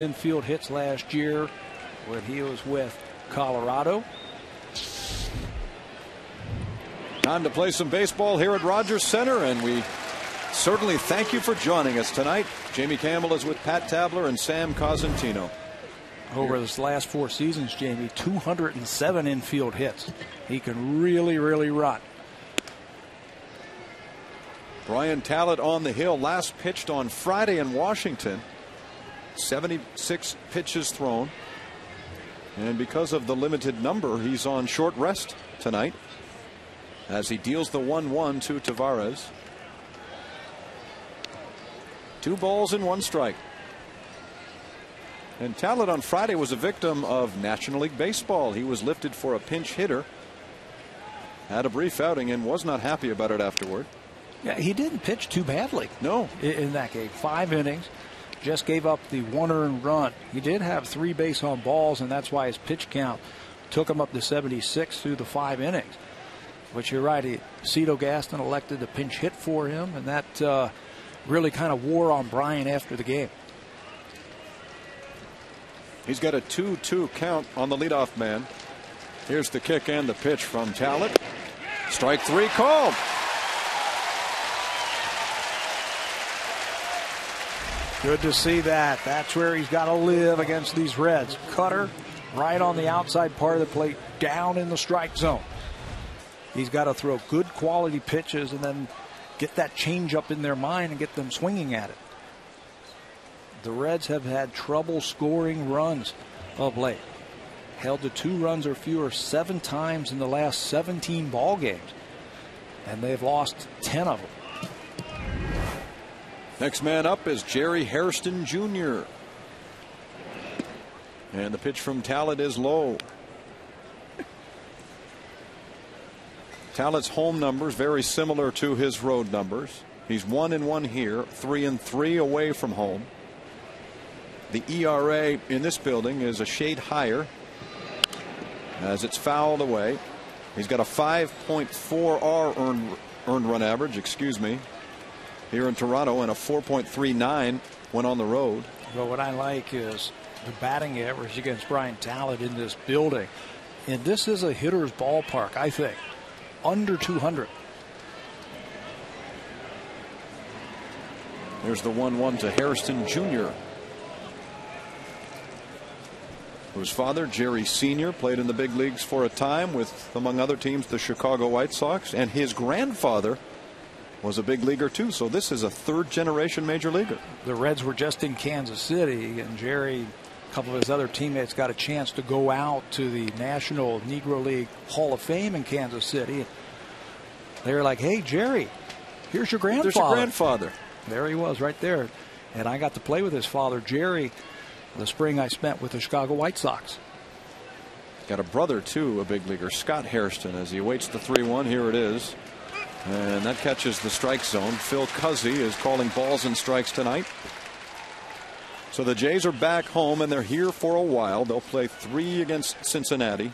infield hits last year when he was with Colorado. Time to play some baseball here at Rogers Center, and we certainly thank you for joining us tonight. Jamie Campbell is with Pat Tabler and Sam Cosentino. Over his last 4 seasons, Jamie, 207 infield hits. He can really run. Brian Talent on the hill, last pitched on Friday in Washington. 76 pitches thrown. And because of the limited number, he's on short rest tonight as he deals the 1-1 to Tavares. 2 balls and 1 strike. And Talent on Friday was a victim of National League Baseball. He was lifted for a pinch hitter, had a brief outing, and was not happy about it afterward. Yeah, he didn't pitch too badly. No. In that game. 5 innings. Just gave up the 1 earned run. He did have 3 base on balls, and that's why his pitch count took him up to 76 through the 5 innings. But you're right, Cito Gaston elected to pinch hit for him, and that really kind of wore on Brian after the game. He's got a 2-2 count on the leadoff man. Here's the kick and the pitch from Talent. Strike 3 called. Good to see that. That's where he's got to live against these Reds. Cutter right on the outside part of the plate, down in the strike zone. He's got to throw good quality pitches and then get that change up in their mind and get them swinging at it. The Reds have had trouble scoring runs of late. Held to 2 runs or fewer 7 times in the last 17 ball games, and they've lost 10 of them. Next man up is Jerry Hairston Jr. And the pitch from Talent is low. Talent's home numbers very similar to his road numbers. He's 1-1 here, 3-3 away from home. The ERA in this building is a shade higher as it's fouled away. He's got a 5.4 earned run average, here in Toronto, and a 4.39 when on the road. Well, what I like is the batting average against Brian Talent in this building. And this is a hitter's ballpark, I think. Under 200. There's the 1-1 to Hairston Jr., whose father, Jerry Sr., played in the big leagues for a time with, among other teams, the Chicago White Sox. And his grandfather was a big leaguer too, so this is a 3rd-generation major leaguer. The Reds were just in Kansas City, and Jerry, a couple of his other teammates, got a chance to go out to the National Negro League Hall of Fame in Kansas City. They were like, "Hey, Jerry, here's your grandfather." There's your grandfather. There he was, right there. And I got to play with his father, Jerry, the spring I spent with the Chicago White Sox. Got a brother too, a big leaguer, Scott Hairston, as he awaits the 3-1. Here it is. And that catches the strike zone. Phil Cuzzy is calling balls and strikes tonight. So the Jays are back home, and they're here for a while. They'll play 3 against Cincinnati,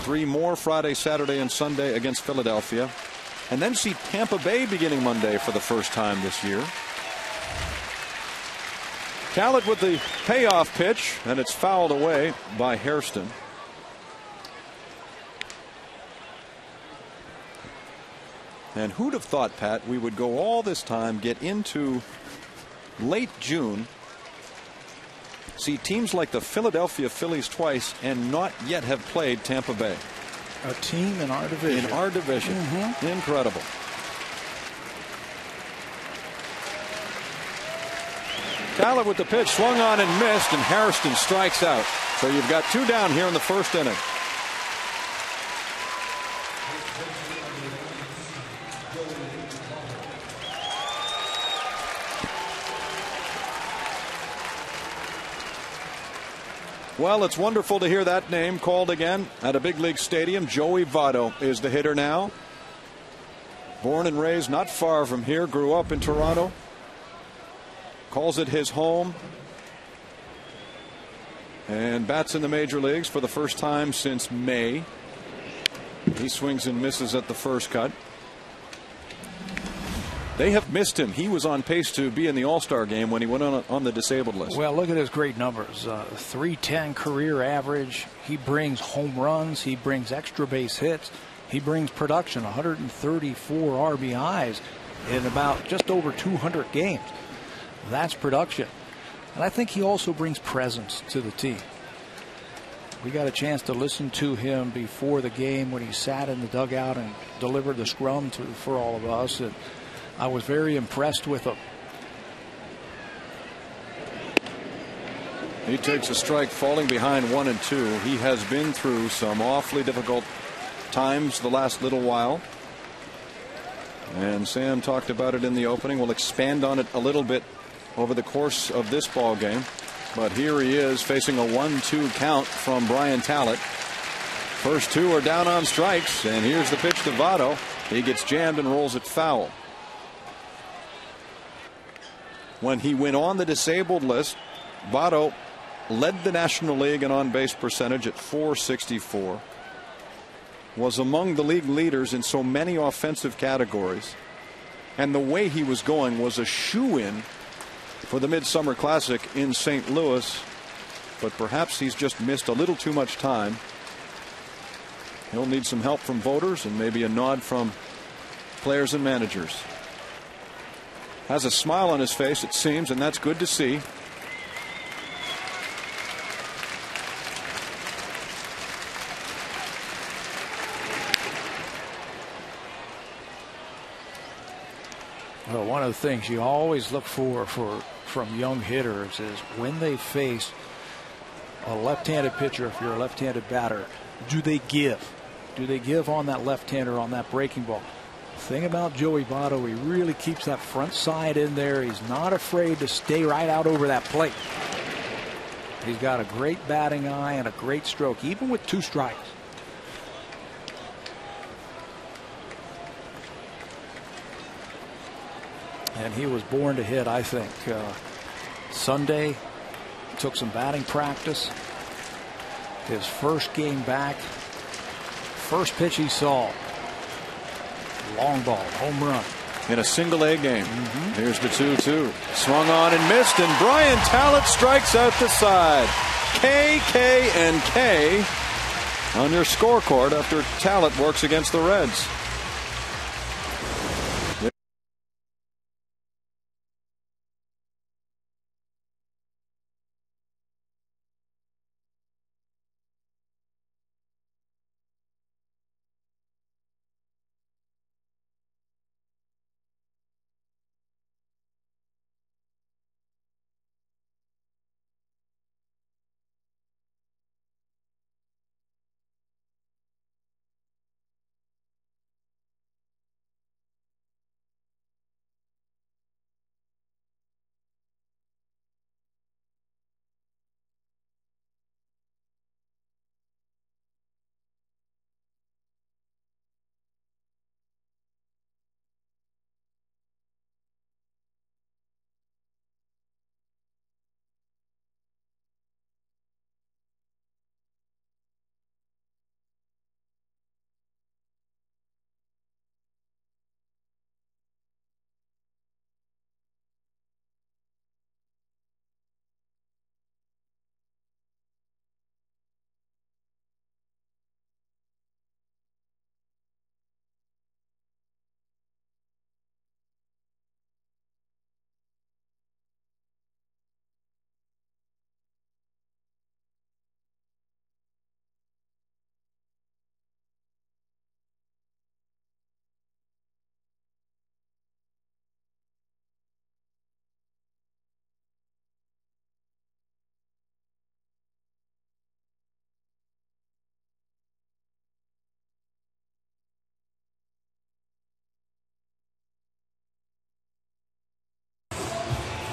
3 more Friday, Saturday, and Sunday against Philadelphia, and then see Tampa Bay beginning Monday for the first time this year. Talent with the payoff pitch, and it's fouled away by Hairston. And who'd have thought, Pat, we would go all this time, get into late June, see teams like the Philadelphia Phillies twice, and not yet have played Tampa Bay. A team in our division. In our division. Incredible. Talent with the pitch, swung on and missed, and Hairston strikes out. So you've got 2 down here in the 1st inning. Well, it's wonderful to hear that name called again at a big league stadium. Joey Votto is the hitter now. Born and raised not far from here, grew up in Toronto. Calls it his home. And bats in the major leagues for the first time since May. He swings and misses at the first cut. They have missed him. He was on pace to be in the All-Star game when he went on the disabled list. Well, look at his great numbers. 310 career average. He brings home runs. He brings extra base hits. He brings production, 134 RBIs in about just over 200 games. That's production. And I think he also brings presence to the team. We got a chance to listen to him before the game when he sat in the dugout and delivered the scrum for all of us. And I was very impressed with him. He takes a strike, falling behind 1-2. He has been through some awfully difficult times the last little while. And Sam talked about it in the opening. We'll expand on it a little bit over the course of this ball game. But here he is facing a 1-2 count from Brian Talent. First two are down on strikes, and here's the pitch to Votto. He gets jammed and rolls it foul. When he went on the disabled list, Votto led the National League in on-base percentage at .464. Was among the league leaders in so many offensive categories. And the way he was going was a shoo-in for the Midsummer Classic in St. Louis. But perhaps he's just missed a little too much time. He'll need some help from voters and maybe a nod from players and managers. Has a smile on his face, it seems, and that's good to see. Well, one of the things you always look for from young hitters is when they face a left-handed pitcher, if you're a left-handed batter, do they give? Do they give on that left-hander on that breaking ball? The thing about Joey Votto, he really keeps that front side in there. He's not afraid to stay right out over that plate. He's got a great batting eye and a great stroke, even with 2 strikes. And he was born to hit, I think. Sunday, took some batting practice. His first game back. First pitch he saw. Long ball, home run. In a single-A game. Here's the 2-2. Swung on and missed, and Brian Talent strikes out the side. K and K on your scorecard after Talent works against the Reds.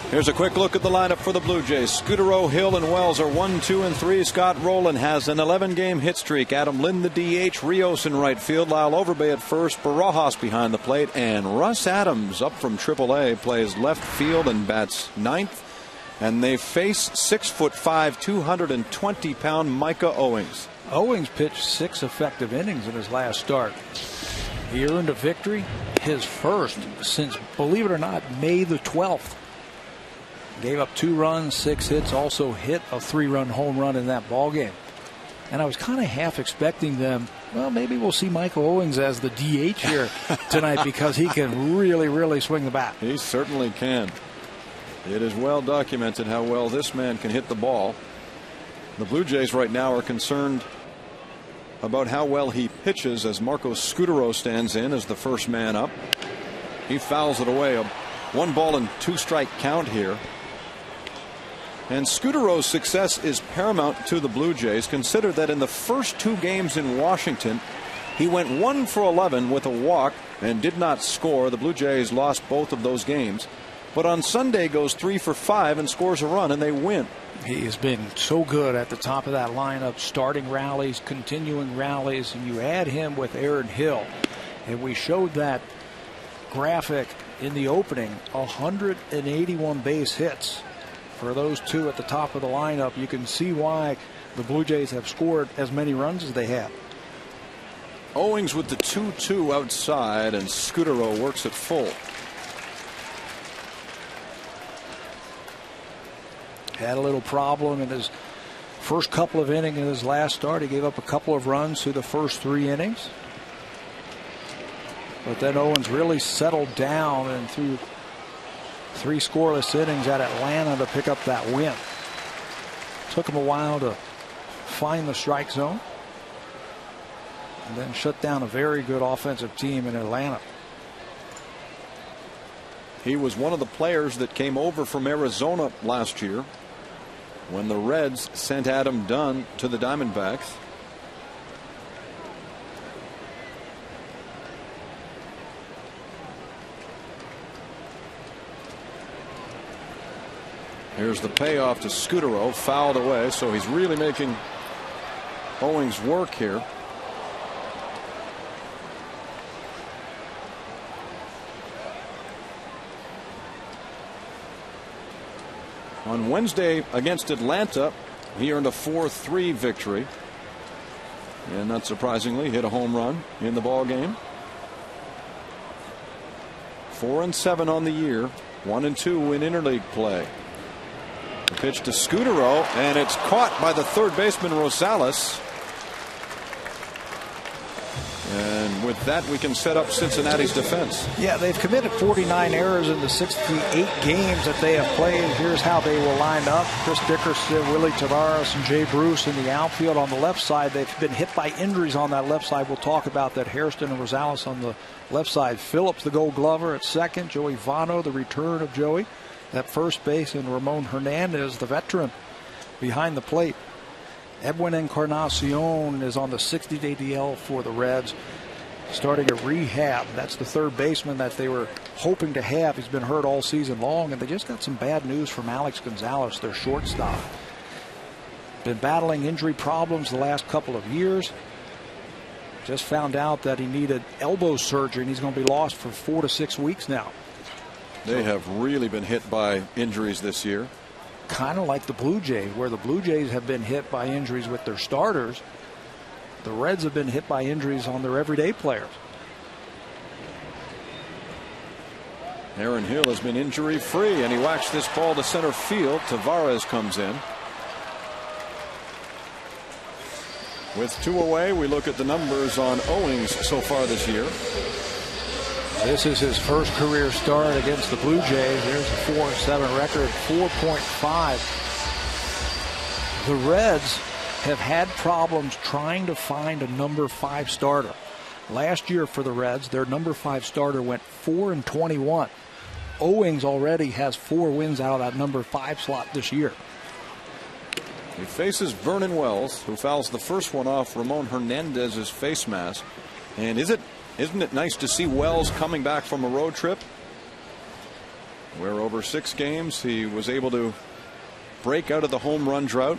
Here's a quick look at the lineup for the Blue Jays. Scudero, Hill, and Wells are 1, 2, and 3. Scott Rowland has an 11-game hit streak. Adam Lind, the DH. Rios in right field. Lyle Overbay at first. Barajas behind the plate. And Russ Adams, up from AAA, plays left field and bats ninth. And they face 6'5", 220-pound Micah Owings. Owings pitched 6 effective innings in his last start. He earned a victory, his first since, believe it or not, May the 12th. Gave up 2 runs, 6 hits, also hit a 3-run home run in that ball game. And I was kind of half expecting them, well, maybe we'll see Michael Owings as the DH here tonight because he can really, really swing the bat. He certainly can. It is well documented how well this man can hit the ball. The Blue Jays right now are concerned about how well he pitches as Marco Scutaro stands in as the first man up. He fouls it away. A 1-ball-and-2-strike count here. And Scutaro's success is paramount to the Blue Jays. Consider that in the first 2 games in Washington, he went 1 for 11 with a walk and did not score. The Blue Jays lost both of those games. But on Sunday goes 3 for 5 and scores a run, and they win. He has been so good at the top of that lineup, starting rallies, continuing rallies, and you add him with Aaron Hill. And we showed that graphic in the opening, 181 base hits. For those 2 at the top of the lineup, you can see why the Blue Jays have scored as many runs as they have. Owings with the 2-2 outside, and Scutaro works it full. Had a little problem in his first couple of innings in his last start. He gave up a couple of runs through the first 3 innings. But then Owens really settled down and threw 3 scoreless innings at Atlanta to pick up that win. Took him a while to find the strike zone and then shut down a very good offensive team in Atlanta. He was one of the players that came over from Arizona last year when the Reds sent Adam Dunn to the Diamondbacks. Here's the payoff to Scutaro, fouled away, so he's really making Owings work here. On Wednesday against Atlanta, he earned a 4-3 victory, and not surprisingly hit a home run in the ball game. 4-7 on the year, 1-2 in interleague play. The pitch to Scutaro, and it's caught by the third baseman Rosales. And with that, we can set up Cincinnati's defense. Yeah, they've committed 49 errors in the 68 games that they have played. Here's how they will line up. Chris Dickerson, Willie Tavares, and Jay Bruce in the outfield. On the left side, they've been hit by injuries on that left side. We'll talk about that. Hairston and Rosales on the left side. Phillips, the Gold Glover, at second. Joey Votto, the return of Joey at first base, and Ramon Hernandez, the veteran, behind the plate. Edwin Encarnacion is on the 60-day DL for the Reds, starting a rehab. That's the third baseman that they were hoping to have. He's been hurt all season long, and they just got some bad news from Alex Gonzalez, their shortstop. Been battling injury problems the last couple of years. Just found out that he needed elbow surgery, and he's going to be lost for 4 to 6 weeks now. They have really been hit by injuries this year. Kind of like the Blue Jays, where the Blue Jays have been hit by injuries with their starters. The Reds have been hit by injuries on their everyday players. Aaron Hill has been injury free, and he whacks this ball to center field. Tavares comes in. With 2 away, we look at the numbers on Owings so far this year. This is his first career start against the Blue Jays. There's a 4-7 record, 4.5. The Reds have had problems trying to find a number 5 starter. Last year for the Reds, their number 5 starter went 4-21. Owings already has 4 wins out of that number 5 slot this year. He faces Vernon Wells, who fouls the first one off Ramon Hernandez's face mask. And isn't it nice to see Wells coming back from a road trip where over 6 games he was able to break out of the home run drought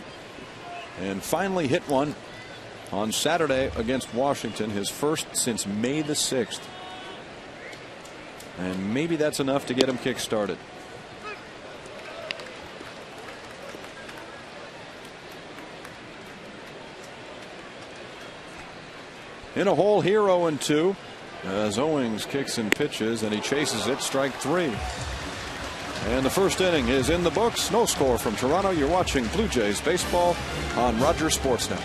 and finally hit one on Saturday against Washington, his first since May the 6th. And maybe that's enough to get him kick-started. In a hole here, 0-2. as Owings kicks and pitches, and he chases it. Strike 3. And the first inning is in the books. No score from Toronto. You're watching Blue Jays baseball on Rogers Sportsnet.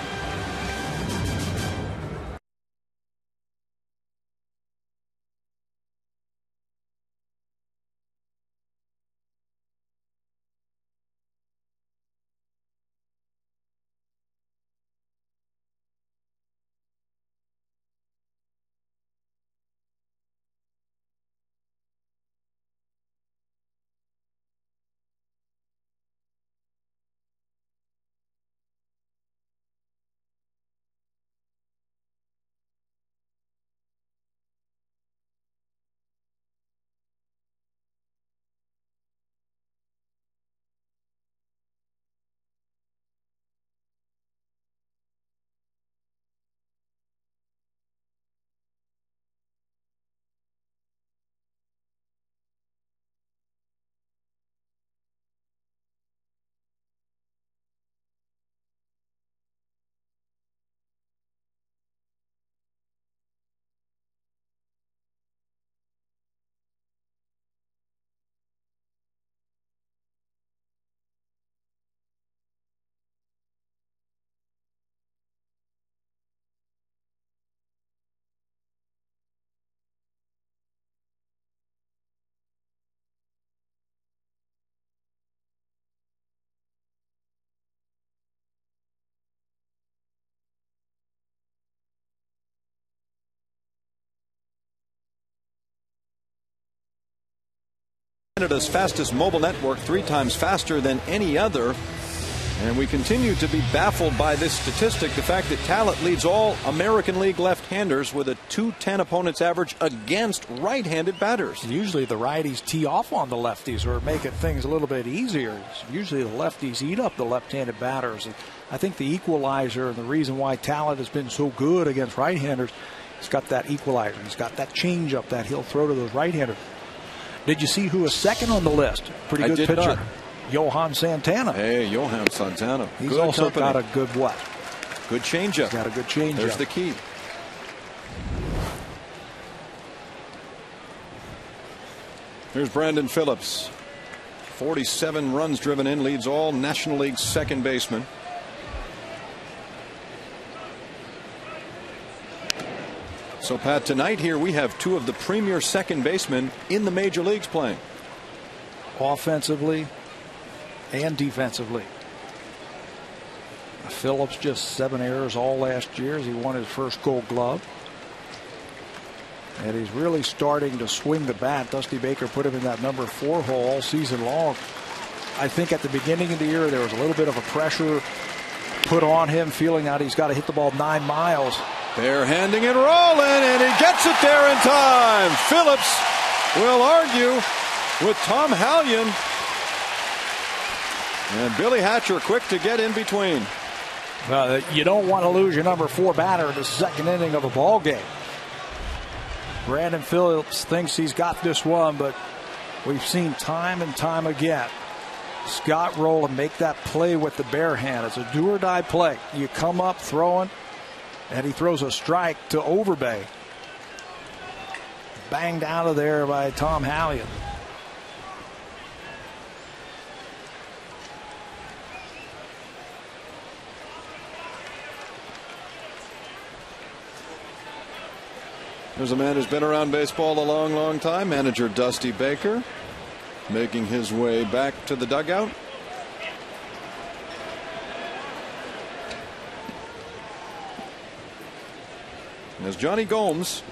Canada's fastest mobile network, 3 times faster than any other. And we continue to be baffled by this statistic, the fact that Talent leads all American League left-handers with a .210 opponents average against right-handed batters. Usually the righties tee off on the lefties or make it things a little bit easier. Usually the lefties eat up the left-handed batters. And I think the equalizer and the reason why Talent has been so good against right-handers, he's got that equalizer. He's got that changeup that he'll throw to those right-handers. Did you see who was second on the list? Pretty good pitcher. Not. Johan Santana. Hey, Johan Santana. He's good also company. got a good what? Good changeup. He's got a good changeup. There's the key. Here's Brandon Phillips. 47 runs driven in, leads all National League second basemen. So, Pat, tonight here we have 2 of the premier second basemen in the major leagues playing. Offensively and defensively. Phillips just 7 errors all last year as he won his first Gold Glove. And he's really starting to swing the bat. Dusty Baker put him in that number 4 hole all season long. I think at the beginning of the year there was a little bit of a pressure put on him, feeling that he's got to hit the ball 9 miles. Barehanding and rolling, and he gets it there in time. Phillips will argue with Tom Hallion. And Billy Hatcher quick to get in between. You don't want to lose your number 4 batter in the second inning of a ball game. Brandon Phillips thinks he's got this one, but we've seen time and time again Scott Rowland make that play with the bare hand. It's a do or die play. You come up throwing, and he throws a strike to Overbay. Banged out of there by Tom Hallion. There's a man who's been around baseball a long, long time. Manager Dusty Baker making his way back to the dugout. As Johnny Gomes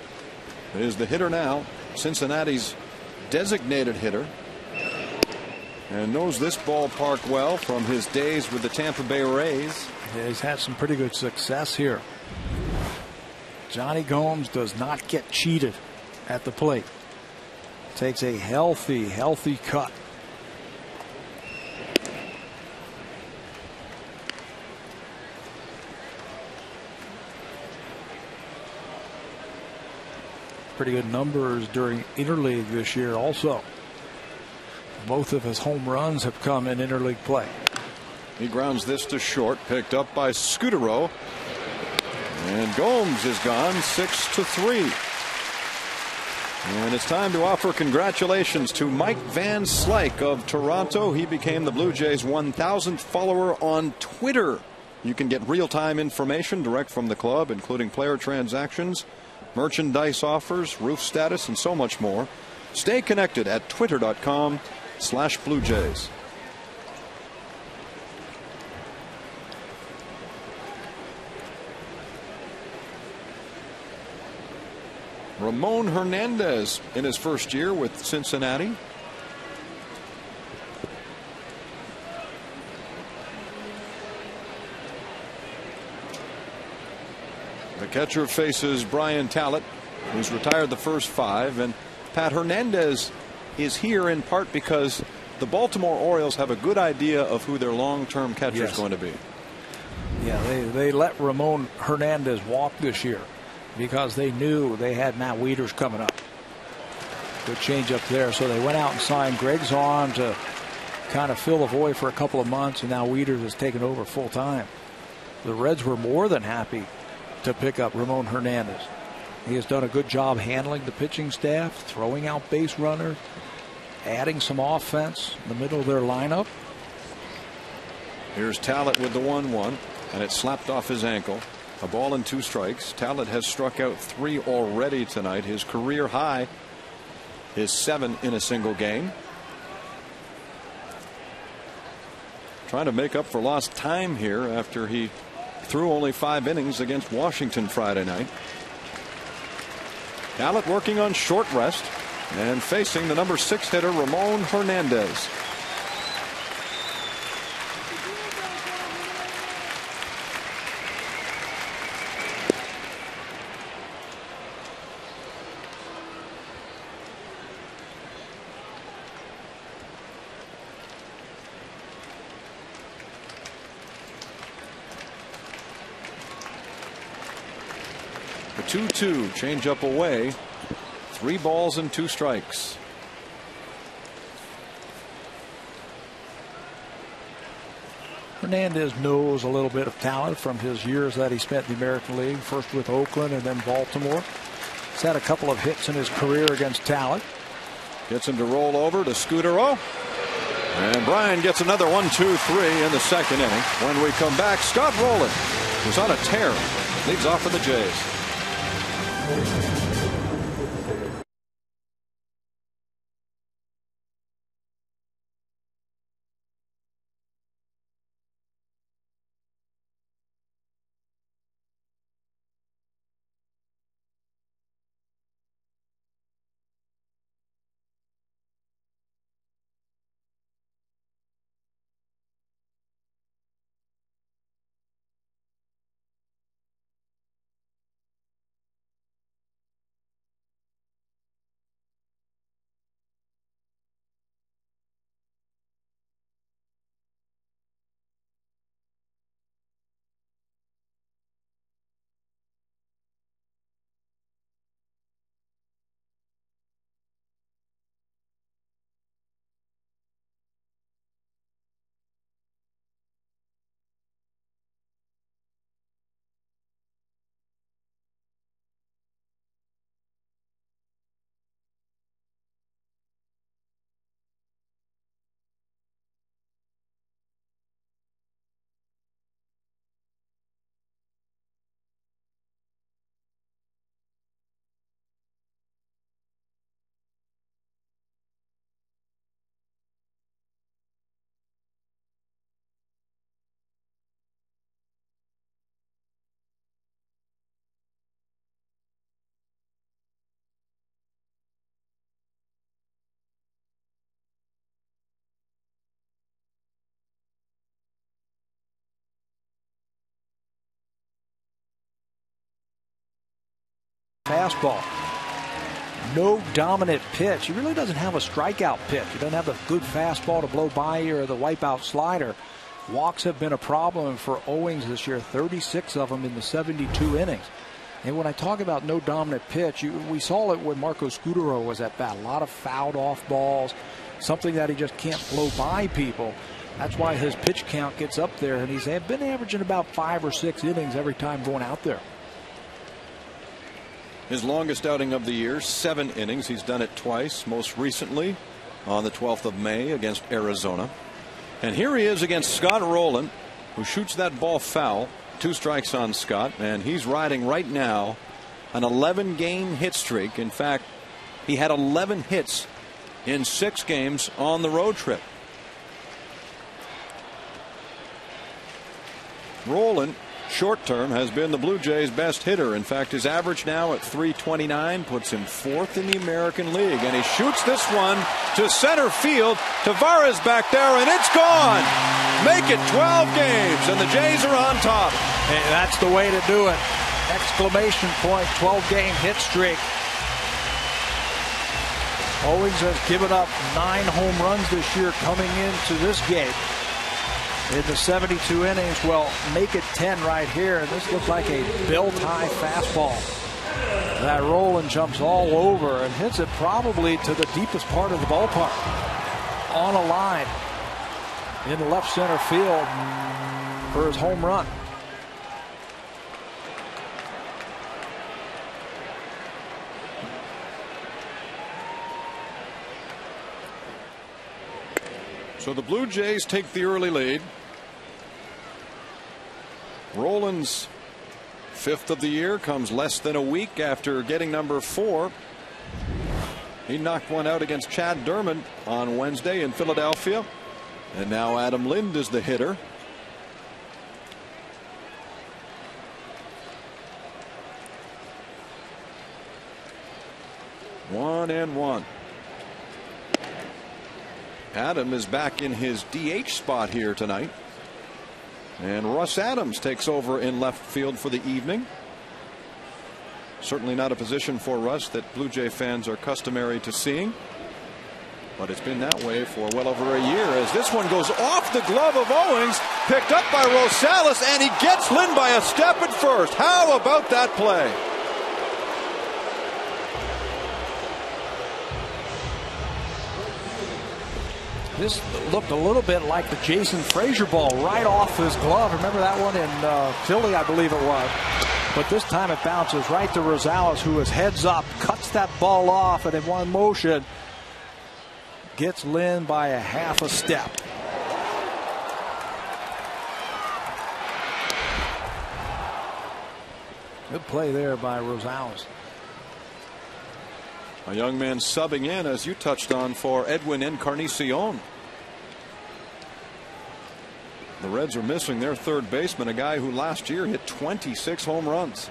is the hitter now, Cincinnati's designated hitter, and knows this ballpark well from his days with the Tampa Bay Rays. Yeah, he's had some pretty good success here. Johnny Gomes does not get cheated at the plate. Takes a healthy cut. Pretty good numbers during interleague this year also. Both of his home runs have come in interleague play. He grounds this to short, picked up by Scudero. And Gomes is gone 6-3. And it's time to offer congratulations to Mike Van Slyke of Toronto. He became the Blue Jays' 1,000th follower on Twitter. You can get real-time information direct from the club, including player transactions, merchandise offers, roof status, and so much more. Stay connected at twitter.com/Blue Jays. Ramon Hernandez in his first year with Cincinnati. The catcher faces Brian Talent, who's retired the first 5. And Pat, Hernandez is here in part because the Baltimore Orioles have a good idea of who their long-term catcher is going to be. Yeah, they let Ramon Hernandez walk this year because they knew they had Matt Wieters coming up. Good change up there. So they went out and signed Greg Zahn to kind of fill the void for a couple of months, and now Wieters has taken over full time. The Reds were more than happy to pick up Ramon Hernandez. He has done a good job handling the pitching staff, throwing out base runners, adding some offense in the middle of their lineup. Here's Talent with the 1-1, and it slapped off his ankle. A ball and 2 strikes. Talent has struck out 3 already tonight. His career high is 7 in a single game. Trying to make up for lost time here after he threw only 5 innings against Washington Friday night. Talent working on short rest and facing the number 6 hitter Ramon Hernandez. The 2-2 change up away. 3 balls and 2 strikes. Hernandez knows a little bit of Talent from his years that he spent in the American League, first with Oakland and then Baltimore. He's had a couple of hits in his career against Talent. Gets him to roll over to Scudero. And Brian gets another 1-2-3 in the second inning. When we come back, Scott Rowland, who's on a tear, leads off for the Jays. Fastball. No dominant pitch. He really doesn't have a strikeout pitch. He doesn't have a good fastball to blow by you or the wipeout slider. Walks have been a problem for Owings this year, 36 of them in the 72 innings. And when I talk about no dominant pitch, we saw it when Marco Scudero was at bat. A lot of fouled off balls, something that he just can't blow by people. That's why his pitch count gets up there, and he's been averaging about 5 or 6 innings every time going out there. His longest outing of the year, 7 innings. He's done it twice, most recently on the 12th of May against Arizona. And here he is against Scott Rowland, who shoots that ball foul. 2 strikes on Scott, and he's riding right now an 11-game hit streak. In fact, he had 11 hits in 6 games on the road trip. Rowland, short term, has been the Blue Jays' best hitter. In fact, his average now at .329 puts him 4th in the American League. And he shoots this one to center field. Tavares back there, and it's gone. Make it 12 games, and the Jays are on top. Hey, that's the way to do it. Exclamation point, 12-game hit streak. Owings has given up 9 home runs this year coming into this game. In the 72 innings, well, make it 10 right here. And this looks like a belt-high fastball that Rowland jumps all over and hits it probably to the deepest part of the ballpark. On a line in left center field for his home run. So the Blue Jays take the early lead. Rowland's 5th of the year comes less than a week after getting number 4. He knocked one out against Chad Dermott on Wednesday in Philadelphia. And now Adam Lind is the hitter. One and one. Adam is back in his DH spot here tonight. And Russ Adams takes over in left field for the evening. Certainly not a position for Russ that Blue Jay fans are customary to seeing. But it's been that way for well over a year, as this one goes off the glove of Owings, picked up by Rosales, and he gets Lind by a step at first. How about that play? This looked a little bit like the Jason Frazier ball right off his glove. Remember that one in Philly, I believe it was. But this time it bounces right to Rosales, who is heads up, cuts that ball off, and in one motion gets Lind by a half a step. Good play there by Rosales. A young man subbing in, as you touched on, for Edwin Encarnacion. The Reds are missing their third baseman, a guy who last year hit 26 home runs.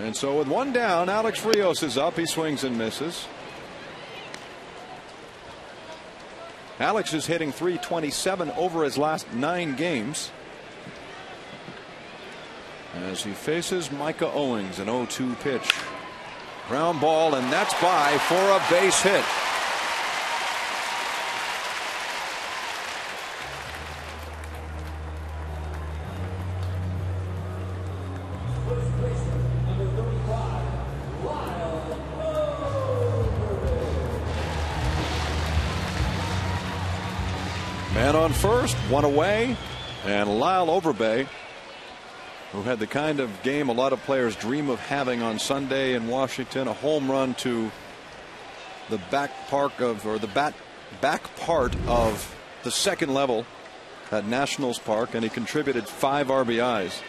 And so with one down, Alex Rios is up. He swings and misses. Alex is hitting .327 over his last 9 games, as he faces Micah Owings. An 0-2 pitch. Ground ball, and that's by for a base hit. Man on first, one away, and Lyle Overbay, who had the kind of game a lot of players dream of having on Sunday in Washington, a home run to the back part of the second level at Nationals Park, and he contributed 5 RBIs.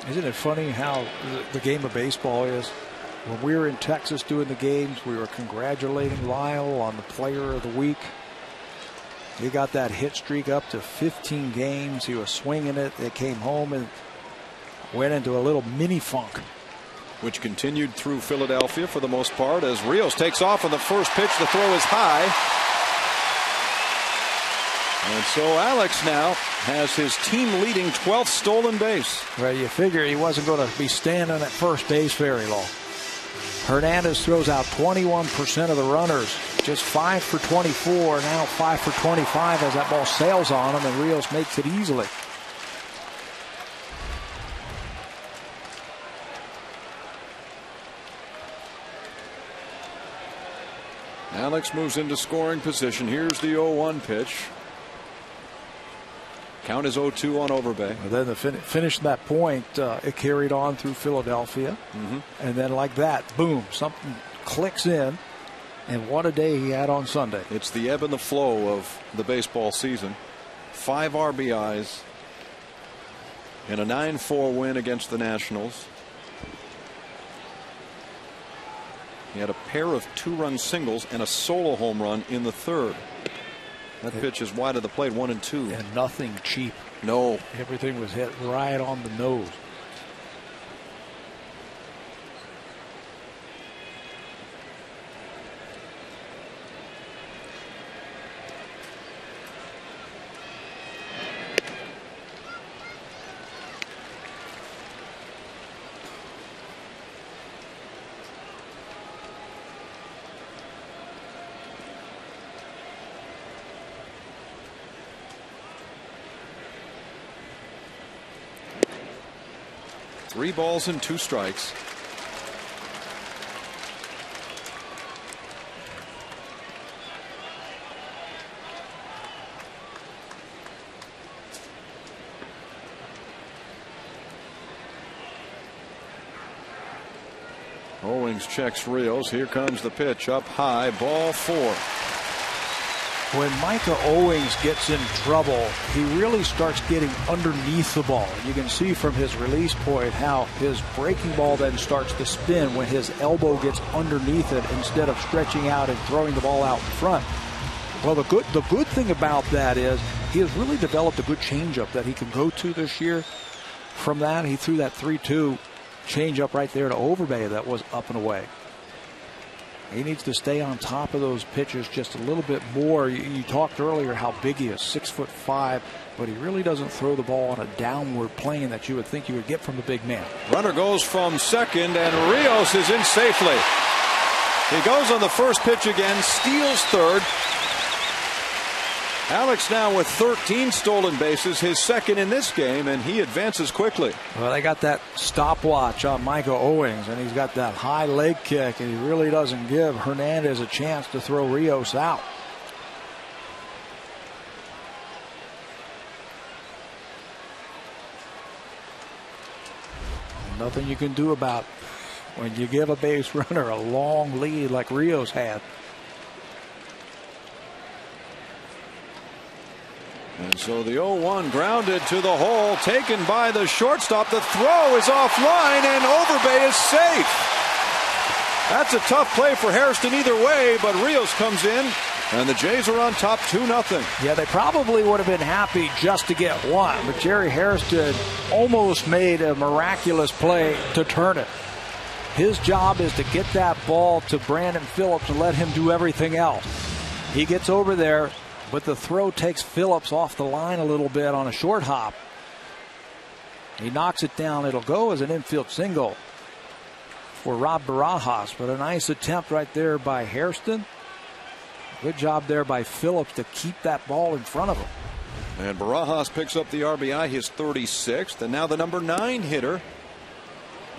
Isn't it funny how the game of baseball is? When we were in Texas doing the games, we were congratulating Lyle on the player of the week. He got that hit streak up to 15 games. He was swinging it. They came home and went into a little mini funk, which continued through Philadelphia for the most part, as Rios takes off on the first pitch. The throw is high. And so Alex now has his team leading 12th stolen base. Well, you figure he wasn't going to be standing at first base very long. Hernandez throws out 21% of the runners, just 5 for 24, now 5 for 25 as that ball sails on him, and Rios makes it easily. Alex moves into scoring position. Here's the 0-1 pitch. Count is 0-2 on Overbay. And then the finish that point, it carried on through Philadelphia. And then like that, boom, something clicks in. And what a day he had on Sunday. It's the ebb and the flow of the baseball season. 5 RBIs in a 9-4 win against the Nationals. He had a pair of 2-run singles and a solo home run in the 3rd. That pitch is wide of the plate, 1-2. And nothing cheap. No. Everything was hit right on the nose. Three balls and 2 strikes. Owings checks Rios. Here comes the pitch up high, ball 4. When Micah Owings gets in trouble, he really starts getting underneath the ball. You can see from his release point how his breaking ball then starts to spin when his elbow gets underneath it instead of stretching out and throwing the ball out in front. Well, the good thing about that is he has really developed a good changeup that he can go to this year. From that, he threw that 3-2 changeup right there to Overbay that was up and away. He needs to stay on top of those pitches just a little bit more. You talked earlier how big he is, 6'5", but he really doesn't throw the ball on a downward plane that you would think you would get from a big man. Runner goes from second, and Rios is in safely. He goes on the first pitch again, steals third. Alex now with 13 stolen bases, his second in this game, and he advances quickly. Well, they got that stopwatch on Micah Owings, and he's got that high leg kick, and he really doesn't give Hernandez a chance to throw Rios out. Nothing you can do about when you give a base runner a long lead like Rios had. And so the 0-1 grounded to the hole, taken by the shortstop. The throw is offline, and Overbay is safe. That's a tough play for Hairston either way, but Rios comes in, and the Jays are on top 2-0. Yeah, they probably would have been happy just to get one, but Jerry Hairston almost made a miraculous play to turn it. His job is to get that ball to Brandon Phillips and let him do everything else. He gets over there, but the throw takes Phillips off the line a little bit on a short hop. He knocks it down. It'll go as an infield single for Rob Barajas, but a nice attempt right there by Hairston. Good job there by Phillips to keep that ball in front of him. And Barajas picks up the RBI, his 36th, and now the number 9 hitter,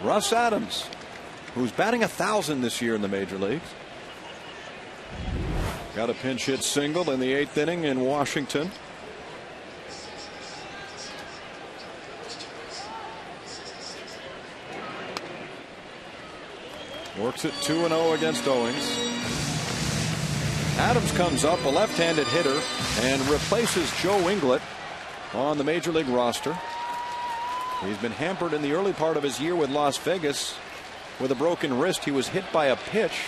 Russ Adams, who's batting 1,000 this year in the major leagues. Got a pinch hit single in the 8th inning in Washington. Works it 2-0 against Owings. Adams comes up, a left-handed hitter, and replaces Joe Inglet on the major league roster. He's been hampered in the early part of his year with Las Vegas with a broken wrist. He was hit by a pitch.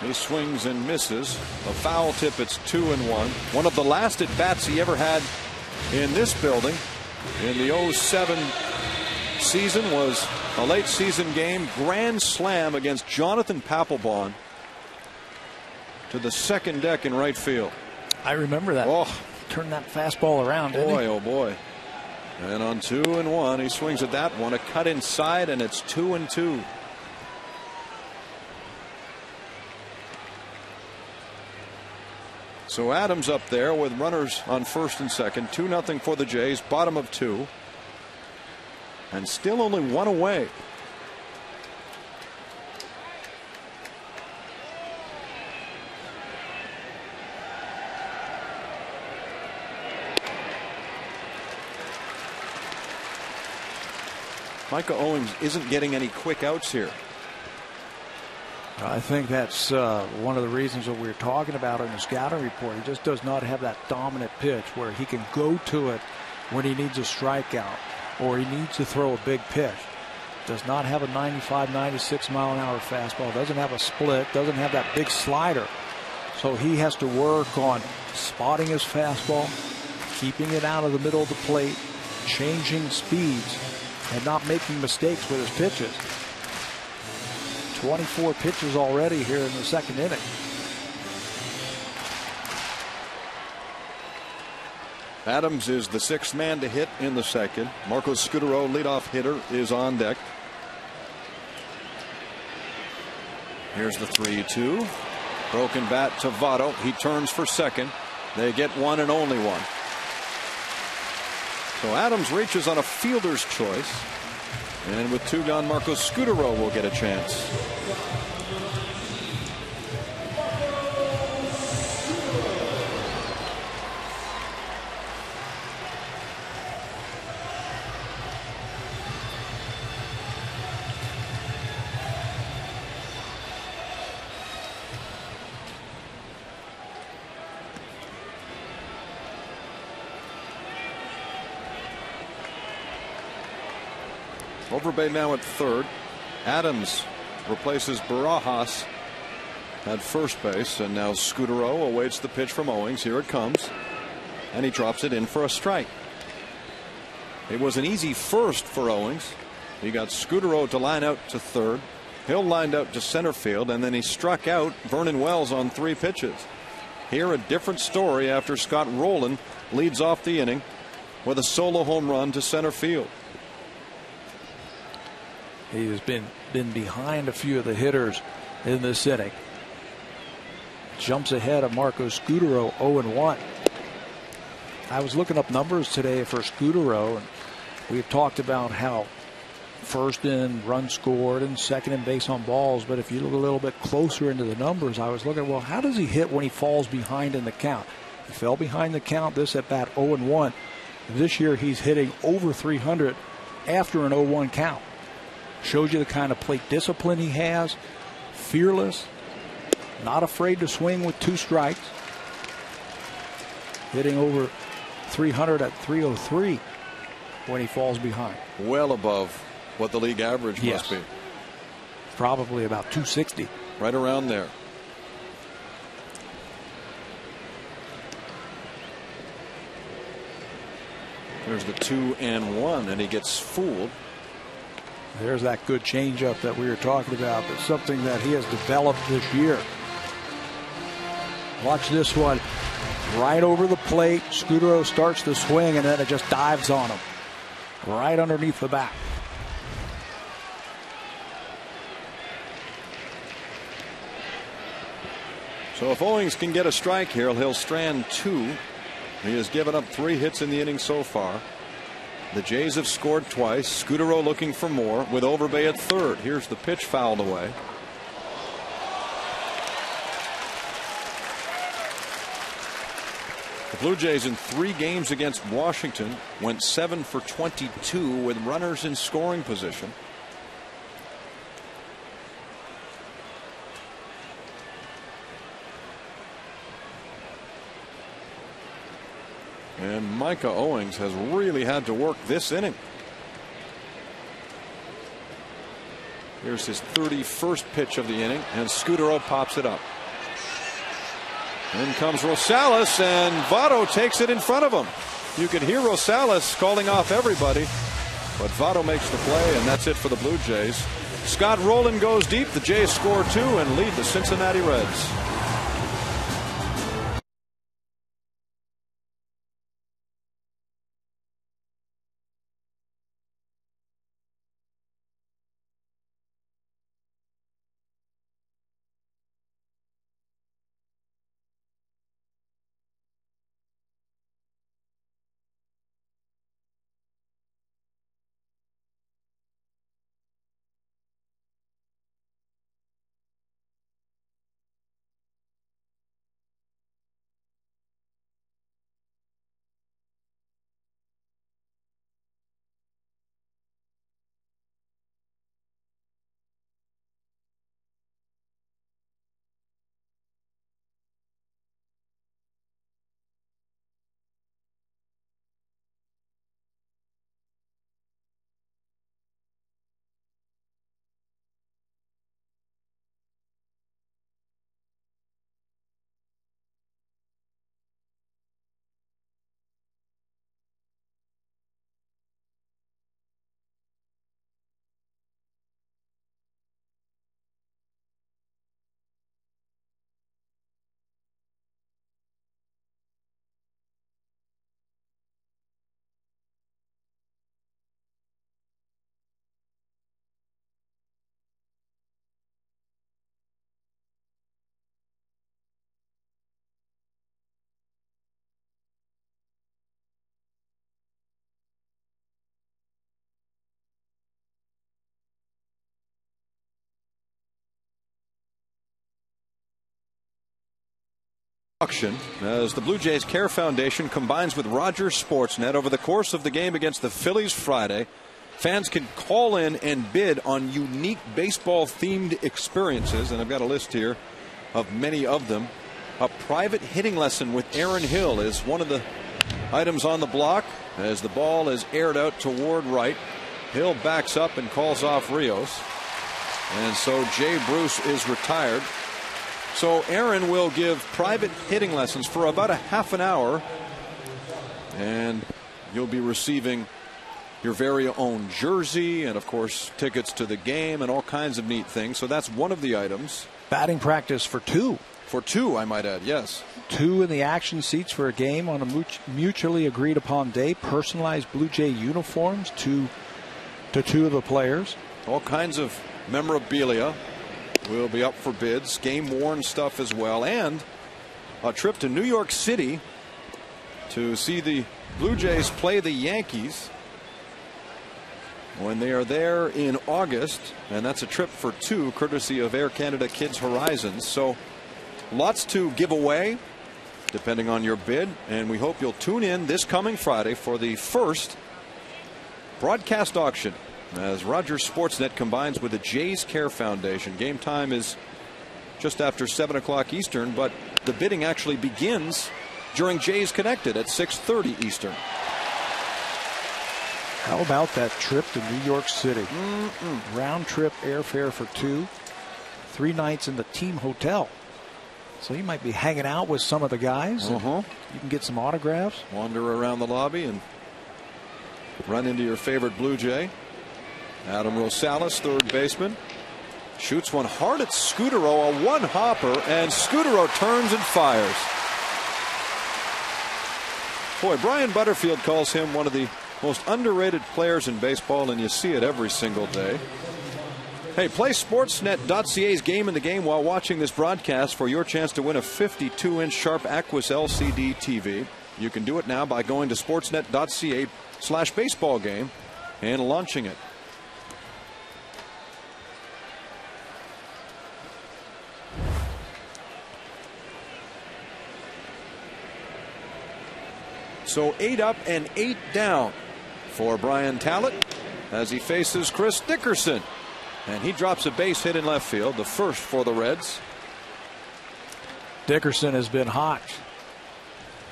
He swings and misses. A foul tip. It's 2-1. One of the last at bats he ever had in this building in the 07 season was a late season game grand slam against Jonathan Papelbon to the second deck in right field. I remember that. Oh, turned that fastball around, didn't he? Boy, oh boy. And on 2-1, he swings at that one. A cut inside, and it's 2-2. So Adams up there with runners on first and second. 2-0 for the Jays, bottom of 2. And still only one away. Micah Owings isn't getting any quick outs here. I think that's one of the reasons that we're talking about in the scouting report. He just does not have that dominant pitch where he can go to it when he needs a strikeout or he needs to throw a big pitch. Does not have a 95, 96 mile an hour fastball. Doesn't have a split. Doesn't have that big slider. So he has to work on spotting his fastball, keeping it out of the middle of the plate, changing speeds, and not making mistakes with his pitches. 24 pitches already here in the second inning. Adams is the sixth man to hit in the second. Marcos Scutaro, leadoff hitter, is on deck. Here's the 3-2. Broken bat to Votto. He turns for second. They get one and only one. So Adams reaches on a fielder's choice. And with two gone, Marcos Scutaro will get a chance. Overbay now at third. Adams replaces Barajas at first base, and now Scutaro awaits the pitch from Owings. Here it comes, and he drops it in for a strike. It was an easy first for Owings. He got Scutaro to line out to third. Hill lined out to center field, and then he struck out Vernon Wells on 3 pitches. Here a different story after Scott Rowland leads off the inning with a solo home run to center field. He has been behind a few of the hitters in this inning. Jumps ahead of Marcos Scutaro, 0-1. I was looking up numbers today for Scutaro, and we've talked about how first in run scored and second in base on balls. But if you look a little bit closer into the numbers, I was looking, well, how does he hit when he falls behind in the count? He fell behind the count this at bat, 0-1. This year he's hitting over 300 after an 0-1 count. Shows you the kind of plate discipline he has. Fearless. Not afraid to swing with 2 strikes. Hitting over 300 at 303 when he falls behind. Well above what the league average must be. Probably about 260. Right around there. There's the 2-1, and he gets fooled. There's that good changeup that we were talking about, but something that he has developed this year. Watch this one. Right over the plate. Scutaro starts to swing, and then it just dives on him. Right underneath the bat. So if Owings can get a strike here, he'll strand 2. He has given up 3 hits in the inning so far. The Jays have scored twice. Scutaro looking for more with Overbay at third. Here's the pitch fouled away. The Blue Jays in 3 games against Washington went 7 for 22 with runners in scoring position. And Micah Owings has really had to work this inning. Here's his 31st pitch of the inning, and Scutaro pops it up. In comes Rosales, and Votto takes it in front of him. You can hear Rosales calling off everybody, but Votto makes the play, and that's it for the Blue Jays. Scott Rowland goes deep. The Jays score 2 and lead the Cincinnati Reds. auction as the Blue Jays Care Foundation combines with Rogers Sportsnet over the course of the game against the Phillies Friday. Fans can call in and bid on unique baseball-themed experiences, and I've got a list here of many of them. A private hitting lesson with Aaron Hill is one of the items on the block as the ball is aired out toward right. Hill backs up and calls off Rios, and so Jay Bruce is retired. So Aaron will give private hitting lessons for about a half an hour, and you'll be receiving your very own jersey and, of course, tickets to the game and all kinds of neat things. So that's one of the items. Batting practice for two. For two, I might add, yes. Two in the action seats for a game on a mutually agreed upon day. Personalized Blue Jay uniforms to two of the players. All kinds of memorabilia will be up for bids. Game worn stuff as well. And a trip to New York City to see the Blue Jays play the Yankees when they are there in August. And that's a trip for two, courtesy of Air Canada Kids Horizons. So lots to give away depending on your bid, and we hope you'll tune in this coming Friday for the first broadcast auction as Rogers Sportsnet combines with the Jays Care Foundation. Game time is just after 7 o'clock Eastern, but the bidding actually begins during Jays Connected at 6:30 Eastern. How about that trip to New York City? Round trip airfare for two, 3 nights in the team hotel. So you might be hanging out with some of the guys. You can get some autographs. Wander around the lobby and run into your favorite Blue Jay. Adam Rosales, third baseman, shoots one hard at Scutaro, a one-hopper, and Scutaro turns and fires. Boy, Brian Butterfield calls him one of the most underrated players in baseball, and you see it every single day. Hey, play Sportsnet.ca's Game in the Game while watching this broadcast for your chance to win a 52-inch Sharp Aquis LCD TV. You can do it now by going to Sportsnet.ca/baseball game and launching it. So 8 up and 8 down for Brian Talent as he faces Chris Dickerson. And he drops a base hit in left field, the first for the Reds. Dickerson has been hot.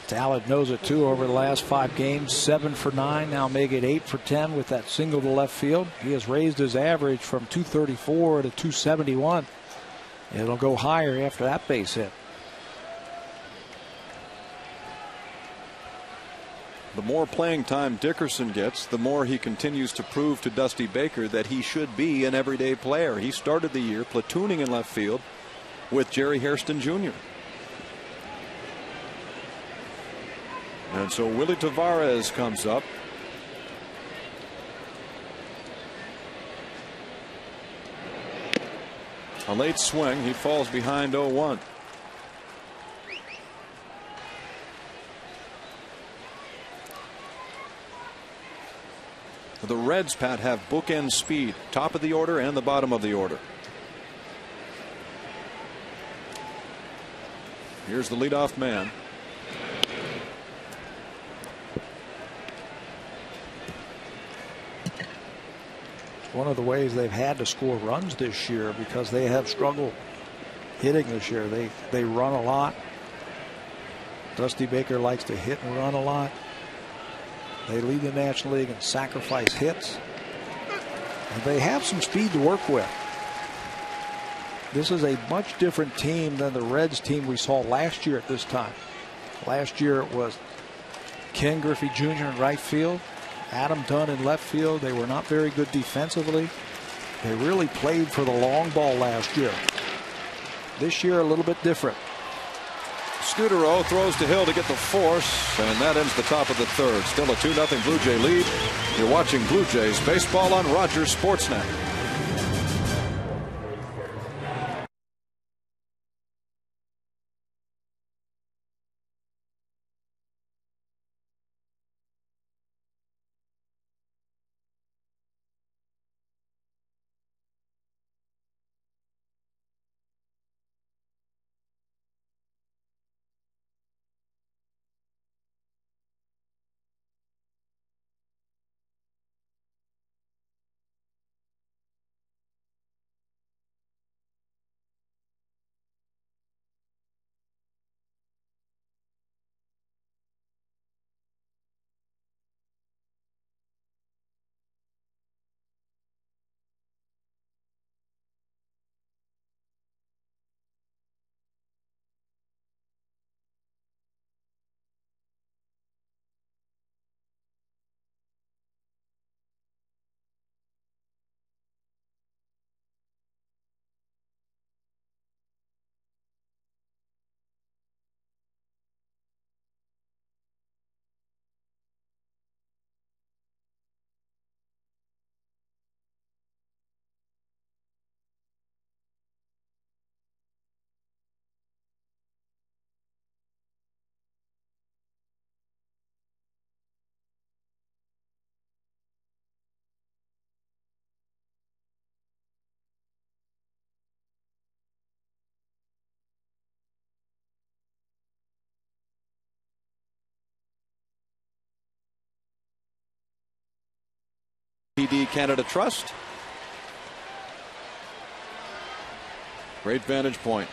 Talent knows it too over the last 5 games. 7 for 9, now make it 8 for 10 with that single to left field. He has raised his average from 234 to 271. It'll go higher after that base hit. The more playing time Dickerson gets, the more he continues to prove to Dusty Baker that he should be an everyday player. He started the year platooning in left field with Jerry Hairston Jr. And so Willie Tavares comes up. A late swing. He falls behind 0-1. The Reds, Pat, have bookend speed, top of the order and the bottom of the order. Here's the leadoff man. It's one of the ways they've had to score runs this year because they have struggled hitting this year. They run a lot. Dusty Baker likes to hit and run a lot. They lead the National League in sacrifice hits. And they have some speed to work with. This is a much different team than the Reds team we saw last year at this time. Last year it was Ken Griffey Jr. in right field, Adam Dunn in left field. They were not very good defensively. They really played for the long ball last year. This year a little bit different. Scutaro throws to Hill to get the force, and that ends the top of the third. Still a 2-0 Blue Jay lead. You're watching Blue Jays baseball on Rogers Sportsnet. TD Canada Trust. Great vantage point.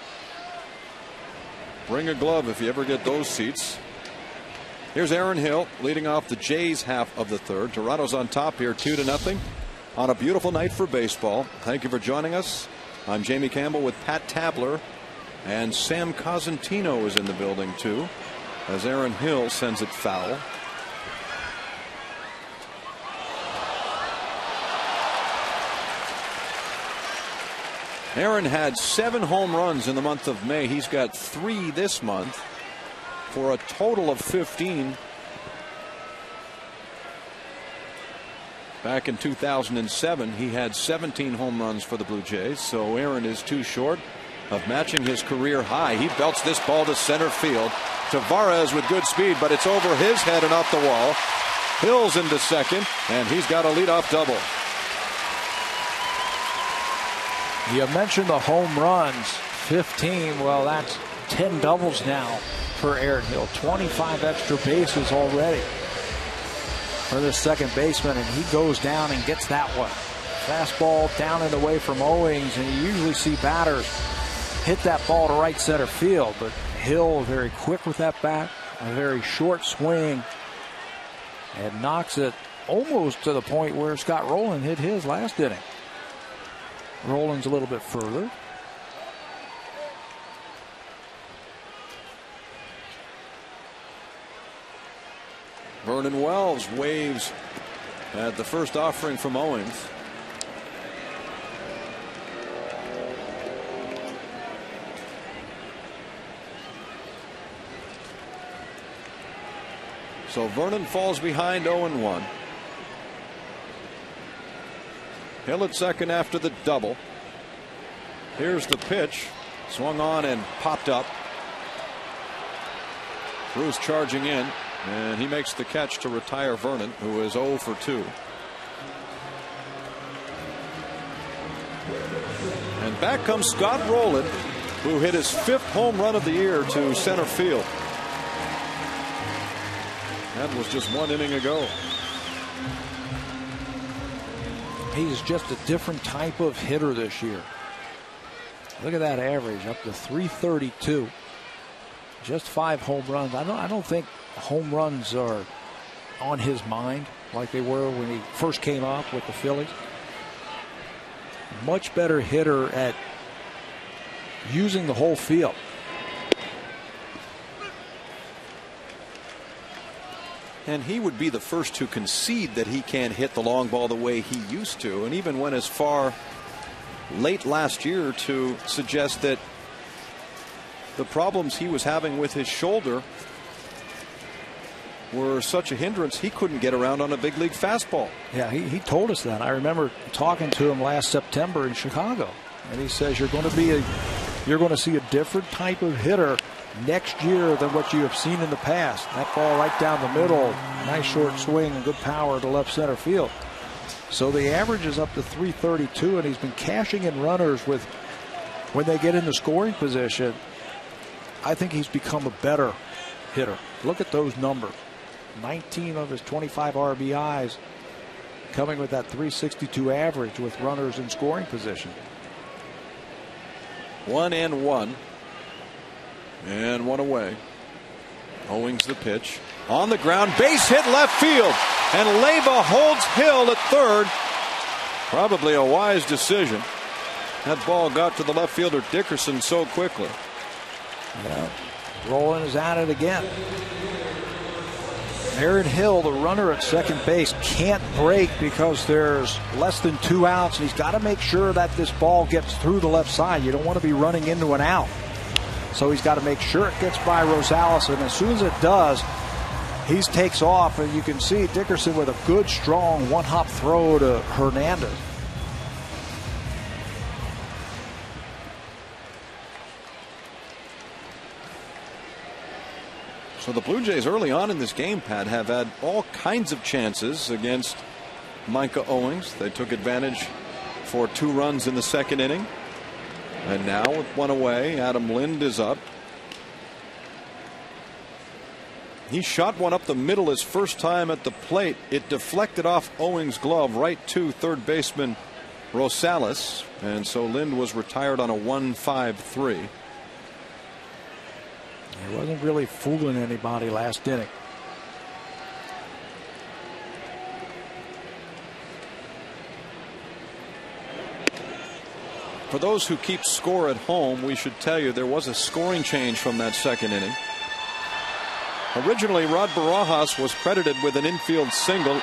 Bring a glove if you ever get those seats. Here's Aaron Hill leading off the Jays half of the third. Toronto's on top here 2-0 on a beautiful night for baseball. Thank you for joining us. I'm Jamie Campbell with Pat Tabler, and Sam Cosentino is in the building too, as Aaron Hill sends it foul. Aaron had 7 home runs in the month of May. He's got 3 this month for a total of 15. Back in 2007, he had 17 home runs for the Blue Jays. So Aaron is too short of matching his career high. He belts this ball to center field. Tavares with good speed, but it's over his head and off the wall. Hill's into second, and he's got a leadoff double. You mentioned the home runs, 15. Well, that's 10 doubles now for Aaron Hill. 25 extra bases already for the second baseman, and he goes down and gets that one. Fastball down and away from Owings, and you usually see batters hit that ball to right center field, but Hill very quick with that bat, a very short swing, and knocks it almost to the point where Scott Rowland hit his last inning. Rowland's a little bit further. Vernon Wells waves at the first offering from Owings. So Vernon falls behind 0-1. Hill at second after the double. Here's the pitch. Swung on and popped up. Bruce charging in, and he makes the catch to retire Vernon, who is 0 for 2. And back comes Scott Rowland, who hit his 5th home run of the year to center field. That was just 1 inning ago. He's just a different type of hitter this year. Look at that average, up to 332. Just 5 home runs. I don't think home runs are on his mind like they were when he first came up with the Phillies. Much better hitter at using the whole field. And he would be the first to concede that he can't hit the long ball the way he used to, and even went as far late last year to suggest that the problems he was having with his shoulder were such a hindrance he couldn't get around on a big league fastball. Yeah, he told us that. I remember talking to him last September in Chicago, and he says you're going to see a different type of hitter next year than what you have seen in the past. That ball right down the middle, nice short swing and good power to left center field. So the average is up to 332, and he's been cashing in runners with when they get into scoring position. I think he's become a better hitter. Look at those numbers. 19 of his 25 RBIs coming with that 362 average with runners in scoring position. 1-1. And 1 away. Owings the pitch. On the ground, base hit left field. And Leyva holds Hill at third. Probably a wise decision. That ball got to the left fielder Dickerson so quickly. Yeah. Rowland is at it again. Aaron Hill, the runner at second base, can't break because there's less than 2 outs, and he's got to make sure that this ball gets through the left side. You don't want to be running into an out. So he's got to make sure it gets by Rosales, and as soon as it does, he takes off, and you can see Dickerson with a good, strong one-hop throw to Hernandez. So the Blue Jays early on in this game, Pat, have had all kinds of chances against Micah Owings. They took advantage for 2 runs in the second inning. And now with 1 away, Adam Lind is up. He shot one up the middle his first time at the plate. It deflected off Owings' glove right to third baseman Rosales, and so Lind was retired on a 1-5-3. He wasn't really fooling anybody last inning. For those who keep score at home, we should tell you there was a scoring change from that second inning. Originally, Rod Barajas was credited with an infield single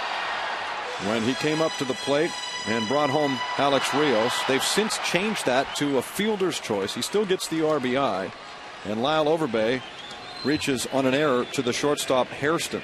when he came up to the plate and brought home Alex Rios. They've since changed that to a fielder's choice. He still gets the RBI, and Lyle Overbay reaches on an error to the shortstop Hairston.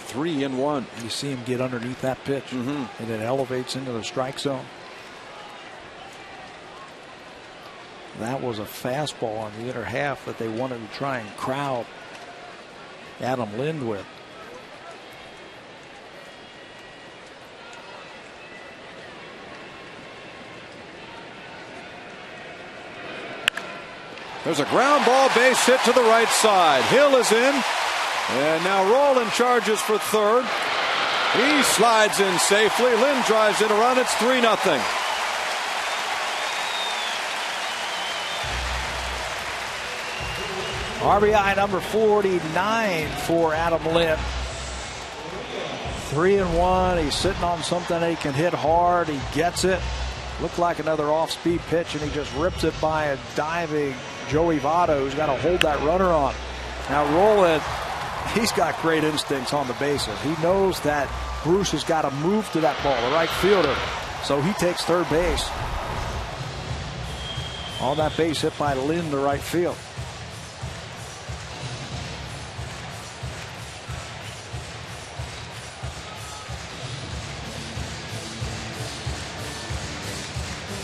Three and one. You see him get underneath that pitch, and it elevates into the strike zone. That was a fastball on the inner half that they wanted to try and crowd Adam Lind with. There's a ground ball, base hit to the right side. Hill is in. And now Rowland charges for third. He slides in safely. Lind drives in a run. It's 3-0. RBI number 49 for Adam Lind. 3-1. He's sitting on something that he can hit hard. He gets it. Looked like another off-speed pitch, and he just rips it by a diving Joey Votto, who's got to hold that runner on. Now Rowland, he's got great instincts on the bases. He knows that Bruce has got to move to that ball, the right fielder. So he takes third base. On that base hit by Lind to right field.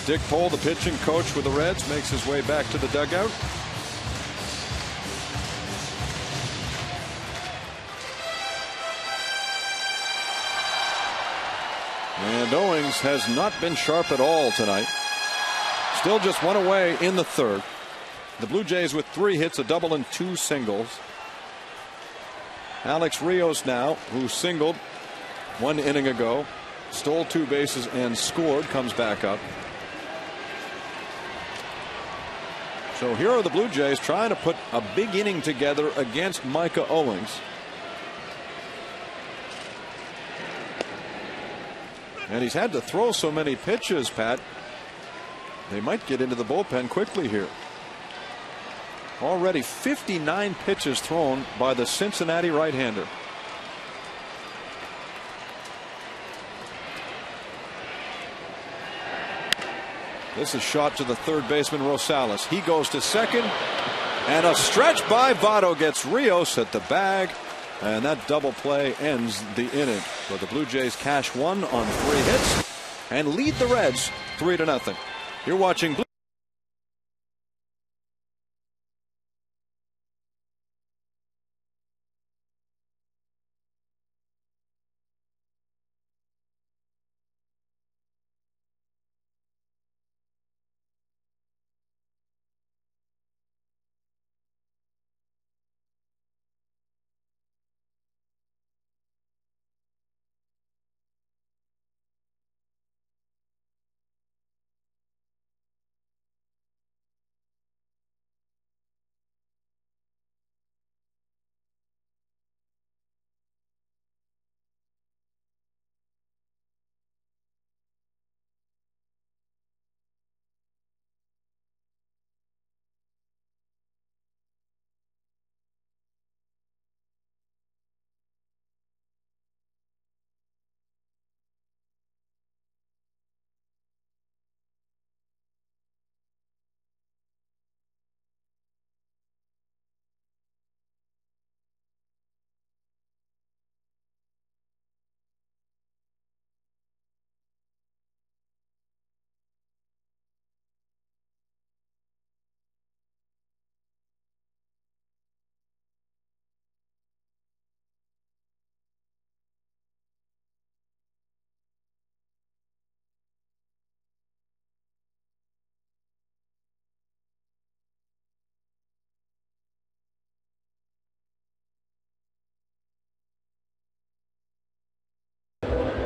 Dick Pohl, the pitching coach with the Reds, makes his way back to the dugout. And Owings has not been sharp at all tonight. Still just one away in the third. The Blue Jays with 3 hits, a double and 2 singles. Alex Rios now, who singled 1 inning ago, stole 2 bases and scored, comes back up. So here are the Blue Jays trying to put a big inning together against Micah Owings. And he's had to throw so many pitches, Pat. They might get into the bullpen quickly here. Already 59 pitches thrown by the Cincinnati right-hander. This is shot to the third baseman Rosales. He goes to second, and a stretch by Votto gets Rios at the bag, and that double play ends the inning. But the Blue Jays cash 1 on 3 hits and lead the Reds 3-0. You're watching Blue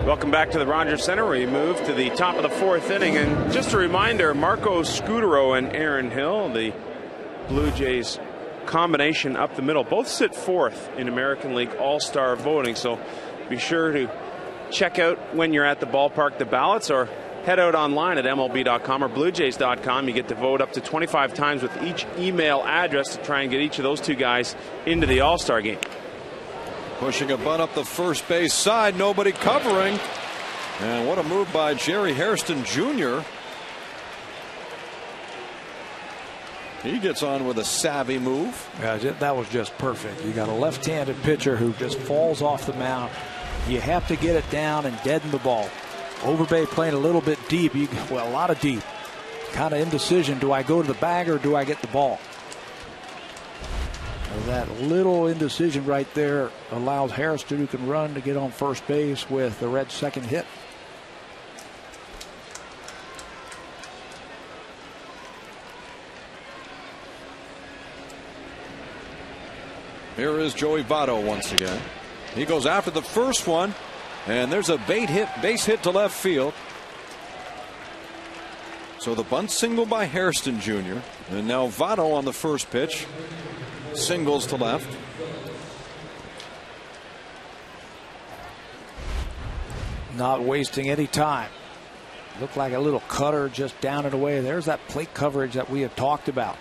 Welcome back to the Rogers Center. We move to the top of the 4th inning. And just a reminder, Marco Scutero and Aaron Hill, the Blue Jays combination up the middle, both sit 4th in American League All-Star voting. So be sure to check out when you're at the ballpark the ballots, or head out online at MLB.com or BlueJays.com. You get to vote up to 25 times with each email address to try and get each of those two guys into the All-Star game. Pushing a bunt up the first base side, nobody covering. And what a move by Jerry Hairston Jr. He gets on with a savvy move. Yeah, that was just perfect. You got a left-handed pitcher who just falls off the mound. You have to get it down and deaden the ball. Overbay playing a little bit deep. Well, a lot of deep. Kind of indecision. Do I go to the bag or do I get the ball? That little indecision right there allows Hairston, who can run, to get on first base with the Reds' second hit. Here is Joey Votto once again. He goes after the first one, and there's a base hit to left field. So the bunt single by Hairston Jr. And now Votto on the first pitch. Singles to left. Not wasting any time. Looked like a little cutter just down and away. There's that plate coverage that we have talked about.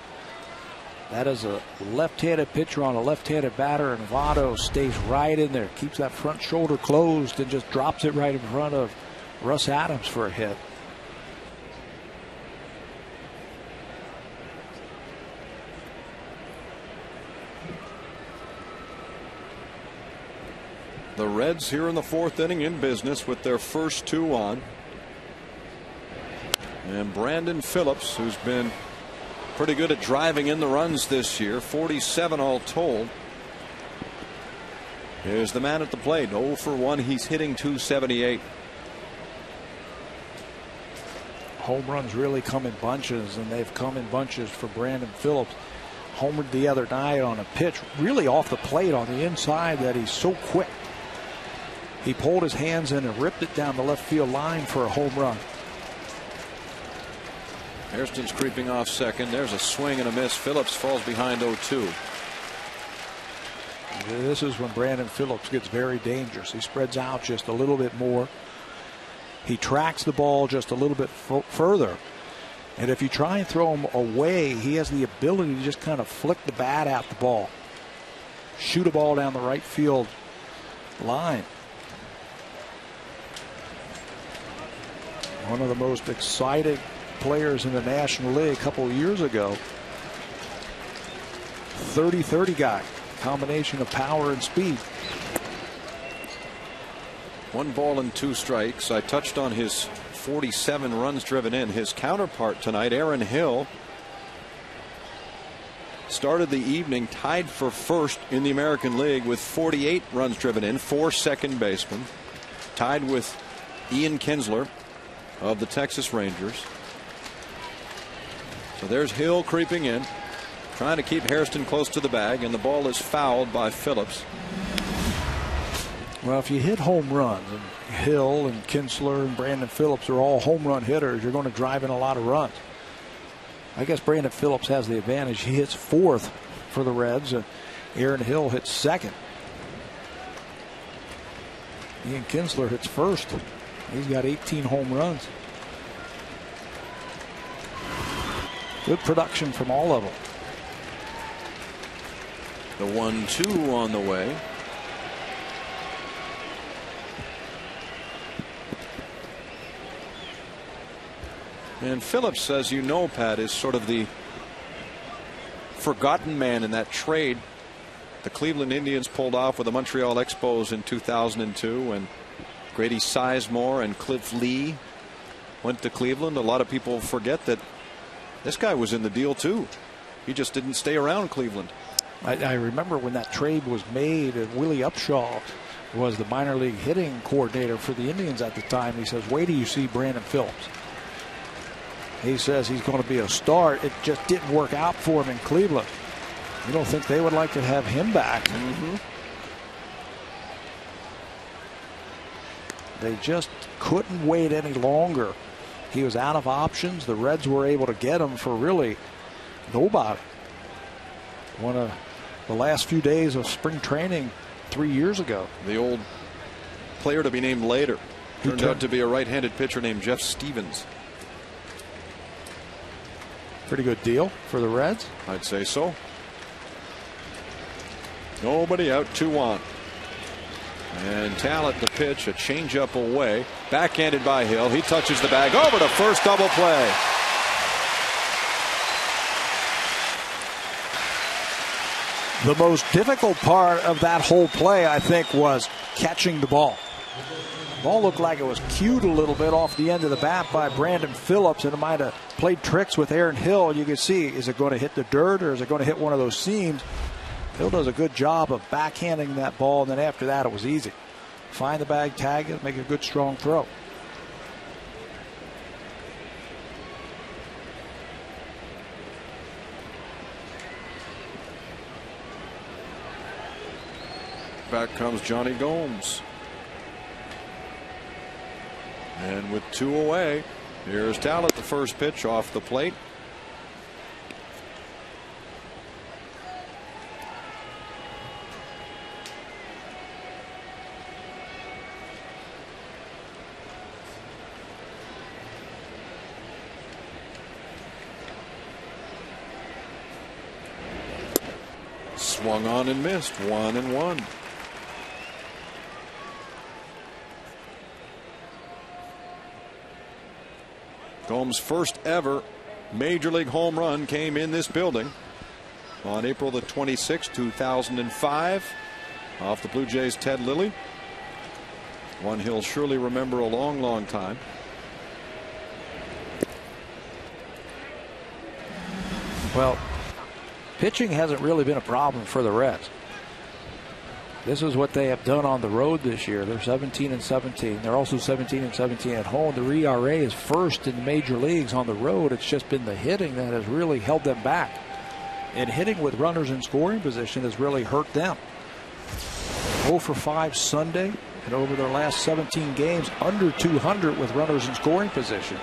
That is a left-handed pitcher on a left-handed batter, and Votto stays right in there. Keeps that front shoulder closed and just drops it right in front of Russ Adams for a hit. The Reds here in the 4th inning in business with their first 2 on. And Brandon Phillips, who's been pretty good at driving in the runs this year, 47 all told, is the man at the plate. 0 for 1. He's hitting .278. Home runs really come in bunches, and they've come in bunches for Brandon Phillips. Homered the other night on a pitch really off the plate on the inside that he's so quick. He pulled his hands in and ripped it down the left field line for a home run. Hairston's creeping off second. There's a swing and a miss. Phillips falls behind 0-2. This is when Brandon Phillips gets very dangerous. He spreads out just a little bit more. He tracks the ball just a little bit further. And if you try and throw him away, he has the ability to just kind of flick the bat at the ball. Shoot a ball down the right field line. One of the most exciting players in the National League a couple of years ago. 30-30 guy. Combination of power and speed. 1 ball and 2 strikes. I touched on his 47 runs driven in. His counterpart tonight, Aaron Hill, started the evening tied for first in the American League with 48 runs driven in, 4 second basemen, tied with Ian Kinsler of the Texas Rangers. So there's Hill creeping in, trying to keep Hairston close to the bag, and the ball is fouled by Phillips. Well, if you hit home runs, and Hill and Kinsler and Brandon Phillips are all home run hitters, you're going to drive in a lot of runs. I guess Brandon Phillips has the advantage. He hits 4th for the Reds. Aaron Hill hits 2nd. Ian Kinsler hits 1st. He's got 18 home runs. Good production from all of them. The 1-2 on the way. And Phillips, as you know, Pat, is sort of the forgotten man in that trade the Cleveland Indians pulled off with the Montreal Expos in 2002 when Grady Sizemore and Cliff Lee went to Cleveland. A lot of people forget that this guy was in the deal too. He just didn't stay around Cleveland. I remember when that trade was made, and Willie Upshaw was the minor league hitting coordinator for the Indians at the time. He says, wait till you see Brandon Phillips. He says he's going to be a star. It just didn't work out for him in Cleveland. You don't think they would like to have him back? They just couldn't wait any longer. He was out of options. The Reds were able to get him for really nobody. One of the last few days of spring training 3 years ago. The old player to be named later turned out to be a right-handed pitcher named Jeff Stevens. Pretty good deal for the Reds. I'd say so. Nobody out, 2-1. And Talent the pitch, a changeup away. Backhanded by Hill. He touches the bag over to first, double play. The most difficult part of that whole play, I think, was catching the ball. The ball looked like it was cued a little bit off the end of the bat by Brandon Phillips, and it might have played tricks with Aaron Hill. You can see, is it going to hit the dirt or is it going to hit one of those seams? Hill does a good job of backhanding that ball, and then after that it was easy. Find the bag, tag it, make a good strong throw. Back comes Johnny Gomes. And with 2 away, here's Talent, the first pitch off the plate. Swung on and missed. 1-1. Gomes' first ever major league home run came in this building on April the 26th, 2005, off the Blue Jays' Ted Lilly. One he'll surely remember a long, long time. Well, pitching hasn't really been a problem for the Reds. This is what they have done on the road this year. They're 17-17. They're also 17-17 at home. The ERA is first in the major leagues on the road. It's just been the hitting that has really held them back. And hitting with runners in scoring position has really hurt them. 0 for 5 Sunday, and over their last 17 games, under 200 with runners in scoring position.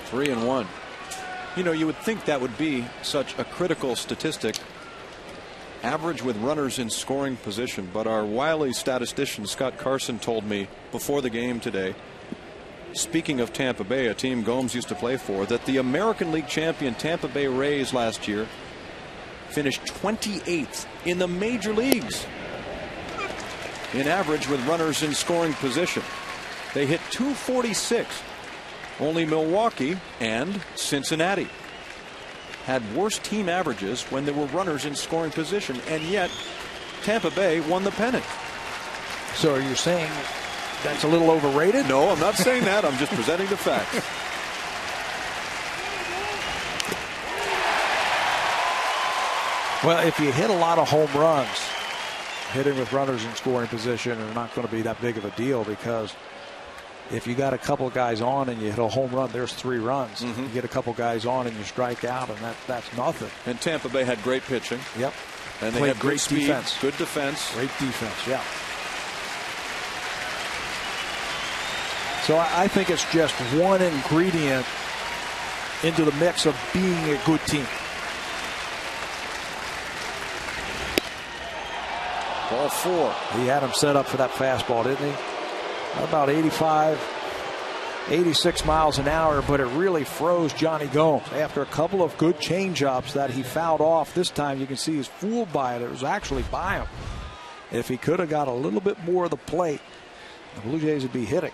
Three and one. You know, you would think that would be such a critical statistic, average with runners in scoring position, but our wily statistician Scott Carson told me before the game today, speaking of Tampa Bay, a team Gomes used to play for, that the American League champion Tampa Bay Rays last year finished 28th in the major leagues in average with runners in scoring position. They hit .246. Only Milwaukee and Cincinnati had worse team averages when there were runners in scoring position, and yet Tampa Bay won the pennant. So are you saying that's a little overrated? No, I'm not saying that. I'm just presenting the facts. Well, if you hit a lot of home runs, hitting with runners in scoring position are not going to be that big of a deal, because if you got a couple of guys on and you hit a home run, there's 3 runs. You get a couple guys on and you strike out, and that's nothing. And Tampa Bay had great pitching. Yep. And they had great speed, defense. Good defense. Great defense, yeah. So I think it's just one ingredient into the mix of being a good team. Ball 4. He had him set up for that fastball, didn't he? About 85, 86 miles an hour, but it really froze Johnny Gomes. After a couple of good changeups that he fouled off, this time you can see he's fooled by it. It was actually by him. If he could have got a little bit more of the plate, the Blue Jays would be hitting.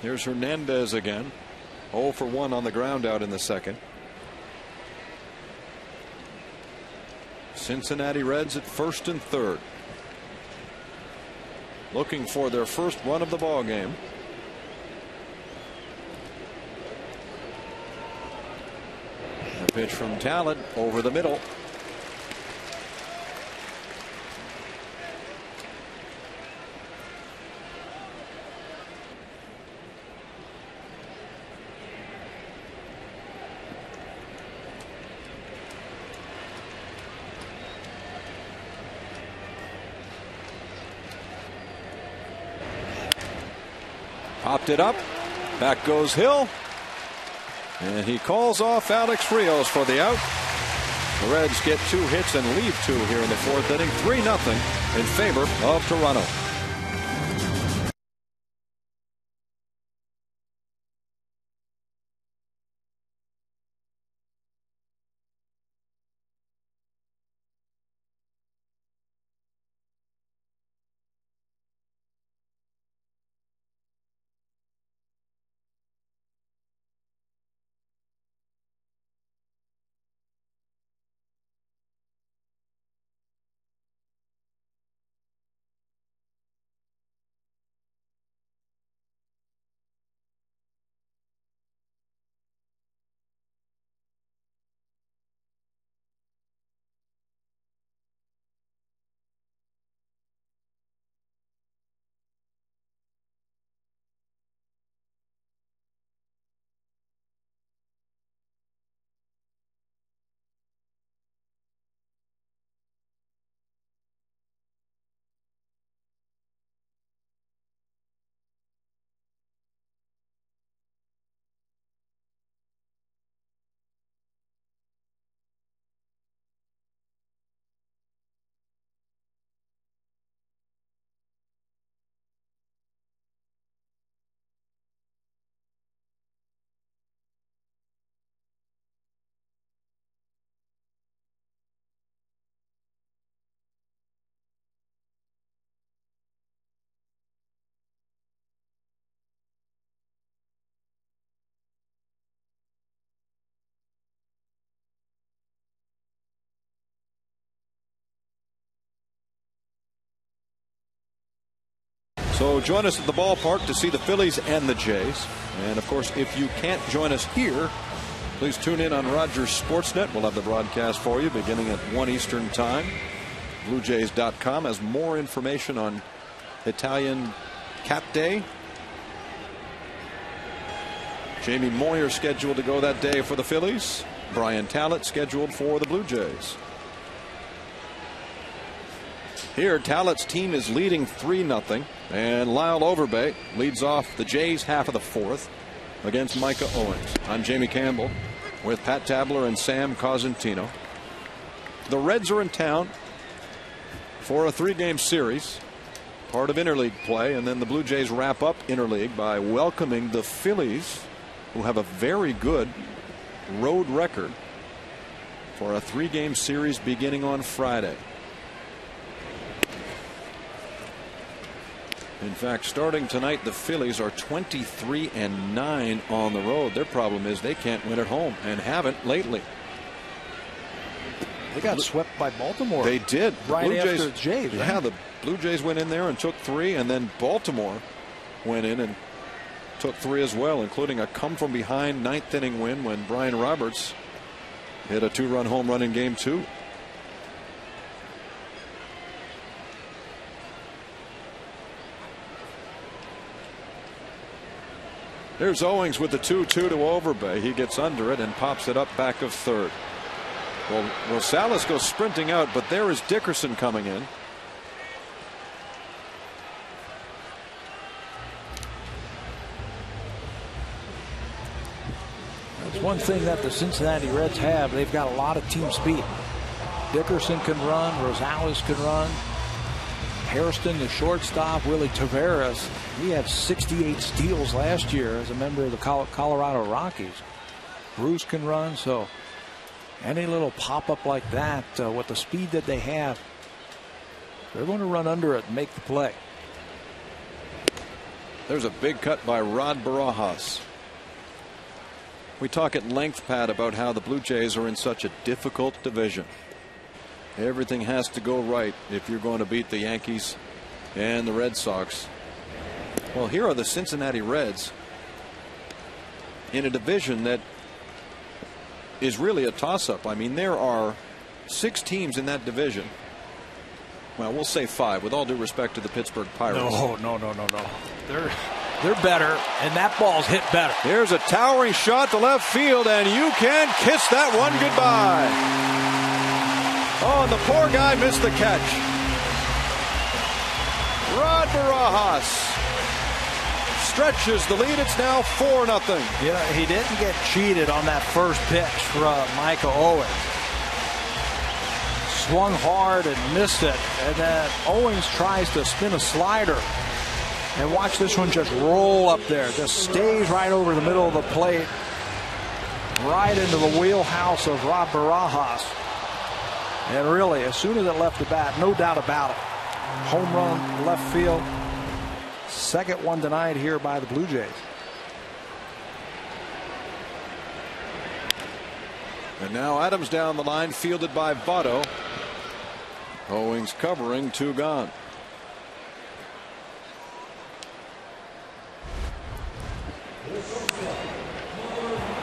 Here's Hernandez again. 0 for 1 on the ground out in the second. Cincinnati Reds at first and third, looking for their first run of the ball game. A pitch from Talent over the middle. Popped it up. Back goes Hill. And he calls off Alex Rios for the out. The Reds get 2 hits and leave 2 here in the 4th inning. 3-0 in favor of Toronto. So join us at the ballpark to see the Phillies and the Jays. And of course, if you can't join us here, please tune in on Rogers Sportsnet. We'll have the broadcast for you beginning at 1 Eastern time. BlueJays.com has more information on Italian Cap Day. Jamie Moyer scheduled to go that day for the Phillies. Brian Talent scheduled for the Blue Jays. Here, Talent's team is leading 3-0, and Lyle Overbay leads off the Jays half of the 4th against Micah Owens. I'm Jamie Campbell with Pat Tabler and Sam Cosentino. The Reds are in town for a 3-game series, part of interleague play, and then the Blue Jays wrap up interleague by welcoming the Phillies, who have a very good road record, for a 3-game series beginning on Friday. In fact, starting tonight, the Phillies are 23-9 on the road. Their problem is they can't win at home and haven't lately. They got swept by Baltimore. They did. Right Blue after Jays, the Jays. Yeah, Right? the Blue Jays went in there and took 3, and then Baltimore went in and took 3 as well, including a come-from-behind 9th inning win when Brian Roberts hit a 2-run home run in Game 2. There's Owings with the 2-2 to Overbay. He gets under it and pops it up back of third. Well, Rosales goes sprinting out, but there is Dickerson coming in. That's one thing that the Cincinnati Reds have. They've got a lot of team speed. Dickerson can run. Rosales can run. Hairston, the shortstop. Willie Taveras. He had 68 steals last year as a member of the Colorado Rockies. Bruce can run, so any little pop-up like that, with the speed that they have, they're going to run under it and make the play. There's a big cut by Rod Barajas. We talk at length, Pat, about how the Blue Jays are in such a difficult division. Everything has to go right if you're going to beat the Yankees and the Red Sox. Well, here are the Cincinnati Reds in a division that is really a toss-up. I mean, there are 6 teams in that division. Well, we'll say 5, with all due respect to the Pittsburgh Pirates. No. They're better, and that ball's hit better. Here's a towering shot to left field, and you can kiss that one goodbye. Oh, and the poor guy missed the catch. Rod Barajas stretches the lead. It's now 4-0. Yeah, he didn't get cheated on that first pitch from Michael Owings. Swung hard and missed it, and then Owings tries to spin a slider. And watch this one just roll up there. Just stays right over the middle of the plate, right into the wheelhouse of Rob Barajas. And really, as soon as it left the bat, no doubt about it, home run, left field. Second one denied here by the Blue Jays. And now Adams down the line, fielded by Votto. Owings covering, 2 gone.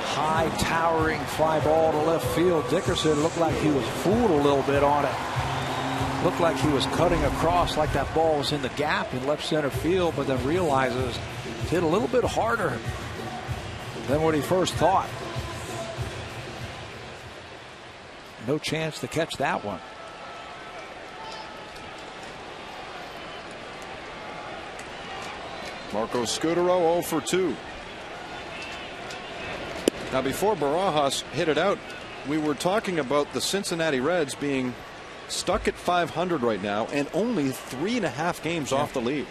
High towering fly ball to left field. Dickerson looked like he was fooled a little bit on it. Looked like he was cutting across like that ball was in the gap in left center field, but then realizes it hit a little bit harder than what he first thought. No chance to catch that one. Marco Scutaro 0 for 2. Now, before Barajas hit it out, we were talking about the Cincinnati Reds being stuck at 500 right now and only 3.5 games off the lead.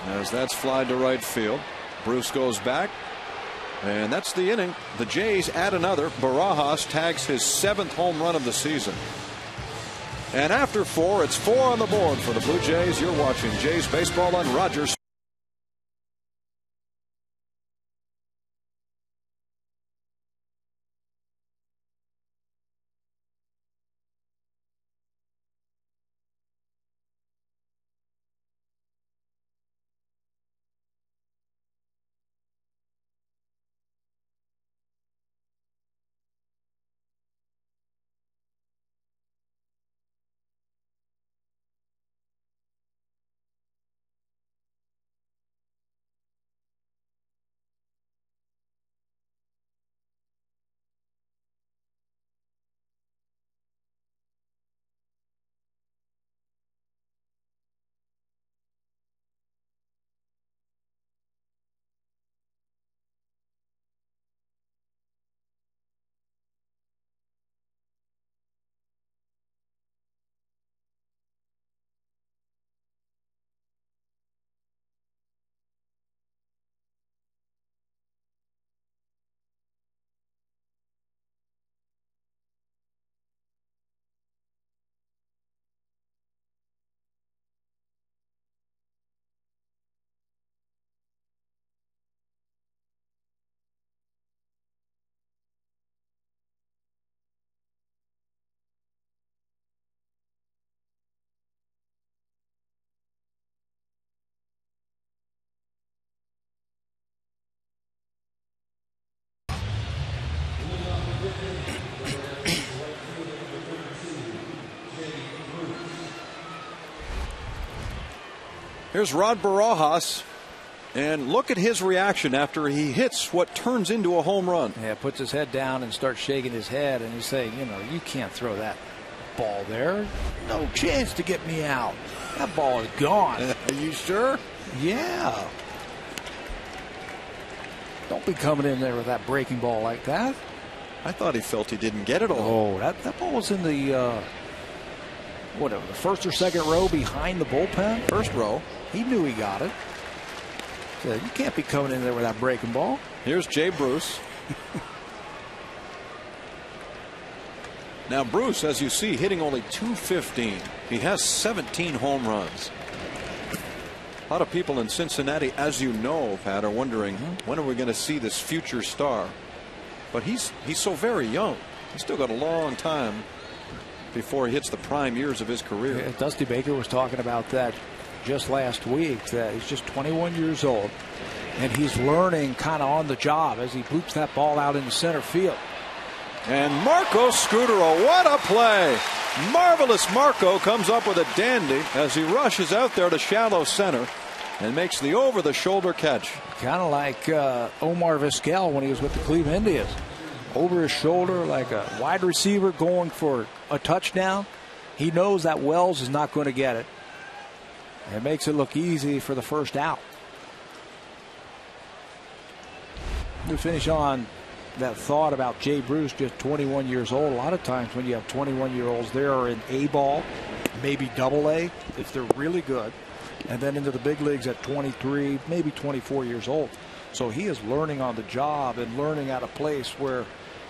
As that's flied to right field, Bruce goes back, and that's the inning. The Jays add another. Barajas tags his 7th home run of the season. And after 4, it's 4 on the board for the Blue Jays. You're watching Jays Baseball on Rogers. Here's Rod Barajas, and look at his reaction after he hits what turns into a home run. Yeah, puts his head down and starts shaking his head, and he's saying, you know, you can't throw that ball there. No chance to get me out. That ball is gone. Are you sure? Yeah. Don't be coming in there with that breaking ball like that. I thought he felt he didn't get it all. Oh, that ball was in the whatever, the first or second row behind the bullpen. First row. He knew he got it. So you can't be coming in there with that breaking ball. Here's Jay Bruce. Now Bruce, as you see, hitting only .215. He has 17 home runs. A lot of people in Cincinnati, as you know, Pat, are wondering when are we going to see this future star? But he's so very young. He's still got a long time before he hits the prime years of his career. Yeah, Dusty Baker was talking about that just last week, that he's just 21 years old and he's learning kind of on the job as he bloops that ball out in the center field. And Marco Scutaro, what a play! Marvelous Marco comes up with a dandy as he rushes out there to shallow center and makes the over-the-shoulder catch. Kind of like Omar Vizquel when he was with the Cleveland Indians. Over his shoulder like a wide receiver going for a touchdown. He knows that Wells is not going to get it. It makes it look easy for the first out. We finish on that thought about Jay Bruce, just 21 years old. A lot of times when you have 21-year-olds, they are in A ball, maybe double A if they're really good, and then into the big leagues at 23, maybe 24 years old. So he is learning on the job and learning at a place where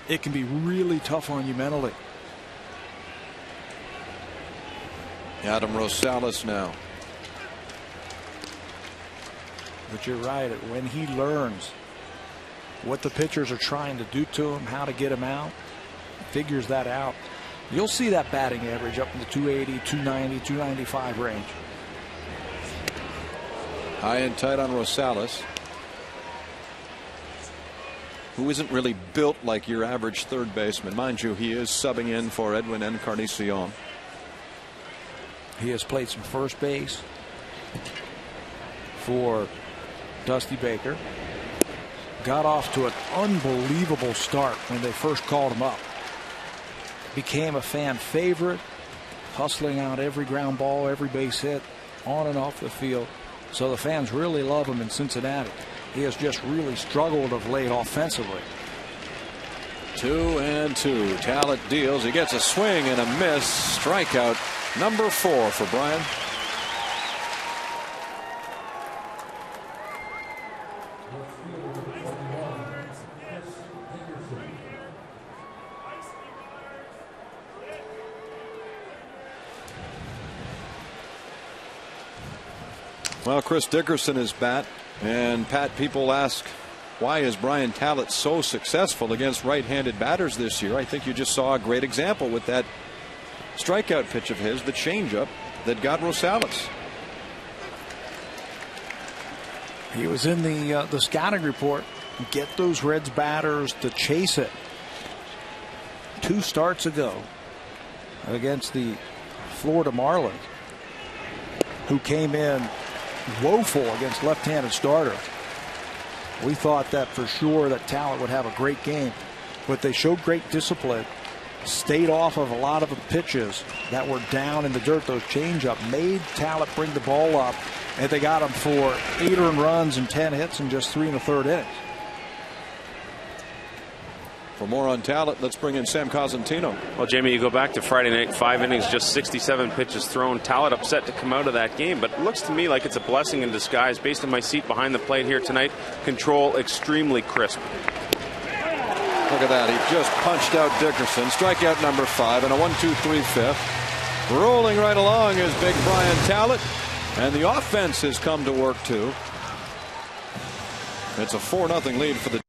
it can be really tough on you mentally. Adam Rosales now. But you're right, when he learns what the pitchers are trying to do to him, how to get him out, figures that out, you'll see that batting average up in the 280, 290, 295 range. High and tight on Rosales, who isn't really built like your average third baseman. Mind you, he is subbing in for Edwin Encarnacion. He has played some first base for Dusty Baker. Got off to an unbelievable start when they first called him up. Became a fan favorite, hustling out every ground ball, every base hit, on and off the field. So the fans really love him in Cincinnati. He has just really struggled of late offensively. 2-2. Talent deals. He gets a swing and a miss. Strikeout number 4 for Brian. Well, Chris Dickerson is bat, and Pat, people ask, why is Brian Talent so successful against right-handed batters this year? I think you just saw a great example with that strikeout pitch of his, the changeup that got Rosales. He was in the scouting report. Get those Reds batters to chase it. 2 starts ago against the Florida Marlins, who came in woeful against left-handed starters. We thought that for sure that Talent would have a great game, but they showed great discipline, stayed off of a lot of the pitches that were down in the dirt. Those changeup made Talent bring the ball up, and they got him for 8 earned runs and 10 hits in just 3 1/3 innings. For more on Talent, let's bring in Sam Cosentino. Well, Jamie, you go back to Friday night, 5 innings, just 67 pitches thrown. Talent upset to come out of that game, but it looks to me like it's a blessing in disguise. Based on my seat behind the plate here tonight, control extremely crisp. Look at that. He just punched out Dickerson. Strikeout number 5 and a 1-2-3 fifth. Rolling right along is big Brian Talent, and the offense has come to work too. It's a 4-0 lead for the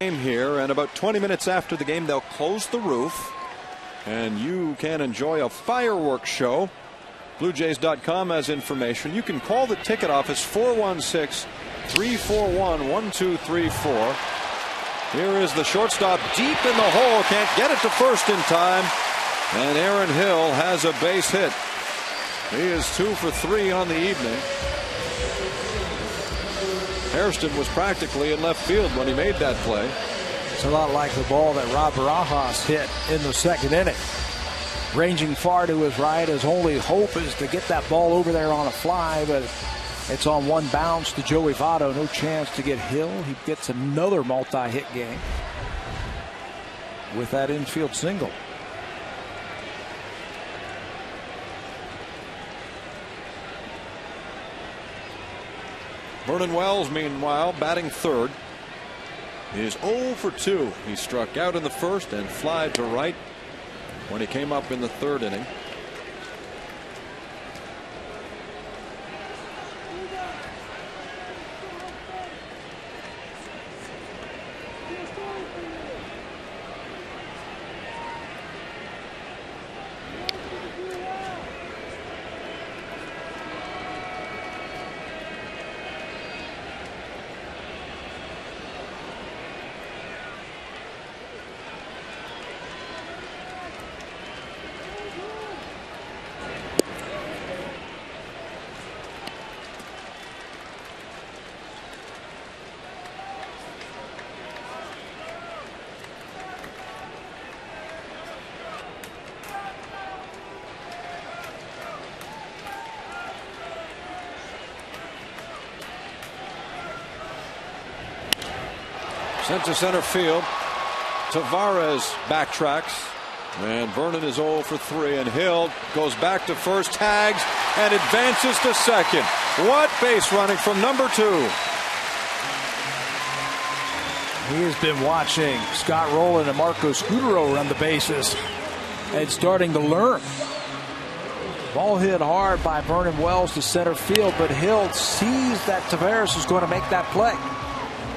game here, and about 20 minutes after the game they'll close the roof and you can enjoy a fireworks show. BlueJays.com has information. You can call the ticket office 416 3-4-1, 1-2-3-4. Here is the shortstop deep in the hole. Can't get it to first in time. And Aaron Hill has a base hit. He is 2 for 3 on the evening. Hairston was practically in left field when he made that play. It's a lot like the ball that Rob Barajas hit in the second inning. Ranging far to his right. His only hope is to get that ball over there on a fly, but it's on one bounce to Joey Votto. No chance to get Hill. He gets another multi-hit game with that infield single. Vernon Wells, meanwhile, batting third, is 0 for 2. He struck out in the first and flied to right when he came up in the third inning. Sent to center field. Tavares backtracks. And Vernon is 0 for 3. And Hill goes back to first, tags, and advances to second. What base running from number 2. He has been watching Scott Rowland and Marco Scutaro run the bases and starting to learn. Ball hit hard by Vernon Wells to center field, but Hill sees that Tavares is going to make that play.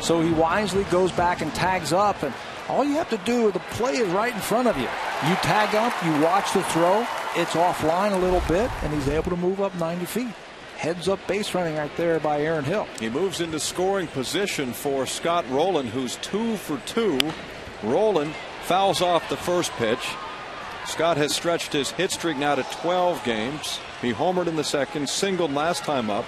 So he wisely goes back and tags up, and all you have to do, the play is right in front of you. You tag up, you watch the throw, it's offline a little bit, and he's able to move up 90 feet. Heads up base running right there by Aaron Hill. He moves into scoring position for Scott Rowland, who's 2 for 2. Rowland fouls off the first pitch. Scott has stretched his hit streak now to 12 games. He homered in the second, singled last time up.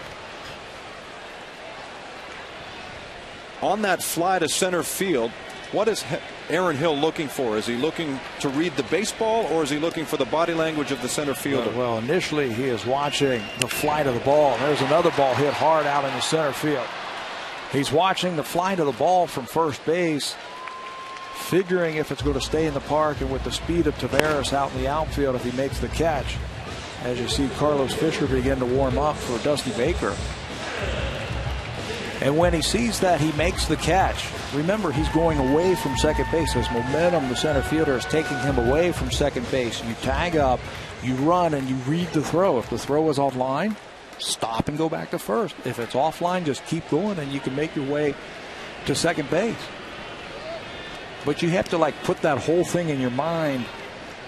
On that fly to center field, what is Aaron Hill looking for? Is he looking to read the baseball, or is he looking for the body language of the center fielder? Well, initially he is watching the flight of the ball. There's another ball hit hard out in the center field. He's watching the flight of the ball from first base, figuring if it's going to stay in the park, and with the speed of Tavares out in the outfield, if he makes the catch. As you see Carlos Fisher begin to warm up for Dusty Baker. And when he sees that he makes the catch, remember he's going away from second base. His momentum, the center fielder, is taking him away from second base. You tag up, you run, and you read the throw. If the throw is offline, stop and go back to first. If it's offline, just keep going, and you can make your way to second base. But you have to put that whole thing in your mind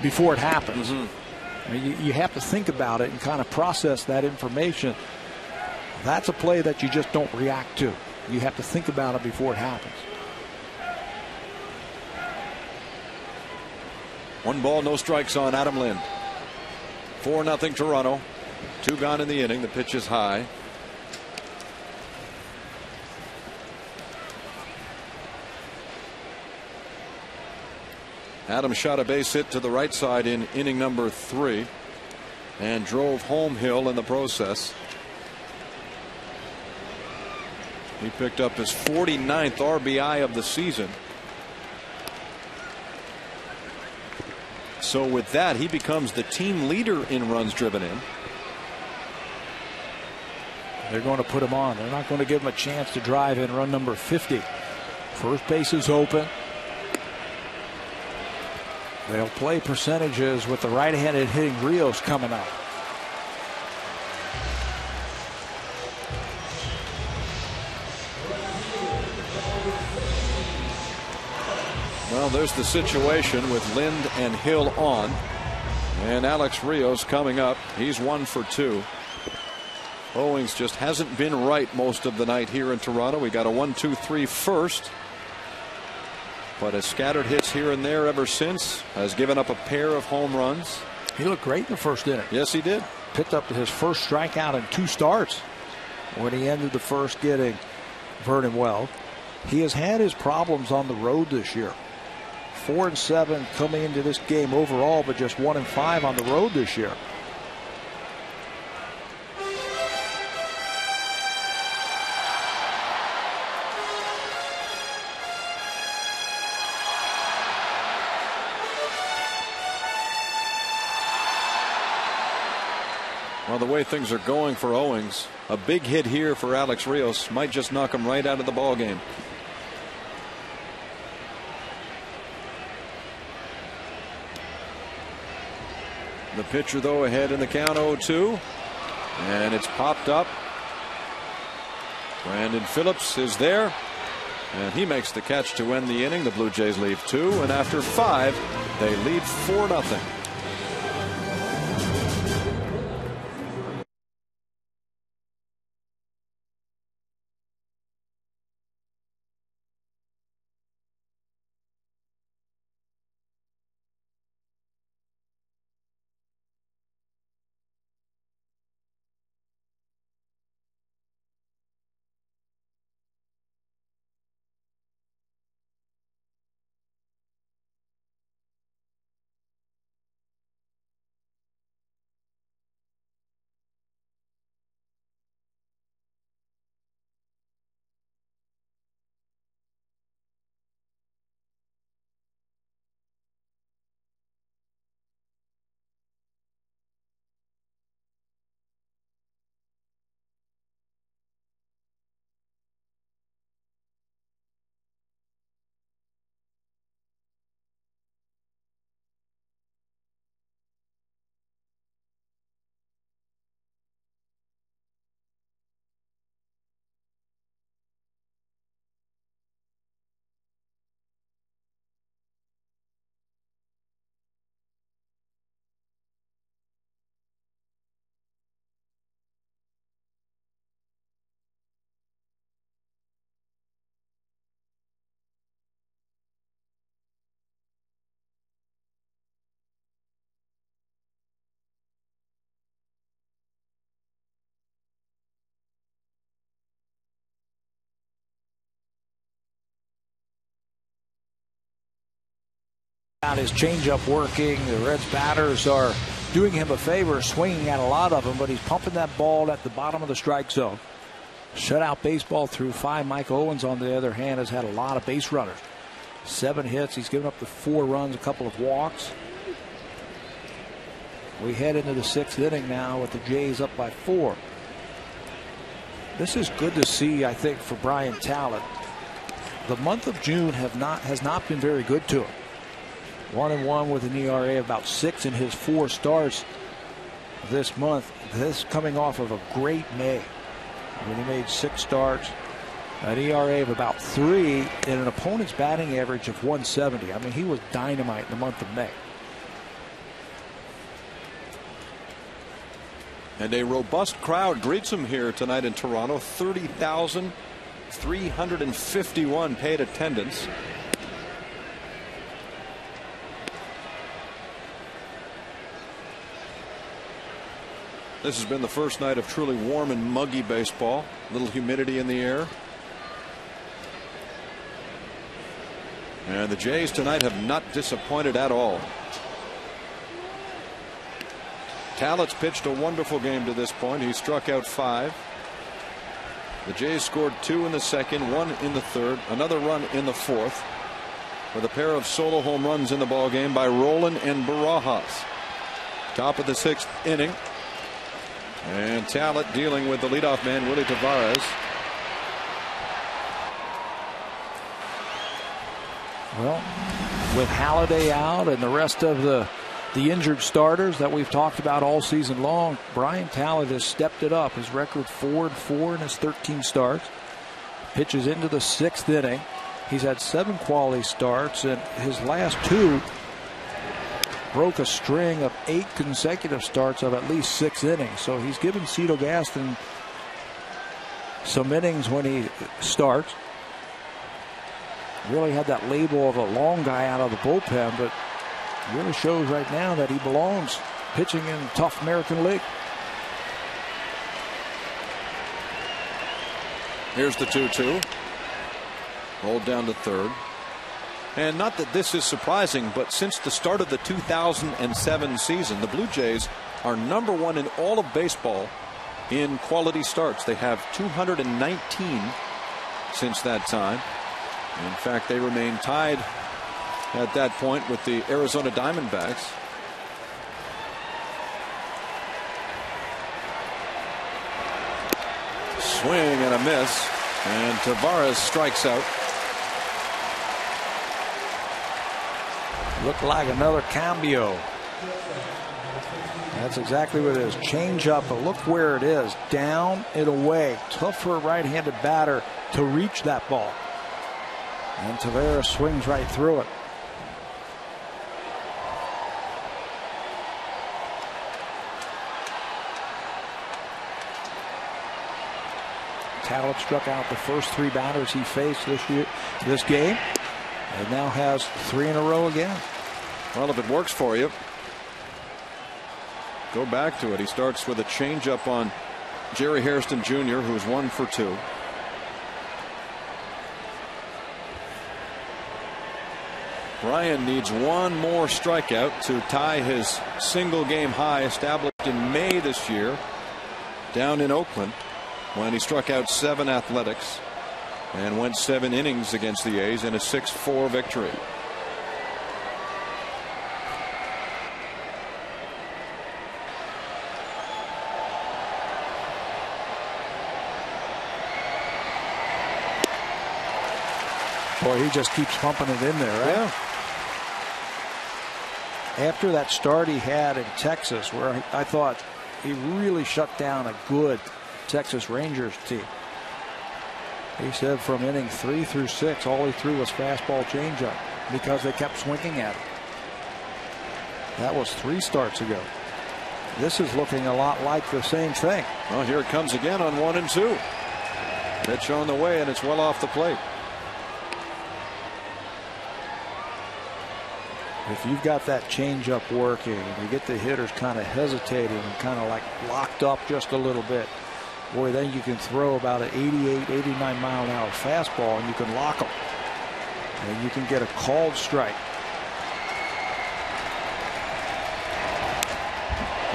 before it happens. I mean, you have to think about it and kind of process that information. That's a play that you just don't react to. You have to think about it before it happens. 1 ball, no strikes on Adam Lind. 4-0 Toronto. 2 gone in the inning. The pitch is high. Adam shot a base hit to the right side in inning number 3 and drove home Hill in the process. He picked up his 49th RBI of the season. So with that, he becomes the team leader in runs driven in. They're going to put him on. They're not going to give him a chance to drive in run number 50. First base is open. They'll play percentages with the right-handed hitting Rios coming up. Well, there's the situation with Lind and Hill on. And Alex Rios coming up. He's 1 for 2. Owings just hasn't been right most of the night here in Toronto. We got a 1-2-3 first, but has scattered hits here and there ever since. Has given up a pair of home runs. He looked great in the first inning. Yes, he did. Picked up his first strikeout in 2 starts when he ended the first getting Vernon well. He has had his problems on the road this year. 4-7 coming into this game overall, but just 1-5 on the road this year. Well, the way things are going for Owings, a big hit here for Alex Rios might just knock him right out of the ball game. The pitcher, though, ahead in the count, 0-2, and it's popped up. Brandon Phillips is there, and he makes the catch to end the inning. The Blue Jays lead 2, and after 5, they lead 4-0. His changeup working. The Reds batters are doing him a favor, swinging at a lot of them, but he's pumping that ball at the bottom of the strike zone. Shutout baseball through 5. Mike Owens, on the other hand, has had a lot of base runners. 7 hits. He's given up the 4 runs, a couple of walks. We head into the 6th inning now with the Jays up by 4. This is good to see, I think, for Brian Talent. The month of June has not been very good to him. 1-1 with an ERA of about 6 in his 4 starts this month. This coming off of a great May when he made 6 starts, an ERA of about 3, and an opponent's batting average of 170. I mean, he was dynamite in the month of May. And a robust crowd greets him here tonight in Toronto. 30,351 paid attendance. This has been the first night of truly warm and muggy baseball. A little humidity in the air. And the Jays tonight have not disappointed at all. Talent's pitched a wonderful game to this point. He struck out 5. The Jays scored 2 in the 2nd, 1 in the 3rd, another run in the 4th, with a pair of solo home runs in the ballgame by Roland and Barajas. Top of the 6th inning. And Talent dealing with the leadoff man, Willie Tavares. Well, with Halladay out and the rest of the injured starters that we've talked about all season long, Brian Talent has stepped it up. His record 4-4 in his 13 starts. Pitches into the 6th inning. He's had 7 quality starts, and his last 2 broke a string of 8 consecutive starts of at least 6 innings. So he's given Cito Gaston some innings when he starts. Really had that label of a long guy out of the bullpen, but really shows right now that he belongs pitching in a tough American League. Here's the 2-2. Rolled down to third. And not that this is surprising, but since the start of the 2007 season, the Blue Jays are #1 in all of baseball in quality starts. They have 219 since that time. In fact, they remain tied at that point with the Arizona Diamondbacks. Swing and a miss, and Tavares strikes out. Looked like another cambio. That's exactly what it is. Change up, but look where it is. Down and away. Tough for a right-handed batter to reach that ball. And Tavares swings right through it. Talbot struck out the first 3 batters he faced this game, and now has 3 in a row again. Well, if it works for you, go back to it. He starts with a changeup on Jerry Hairston Jr., who's 1 for 2. Bryan needs one more strikeout to tie his single game high established in May this year down in Oakland, when he struck out 7 Athletics and went 7 innings against the A's in a 6-4 victory. Boy, he just keeps pumping it in there, right? Yeah. After that start he had in Texas, where I thought he really shut down a good Texas Rangers team. He said from inning 3 through 6, all he threw was fastball changeup because they kept swinging at him. That was 3 starts ago. This is looking a lot like the same thing. Well, here it comes again on 1 and 2. Pitch on the way, and it's well off the plate. If you've got that changeup working and you get the hitters kind of hesitating and kind of like locked up just a little bit, boy, then you can throw about an 88, 89 mile an hour fastball and you can lock them. And you can get a called strike.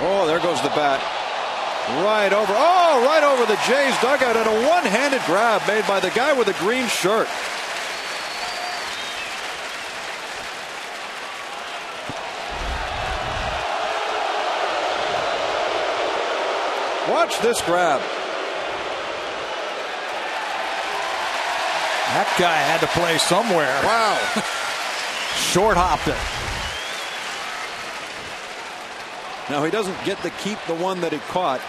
Oh, there goes the bat. Right over. Oh, right over the Jays dugout, and a one-handed grab made by the guy with the green shirt. Watch this grab. That guy had to play somewhere. Wow. Short hopped it. Now he doesn't get to keep the one that he caught.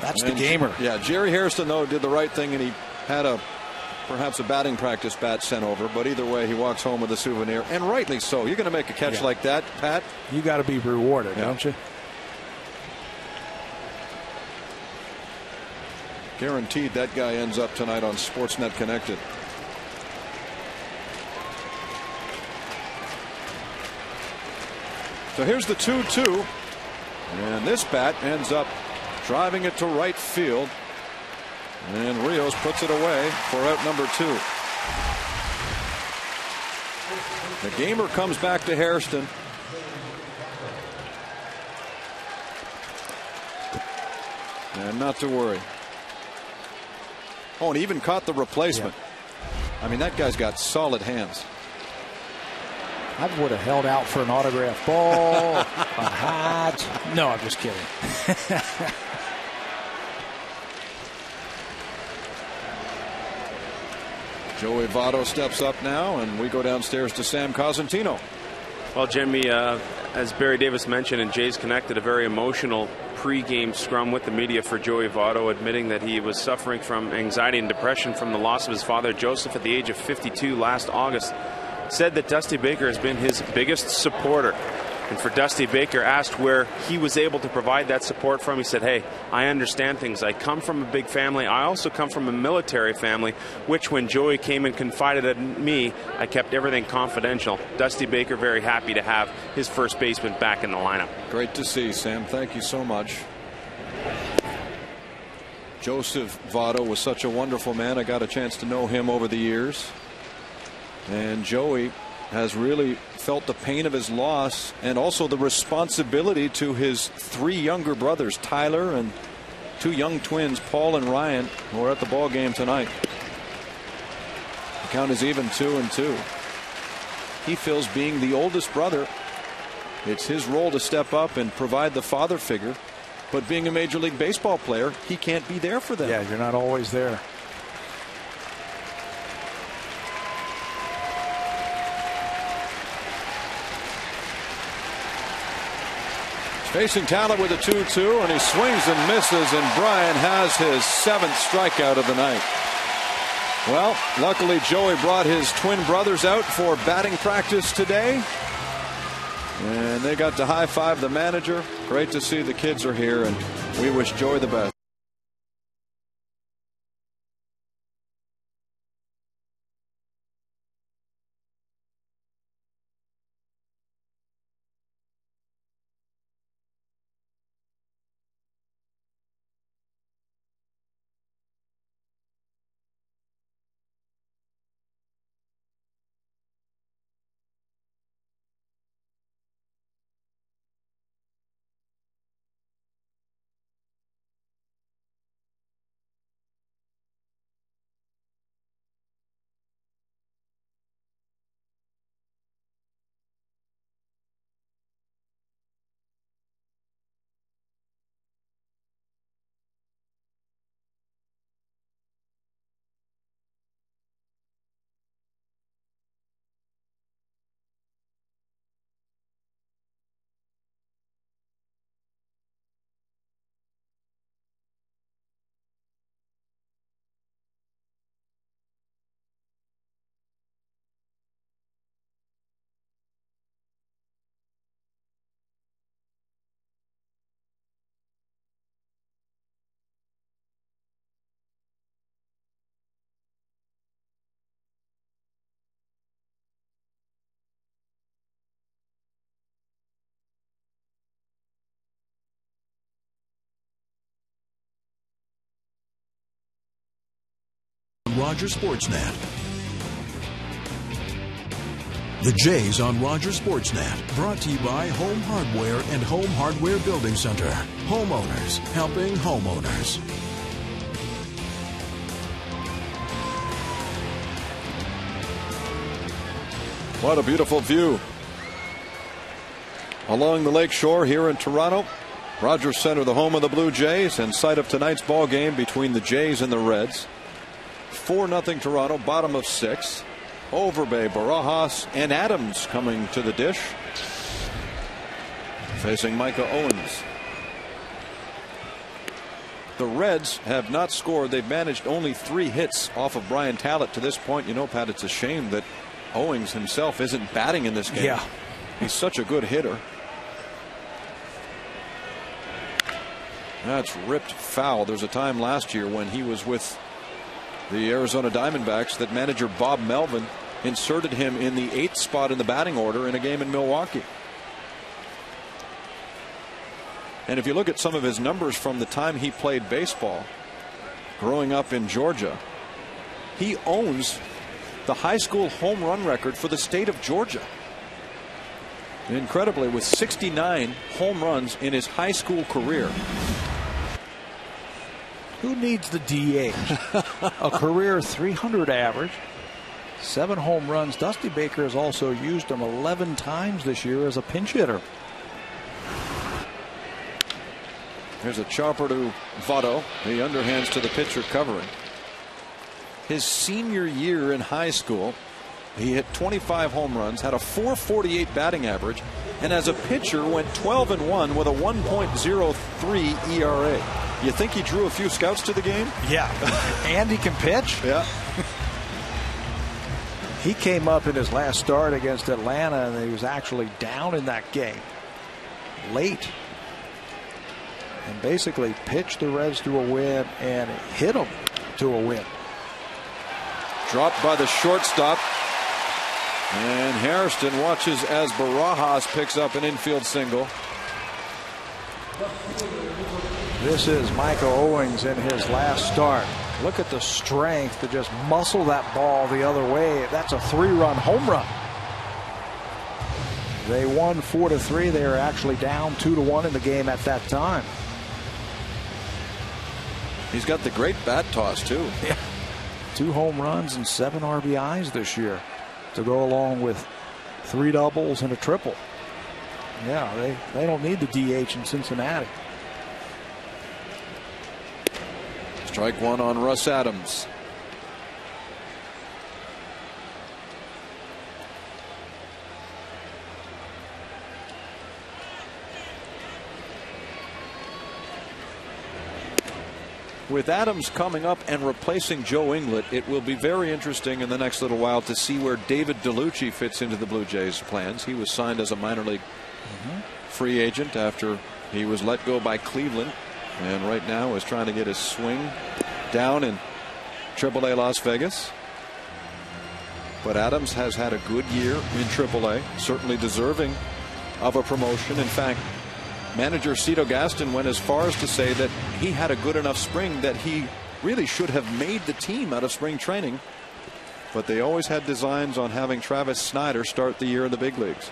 That's the gamer. Yeah, Jerry Hairston, though, did the right thing, and he had perhaps a batting practice bat sent over. But either way, he walks home with a souvenir, and rightly so. You're going to make a catch like that, Pat? You got to be rewarded, don't you? Guaranteed that guy ends up tonight on Sportsnet Connected. So here's the 2-2, and this bat ends up driving it to right field, and Rios puts it away for out number 2. The gamer comes back to Hairston. And not to worry. Oh, and even caught the replacement. Yeah. I mean, that guy's got solid hands. I would have held out for an autographed ball, a hat. No, I'm just kidding. Joey Votto steps up now, and we go downstairs to Sam Cosentino. Well, Jimmy, as Barry Davis mentioned, and Jays Connected, a very emotional pre-game scrum with the media for Joey Votto, admitting that he was suffering from anxiety and depression from the loss of his father, Joseph, at the age of 52 last August. Said that Dusty Baker has been his biggest supporter. And for Dusty Baker, asked where he was able to provide that support from, he said, hey, I understand things. I come from a big family. I also come from a military family, which when Joey came and confided in me, I kept everything confidential. Dusty Baker very happy to have his first baseman back in the lineup. Great to see, Sam. Thank you so much. Joseph Votto was such a wonderful man. I got a chance to know him over the years. And Joey has really felt the pain of his loss and also the responsibility to his 3 younger brothers, Tyler, and 2 young twins, Paul and Ryan, who are at the ball game tonight. The count is even 2-2. He feels being the oldest brother, it's his role to step up and provide the father figure. But being a Major League Baseball player, he can't be there for them. Yeah, you're not always there. Facing Talent with a 2-2, and he swings and misses, and Brian has his 7th strikeout of the night. Well, luckily Joey brought his twin brothers out for batting practice today, and they got to high-five the manager. Great to see the kids are here, and we wish Joey the best. Rogers Sportsnet. The Jays on Rogers Sportsnet. Brought to you by Home Hardware and Home Hardware Building Center. Homeowners helping homeowners. What a beautiful view along the lake shore here in Toronto. Rogers Center, the home of the Blue Jays, and site of tonight's ball game between the Jays and the Reds. 4-0 Toronto, bottom of 6. Overbay, Barajas, and Adams coming to the dish. Facing Micah Owens. The Reds have not scored. They've managed only 3 hits off of Brian Talent to this point. You know, Pat, it's a shame that Owens himself isn't batting in this game. Yeah. He's such a good hitter. That's ripped foul. There's a time last year when he was with the Arizona Diamondbacks that manager Bob Melvin inserted him in the 8th spot in the batting order in a game in Milwaukee. And if you look at some of his numbers from the time he played baseball growing up in Georgia, he owns the high school home run record for the state of Georgia. Incredibly, with 69 home runs in his high school career. Who needs the DH? A career 300 average, 7 home runs. Dusty Baker has also used him 11 times this year as a pinch hitter. Here's a chopper to Votto. The underhands to the pitcher covering. His senior year in high school, he hit 25 home runs, had a .448 batting average, and as a pitcher went 12-1 with a 1.03 ERA. You think he drew a few scouts to the game? Yeah. And he can pitch? Yeah. He came up in his last start against Atlanta, and he was actually down in that game. late and basically pitched the Reds to a win and hit them to a win. Dropped by the shortstop. And Hairston watches as Barajas picks up an infield single. This is Michael Owings in his last start. Look at the strength to just muscle that ball the other way. That's a 3-run home run. They won 4-3. They were actually down 2-1 in the game at that time. He's got the great bat toss too. Yeah. 2 home runs and 7 RBIs this year to go along with 3 doubles and a triple. Yeah, they don't need the DH in Cincinnati. Strike 1 on Russ Adams. With Adams coming up and replacing Joe Inglet, it will be very interesting in the next little while to see where David DeLucci fits into the Blue Jays' plans. He was signed as a minor league free agent after he was let go by Cleveland, and right now is trying to get his swing down in AAA Las Vegas. But Adams has had a good year in AAA, certainly deserving of a promotion. In fact, manager Cito Gaston went as far as to say that he had a good enough spring that he really should have made the team out of spring training. But they always had designs on having Travis Snyder start the year in the big leagues.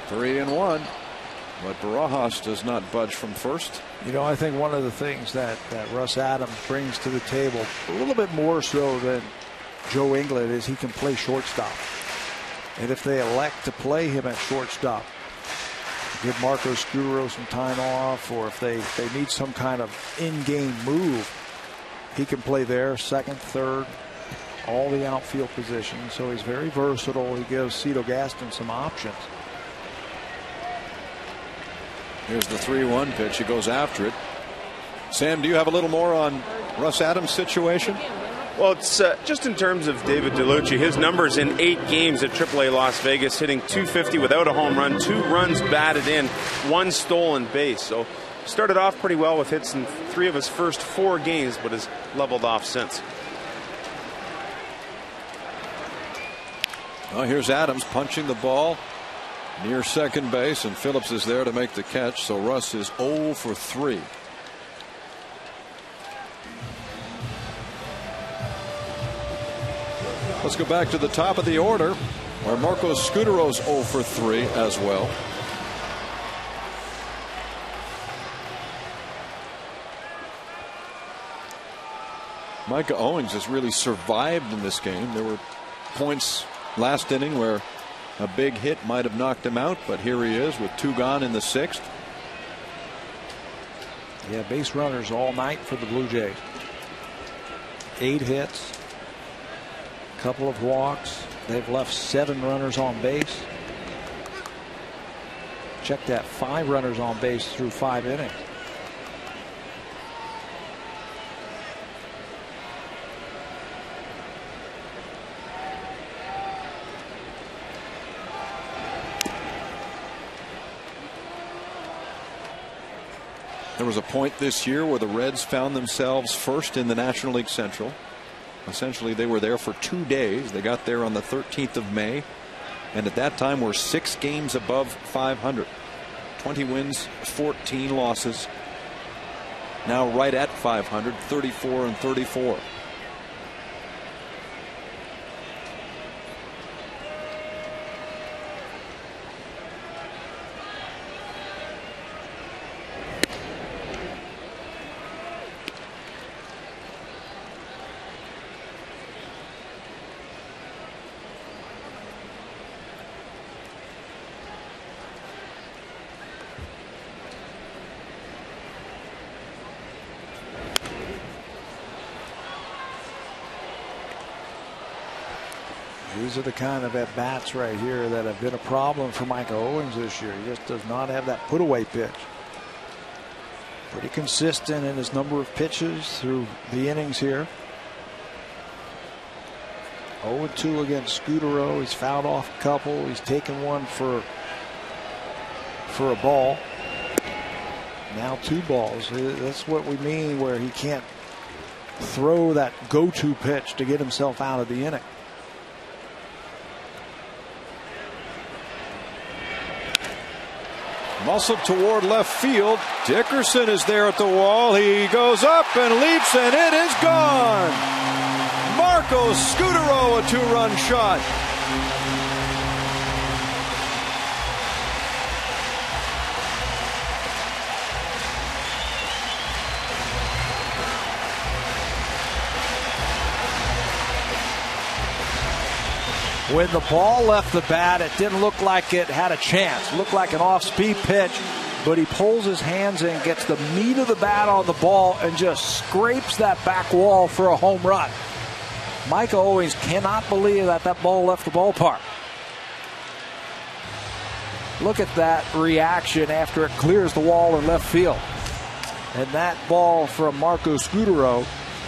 Three and 1. But Barajas does not budge from first. You know, I think one of the things that Russ Adams brings to the table, a little bit more so than Joe Inglet, is he can play shortstop. And if they elect to play him at shortstop, give Marco Scutaro some time off, or if they need some kind of in-game move, he can play there, second, third, all the outfield positions. So he's very versatile. He gives Cito Gaston some options. Here's the 3-1 pitch. He goes after it. Sam, do you have a little more on Russ Adams' situation? Well, it's just in terms of David DeLucci, his numbers in 8 games at AAA Las Vegas, hitting .250 without a home run, 2 runs batted in, 1 stolen base. So started off pretty well with hits in 3 of his first 4 games, but has leveled off since. Well, here's Adams punching the ball near second base, and Phillips is there to make the catch. So Russ is 0 for 3. Let's go back to the top of the order, where Marco Scutaro's 0 for 3 as well. Micah Owings has really survived in this game. There were points last inning where a big hit might have knocked him out, but here he is with 2 gone in the 6th. Yeah, base runners all night for the Blue Jays. 8 hits, couple of walks. They've left 7 runners on base. Check that, 5 runners on base through 5 innings. There was a point this year where the Reds found themselves first in the National League Central. Essentially, they were there for 2 days. They got there on the 13th of May, and at that time were 6 games above 500. 20 wins, 14 losses. Now right at 500, 34 and 34. These are the kind of at-bats right here that have been a problem for Michael Owings this year. He just does not have that put-away pitch. Pretty consistent in his number of pitches through the innings here. 0-2 against Scutaro. He's fouled off a couple. He's taken one for a ball. Now 2 balls. That's what we mean where he can't throw that go-to pitch to get himself out of the inning. Muscled toward left field. Dickerson is there at the wall. He goes up and leaps, and it is gone. Marco Scutaro, a 2-run shot. When the ball left the bat, it didn't look like it had a chance. It looked like an off-speed pitch, but he pulls his hands in, gets the meat of the bat on the ball, and just scrapes that back wall for a home run. Micah Owings cannot believe that ball left the ballpark. Look at that reaction after it clears the wall in left field. And that ball from Marco Scutaro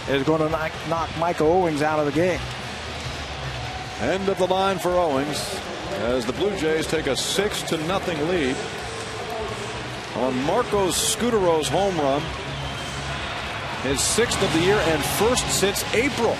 is going to knock Micah Owings out of the game. End of the line for Owings as the Blue Jays take a 6-0 lead on Marco Scutaro's home run. His 6th of the year and first since April.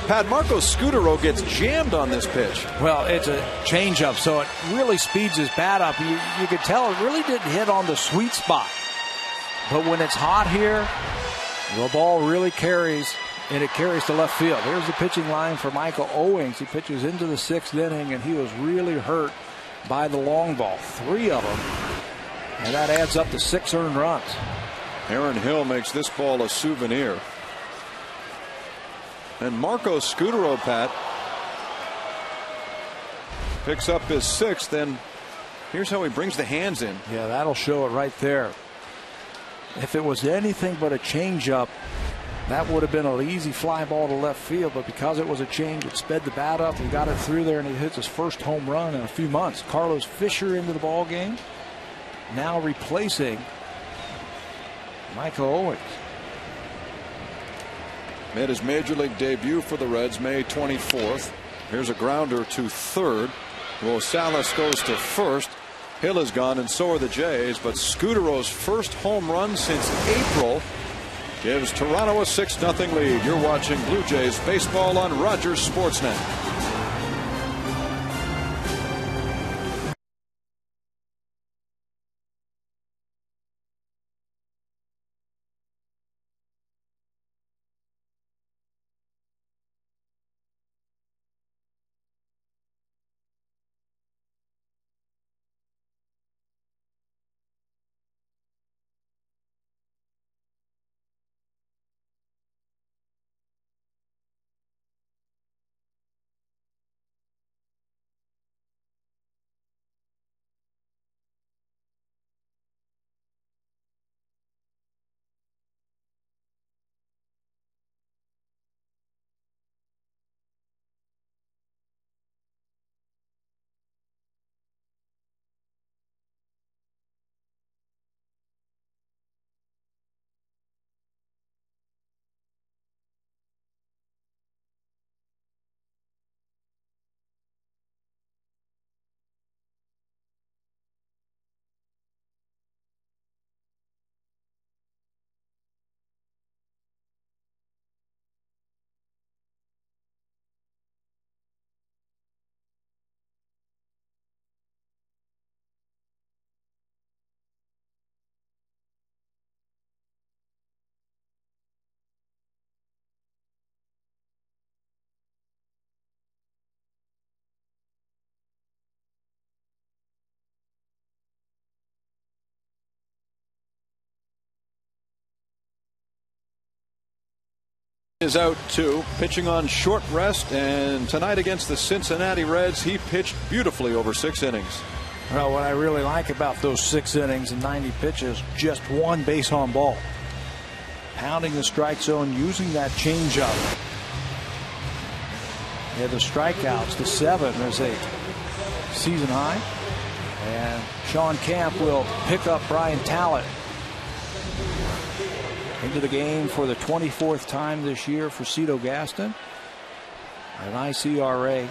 Pat, Marco Scutaro gets jammed on this pitch. Well, it's a changeup, so it really speeds his bat up. You could tell it really didn't hit on the sweet spot. But when it's hot here, the ball really carries, and it carries to left field. Here's the pitching line for Michael Owings. He pitches into the 6th inning, and he was really hurt by the long ball. 3 of them, and that adds up to 6 earned runs. Aaron Hill makes this ball a souvenir. And Marco Scutaro, Pat, picks up his 6th, and here's how he brings the hands in. Yeah, that'll show it right there. If it was anything but a changeup, that would have been an easy fly ball to left field, but because it was a change, it sped the bat up and got it through there, and he hits his first home run in a few months. Carlos Fisher into the ball game, now replacing Michael Owings. Made his major league debut for the Reds May 24th. Here's a grounder to 3rd. Rosales goes to 1st. Hill is gone, and so are the Jays, but Scutaro's first home run since April gives Toronto a 6-0 lead. You're watching Blue Jays baseball on Rogers Sportsnet. Is out too, pitching on short rest, and tonight against the Cincinnati Reds, he pitched beautifully over 6 innings. Well, what I really like about those 6 innings and 90 pitches, just one base on ball. Pounding the strike zone, using that changeup. Yeah, the strikeouts, the 7 is a season high. And Sean Camp will pick up Brian Tallett into the game for the 24th time this year for Cito Gaston. An ICRA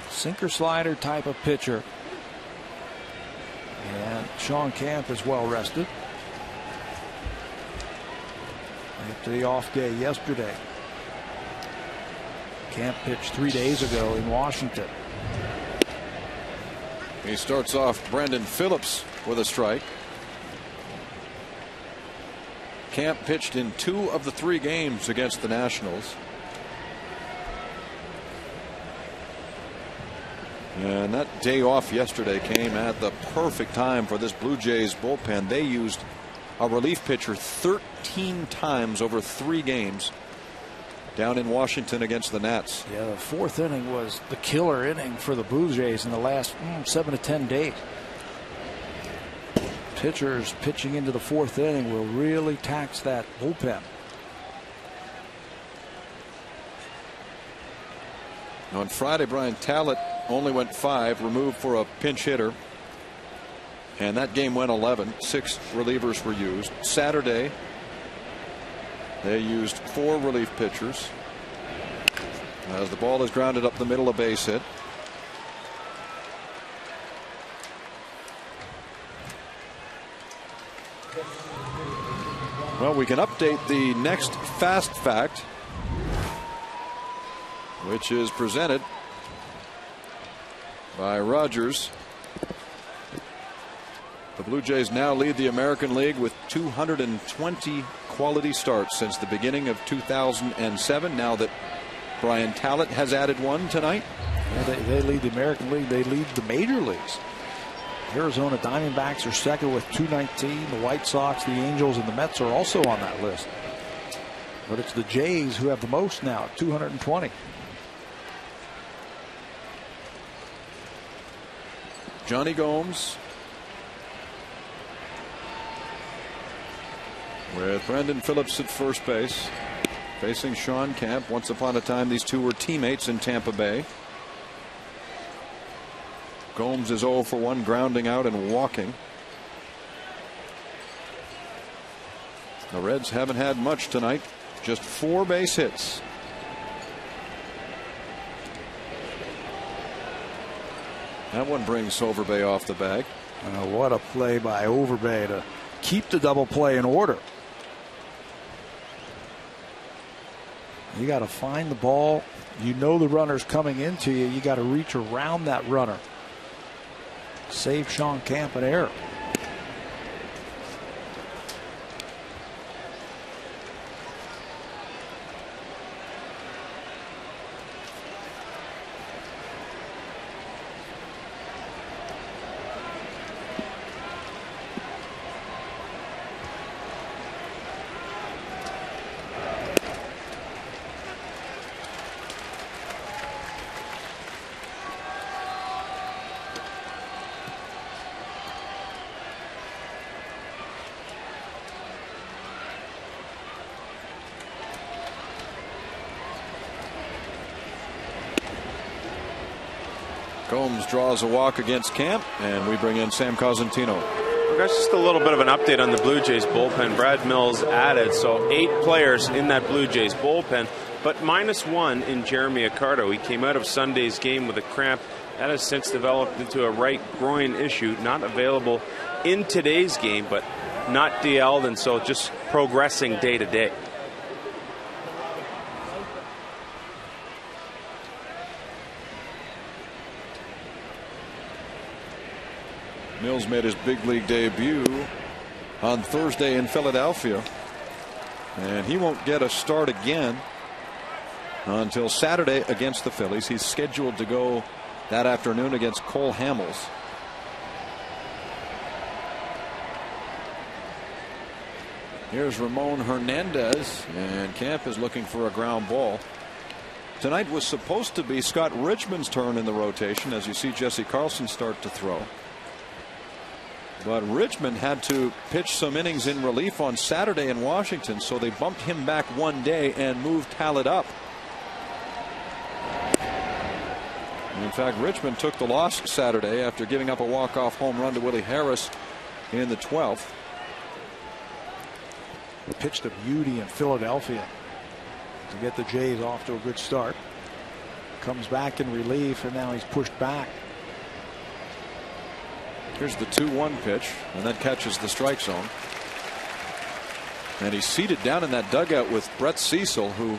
sinker slider type of pitcher. And Sean Camp is well rested after the off day yesterday. Camp pitched 3 days ago in Washington. He starts off Brandon Phillips with a strike. Camp pitched in 2 of the 3 games against the Nationals. And that day off yesterday came at the perfect time for this Blue Jays bullpen. They used a relief pitcher 13 times over 3 games down in Washington against the Nats. Yeah, the 4th inning was the killer inning for the Blue Jays in the last 7 to 10 days. Pitchers pitching into the 4th inning will really tax that bullpen. On Friday, Brian Tallett only went 5, removed for a pinch hitter. And that game went 11. 6 relievers were used. Saturday, they used 4 relief pitchers. As the ball is grounded up the middle, a base hit. Well, we can update the next Fast Fact, which is presented by Rogers. The Blue Jays now lead the American League with 220 quality starts since the beginning of 2007. Now that Brian Tallett has added 1 tonight. Yeah, they lead the American League. They lead the major leagues. Arizona Diamondbacks are second with 219. The White Sox, the Angels, and the Mets are also on that list. But it's the Jays who have the most now, 220. Johnny Gomes with Brandon Phillips at first base, facing Sean Camp. Once upon a time, these two were teammates in Tampa Bay. Gomes is 0 for 1, grounding out and walking. The Reds haven't had much tonight, just 4 base hits. That one brings Overbay off the bag. What a play by Overbay to keep the double play in order. You got to find the ball. You know the runner's coming into you. You got to reach around that runner. Save Sean Camp an error. Gomes draws a walk against Camp, and we bring in Sam Cosentino. Well, guys, just a little bit of an update on the Blue Jays bullpen. Brad Mills added, so 8 players in that Blue Jays bullpen, but -1 in Jeremy Accardo. He came out of Sunday's game with a cramp. That has since developed into a right groin issue, not available in today's game, but not DL'd, and so just progressing day to day. Mills made his big league debut on Thursday in Philadelphia, and he won't get a start again until Saturday against the Phillies. He's scheduled to go that afternoon against Cole Hamels. Here's Ramon Hernandez, and Camp is looking for a ground ball. Tonight was supposed to be Scott Richmond's turn in the rotation as you see Jesse Carlson start to throw. But Richmond had to pitch some innings in relief on Saturday in Washington, so they bumped him back one day and moved Talent up. In fact, Richmond took the loss Saturday after giving up a walk-off home run to Willie Harris in the 12th. Pitched a beauty in Philadelphia to get the Jays off to a good start. Comes back in relief, and now he's pushed back. Here's the 2-1 pitch, and that catches the strike zone. And he's seated down in that dugout with Brett Cecil, who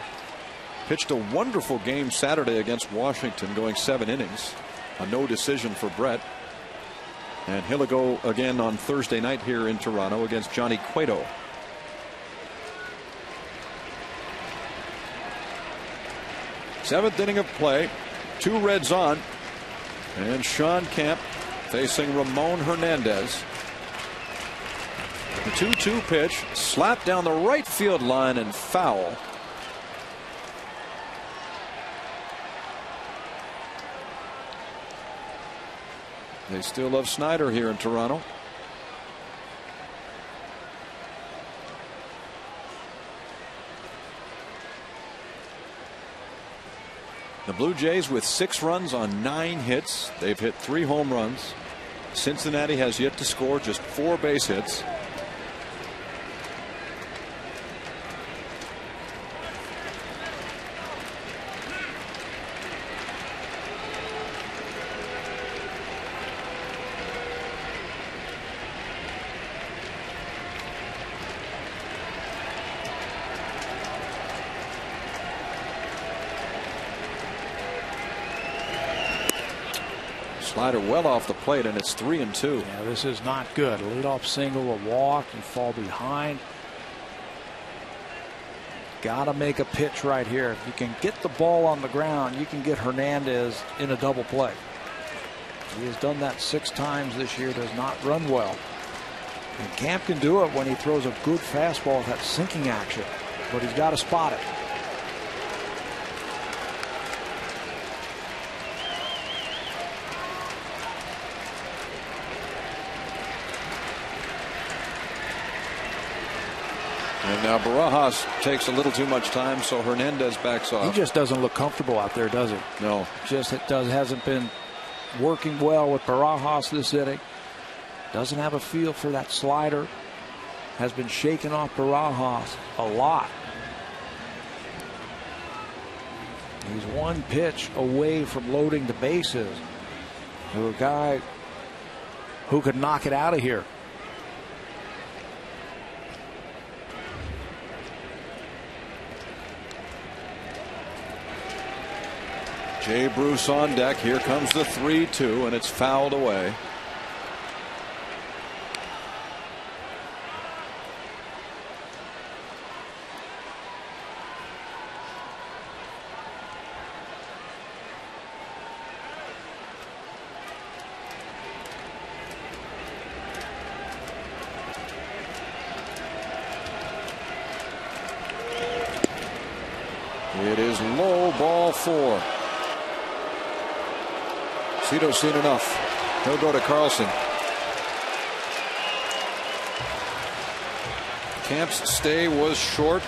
pitched a wonderful game Saturday against Washington, going 7 innings. A no decision for Brett. And he'll go again on Thursday night here in Toronto against Johnny Cueto. Seventh inning of play. 2 Reds on. And Sean Camp facing Ramon Hernandez. The 2-2 pitch slapped down the right field line and foul. They still love Snyder here in Toronto. The Blue Jays with 6 runs on 9 hits. They've hit 3 home runs. Cincinnati has yet to score, just 4 base hits. Slider well off the plate, and it's 3-2. Yeah, this is not good. A leadoff single, a walk, you fall behind. Got to make a pitch right here. If you can get the ball on the ground, you can get Hernandez in a double play. He has done that 6 times this year. Does not run well. And Camp can do it when he throws a good fastball with that sinking action, but he's got to spot it. And now Barajas takes a little too much time, so Hernandez backs off. He just doesn't look comfortable out there, does he? No. Hasn't been working well with Barajas this inning. Doesn't have a feel for that slider. Has been shaking off Barajas a lot. He's 1 pitch away from loading the bases. To a guy who could knock it out of here. Jay Bruce on deck. Here comes the 3-2, and it's fouled away. It is low, ball 4. Cito's seen enough. He'll go to Carlson. Camp's stay was short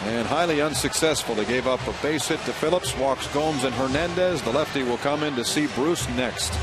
and highly unsuccessful. They gave up a base hit to Phillips, walks Gomes and Hernandez. The lefty will come in to see Bruce next.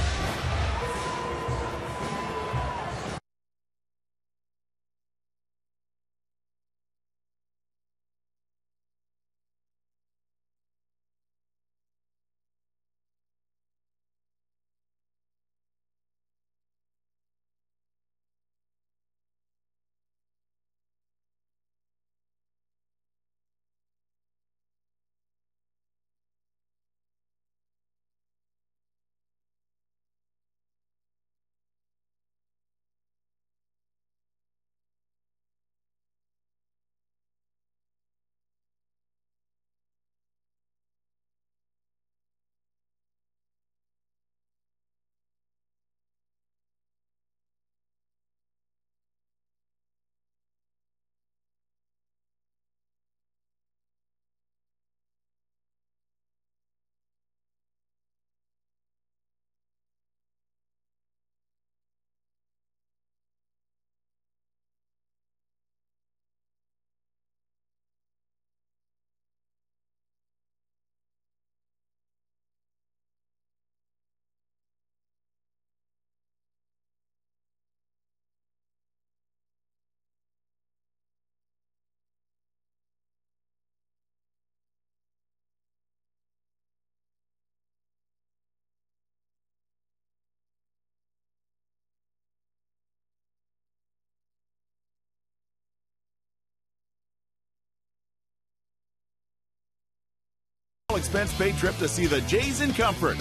Expense paid trip to see the Jays in comfort.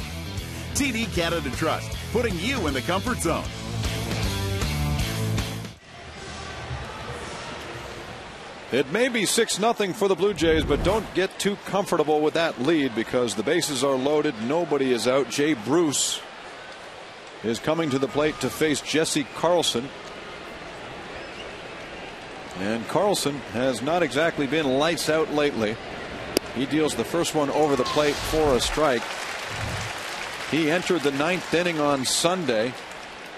TD Canada Trust, putting you in the comfort zone. It may be 6-0 for the Blue Jays, but don't get too comfortable with that lead because the bases are loaded. Nobody is out. Jay Bruce is coming to the plate to face Jesse Carlson. And Carlson has not exactly been lights out lately. He deals the first one over the plate for a strike. He entered the 9th inning on Sunday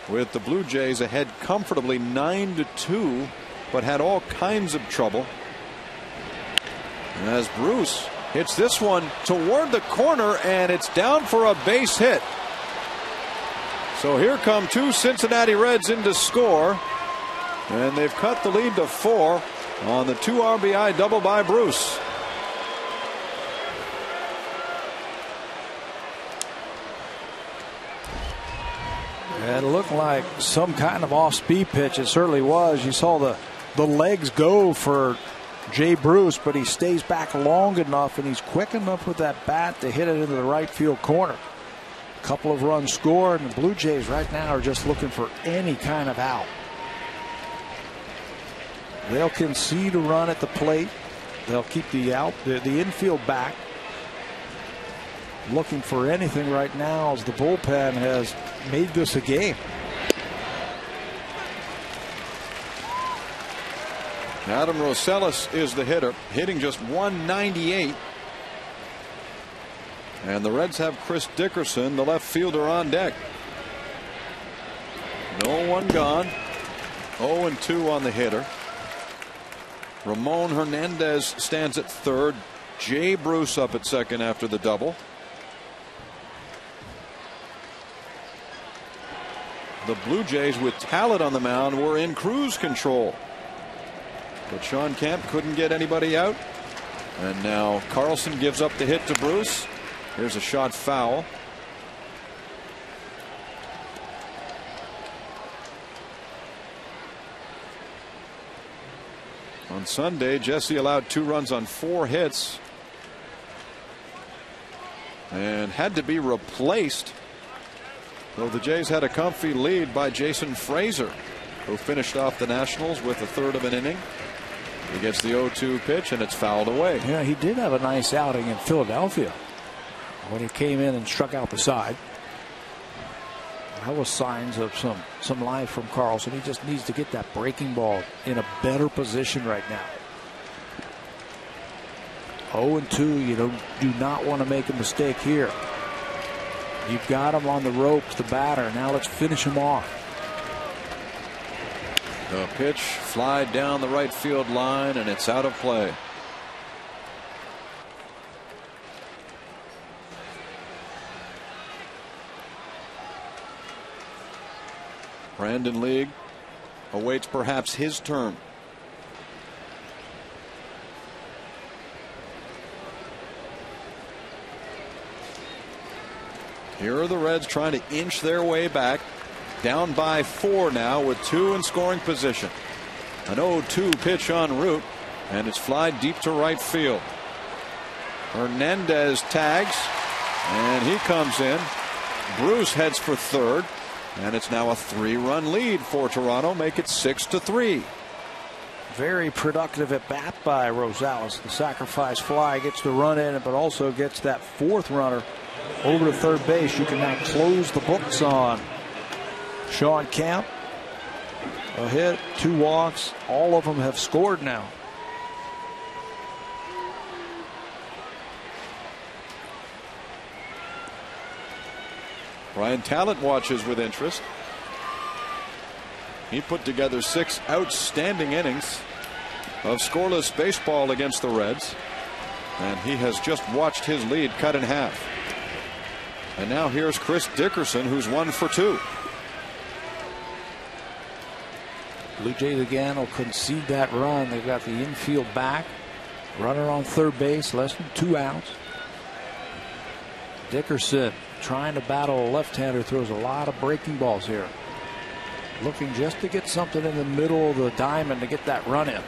with the Blue Jays ahead comfortably 9-2, but had all kinds of trouble. As Bruce hits this one toward the corner, and it's down for a base hit. So here come two Cincinnati Reds in to score, and they've cut the lead to 4 on the 2 RBI double by Bruce. It looked like some kind of off-speed pitch. It certainly was. You saw the legs go for Jay Bruce, but he stays back long enough and he's quick enough with that bat to hit it into the right field corner. A couple of runs scored, and the Blue Jays right now are just looking for any kind of out. They'll concede a run at the plate. They'll keep the infield back. Looking for anything right now as the bullpen has made this a game. Adam Rosales is the hitter, hitting just .198. And the Reds have Chris Dickerson, the left fielder, on deck. No one gone. 0-2 on the hitter. Ramon Hernandez stands at third. Jay Bruce up at second after the double. The Blue Jays, with talent on the mound, were in cruise control. But Sean Kemp couldn't get anybody out. And now Carlson gives up the hit to Bruce. Here's a shot foul. On Sunday, Jesse allowed 2 runs on 4 hits and had to be replaced. Though the Jays had a comfy lead by Jason Frazier, who finished off the Nationals with a third of an inning. He gets the 0-2 pitch, and it's fouled away. Yeah, he did have a nice outing in Philadelphia when he came in and struck out the side. That was signs of some life from Carlson. He just needs to get that breaking ball in a better position right now. 0-2, you do not want to make a mistake here. You've got him on the ropes, the batter. Now let's finish him off. The pitch fly down the right field line, and it's out of play. Brandon League awaits perhaps his turn. Here are the Reds trying to inch their way back. Down by 4 now with 2 in scoring position. An 0-2 pitch en route, and it's fly deep to right field. Hernandez tags, and he comes in. Bruce heads for third, and it's now a 3-run lead for Toronto. Make it 6-3. Very productive at bat by Rosales. The sacrifice fly gets the run in, but also gets that 4th runner over to third base. You can now close the books on Sean Kemp. A hit, 2 walks. All of them have scored now. Brian Talent watches with interest. He put together 6 outstanding innings of scoreless baseball against the Reds, and he has just watched his lead cut in half. And now here's Chris Dickerson, who's 1 for 2. Blue Jays again will concede that run. They've got the infield back. Runner on third base, less than 2 outs. Dickerson trying to battle a left-hander, throws a lot of breaking balls here. Looking just to get something in the middle of the diamond to get that run in.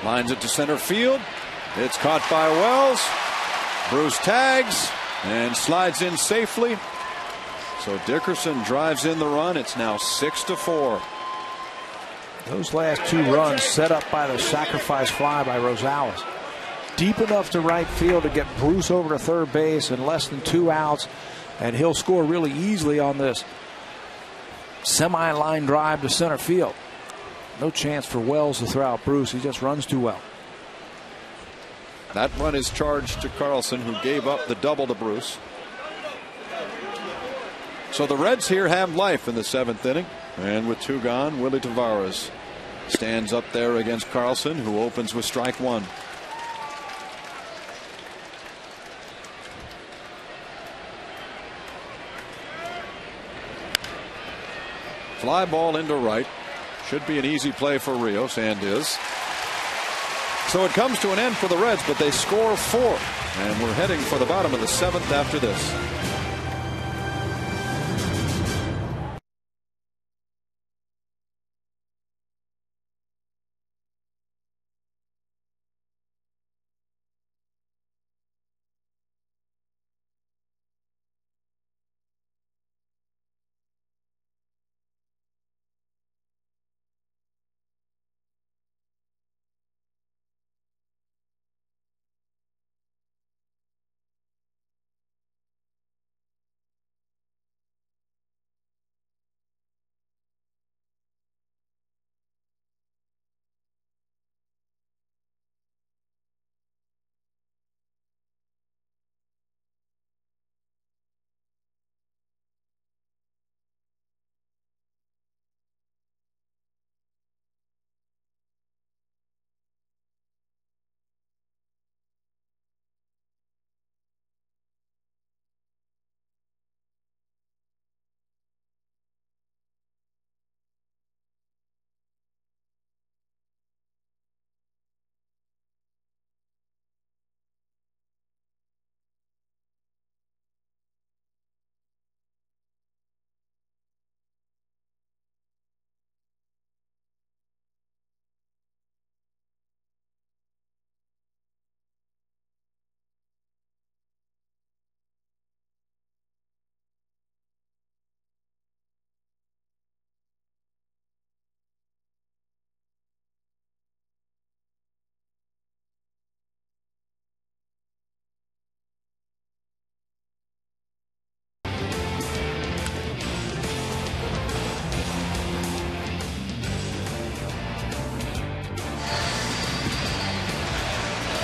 Lines it to center field. It's caught by Wells. Bruce tags and slides in safely. So Dickerson drives in the run. It's now 6-4. Those last 2 runs set up by the sacrifice fly by Rosales. Deep enough to right field to get Bruce over to third base in less than 2 outs. And he'll score really easily on this semi-line drive to center field. No chance for Wells to throw out Bruce. He just runs too well. That run is charged to Carlson, who gave up the double to Bruce. So the Reds here have life in the 7th inning. And with 2 gone, Willie Tavares stands up there against Carlson, who opens with strike 1. Fly ball into right. Should be an easy play for Rios, and is. So it comes to an end for the Reds, but they score 4. And we're heading for the bottom of the 7th after this.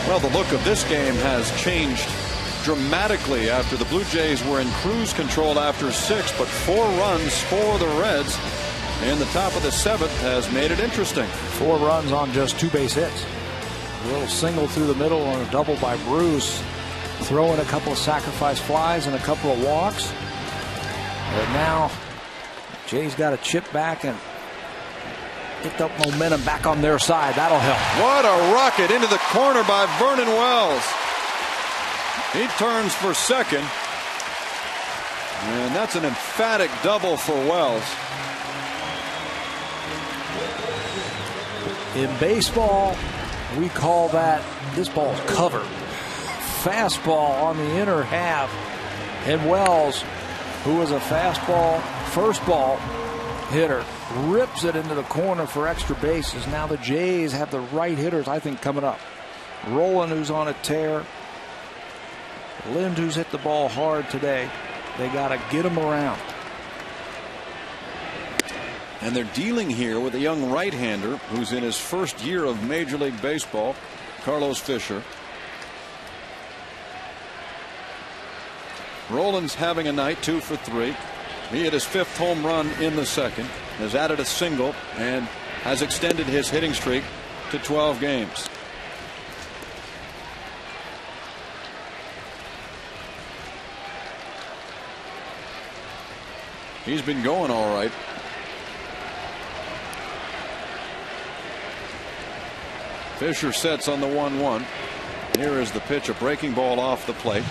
Well, the look of this game has changed dramatically after the Blue Jays were in cruise control after 6, but 4 runs for the Reds in the top of the 7th has made it interesting. 4 runs on just 2 base hits. A little single through the middle and a double by Bruce. Throwing a couple of sacrifice flies and a couple of walks. But now Jays got a chip back and picked up momentum back on their side. That'll help. What a rocket into the corner by Vernon Wells. He turns for second. And that's an emphatic double for Wells. In baseball, we call this ball's covered. Fastball on the inner half. And Wells, who was a fastball first ball hitter, rips it into the corner for extra bases. Now the Jays have the right hitters, I think, coming up. Roland, who's on a tear. Lind, who's hit the ball hard today. They got to get him around. And they're dealing here with a young right-hander who's in his first year of Major League Baseball, Carlos Fisher. Roland's having a night, 2 for 3. He hit his 5th home run in the 2nd, has added a single, and has extended his hitting streak to 12 games. He's been going all right. Fisher sets on the 1-1. Here is the pitch, a breaking ball off the plate.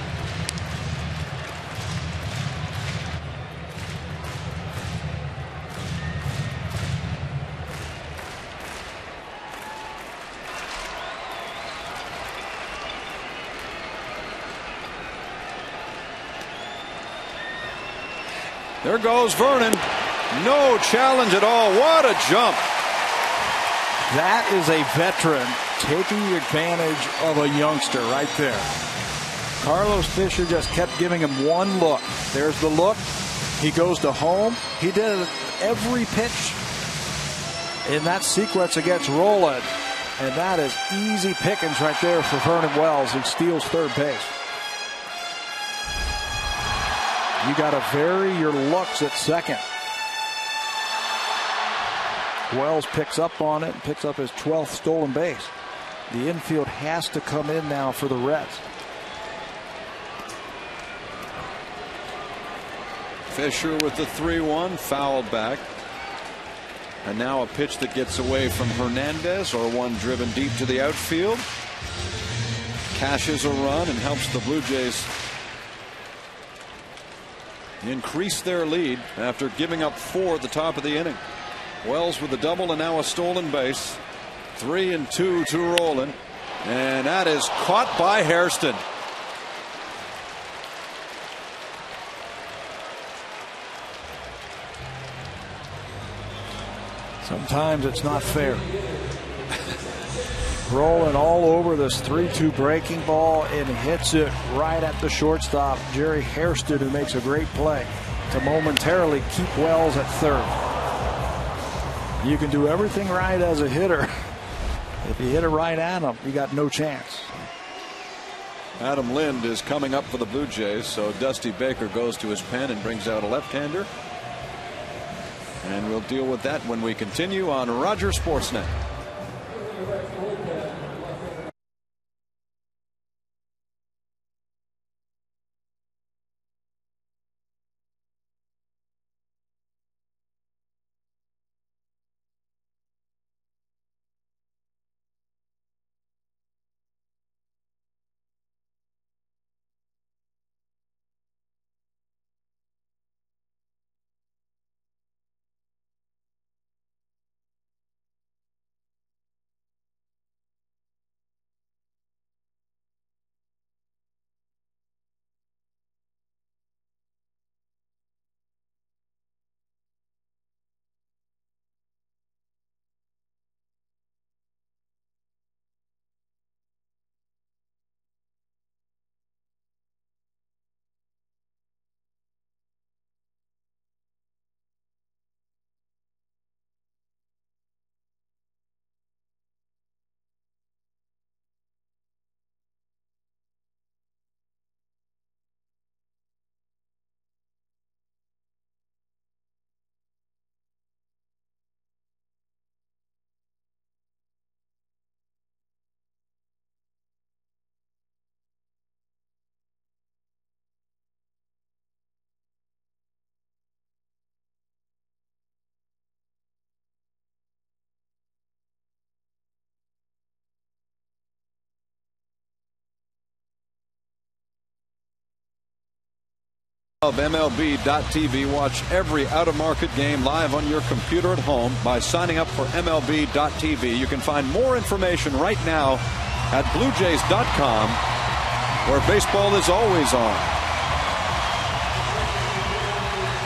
There goes Vernon. No challenge at all. What a jump. That is a veteran taking advantage of a youngster right there. Carlos Fisher just kept giving him one look. There's the look. He goes to home. He did it every pitch in that sequence against Roland. And that is easy pickings right there for Vernon Wells, who steals third base. You got to vary your looks at second. Wells picks up on it and picks up his 12th stolen base. The infield has to come in now for the Reds. Fisher with the 3-1, foul back. And now a pitch that gets away from Hernandez, or one driven deep to the outfield. Cashes a run and helps the Blue Jays increase their lead after giving up 4 at the top of the inning. Wells with a double and now a stolen base. 3-2 to Roland. And that is caught by Hairston. Sometimes it's not fair. Rolling all over this 3-2 breaking ball and hits it right at the shortstop, Jerry Hairston, who makes a great play to momentarily keep Wells at third. You can do everything right as a hitter. If you hit it right at him, you got no chance. Adam Lind is coming up for the Blue Jays, so Dusty Baker goes to his pen and brings out a left-hander. And we'll deal with that when we continue on Rogers Sportsnet. Of MLB.tv. Watch every out-of-market game live on your computer at home by signing up for MLB.tv. You can find more information right now at BlueJays.com, where baseball is always on.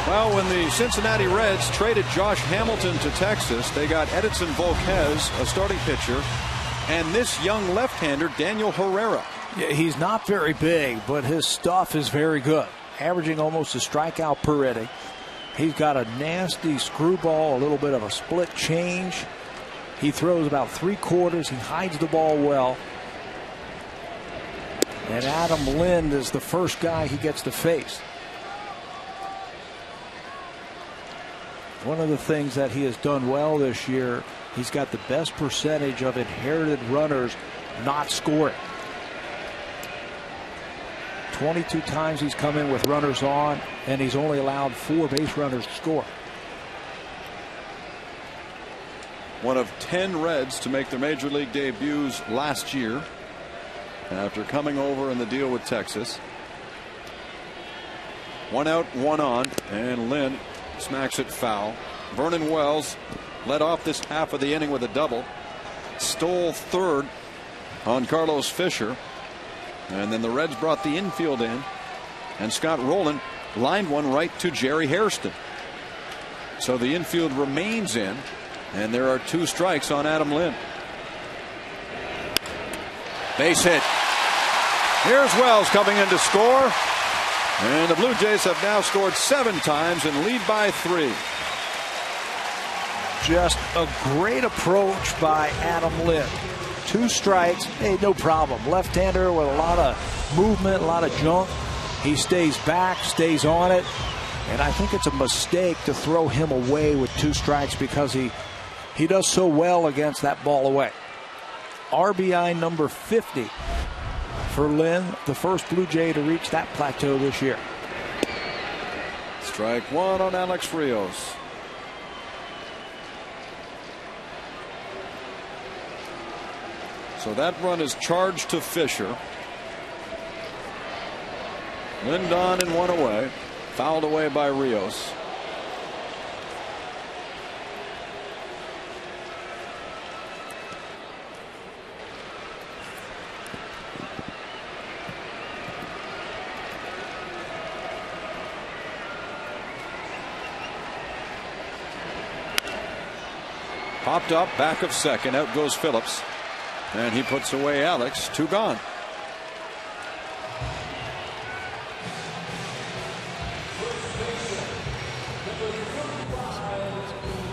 Well, when the Cincinnati Reds traded Josh Hamilton to Texas, they got Edinson Volquez, a starting pitcher, and this young left-hander, Daniel Herrera. Yeah, he's not very big, but his stuff is very good. Averaging almost a strikeout per inning. He's got a nasty screwball, a little bit of a split change. He throws about 3/4. He hides the ball well. And Adam Lind is the first guy he gets to face. One of the things that he has done well this year, he's got the best percentage of inherited runners not scoring. 22 times he's come in with runners on, and he's only allowed 4 base runners to score. One of 10 Reds to make their major league debuts last year after coming over in the deal with Texas. 1 out, 1 on, and Lynn smacks it foul. Vernon Wells led off this half of the inning with a double. Stole third on Carlos Fisher. And then the Reds brought the infield in, and Scott Rowland lined one right to Jerry Hairston. So the infield remains in, and there are 2 strikes on Adam Lind. Base hit. Here's Wells coming in to score. And the Blue Jays have now scored 7 times and lead by 3. Just a great approach by Adam Lind. 2 strikes, hey, no problem. Left-hander with a lot of movement, a lot of junk. He stays back, stays on it. And I think it's a mistake to throw him away with 2 strikes because he does so well against that ball away. RBI number 50 for Lind, the first Blue Jay to reach that plateau this year. Strike 1 on Alex Rios. So that run is charged to Fisher. Lind on and 1 away. Fouled away by Rios. Popped up, back of second. Out goes Phillips. And he puts away Alex. 2 gone.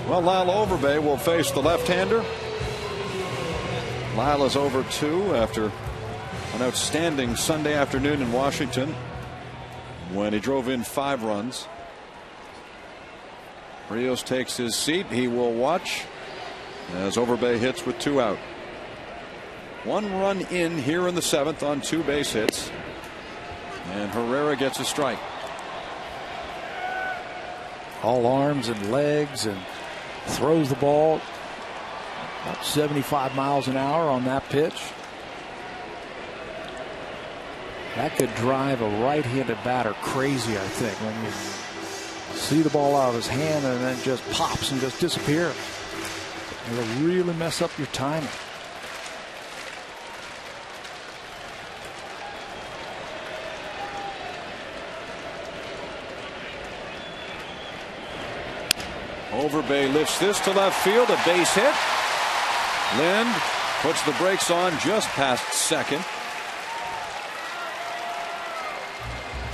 Well, Lyle Overbay will face the left-hander. Lyle is over 2 after an outstanding Sunday afternoon in Washington when he drove in 5 runs. Rios takes his seat. He will watch as Overbay hits with 2 out. 1 run in here in the 7th on 2 base hits. And Herrera gets a strike. All arms and legs, and throws the ball about 75 miles an hour on that pitch. That could drive a right-handed batter crazy, I think, when you see the ball out of his hand and then just pops and just disappears. It'll really mess up your timing. Overbay lifts this to left field, a base hit. Lind puts the brakes on just past second.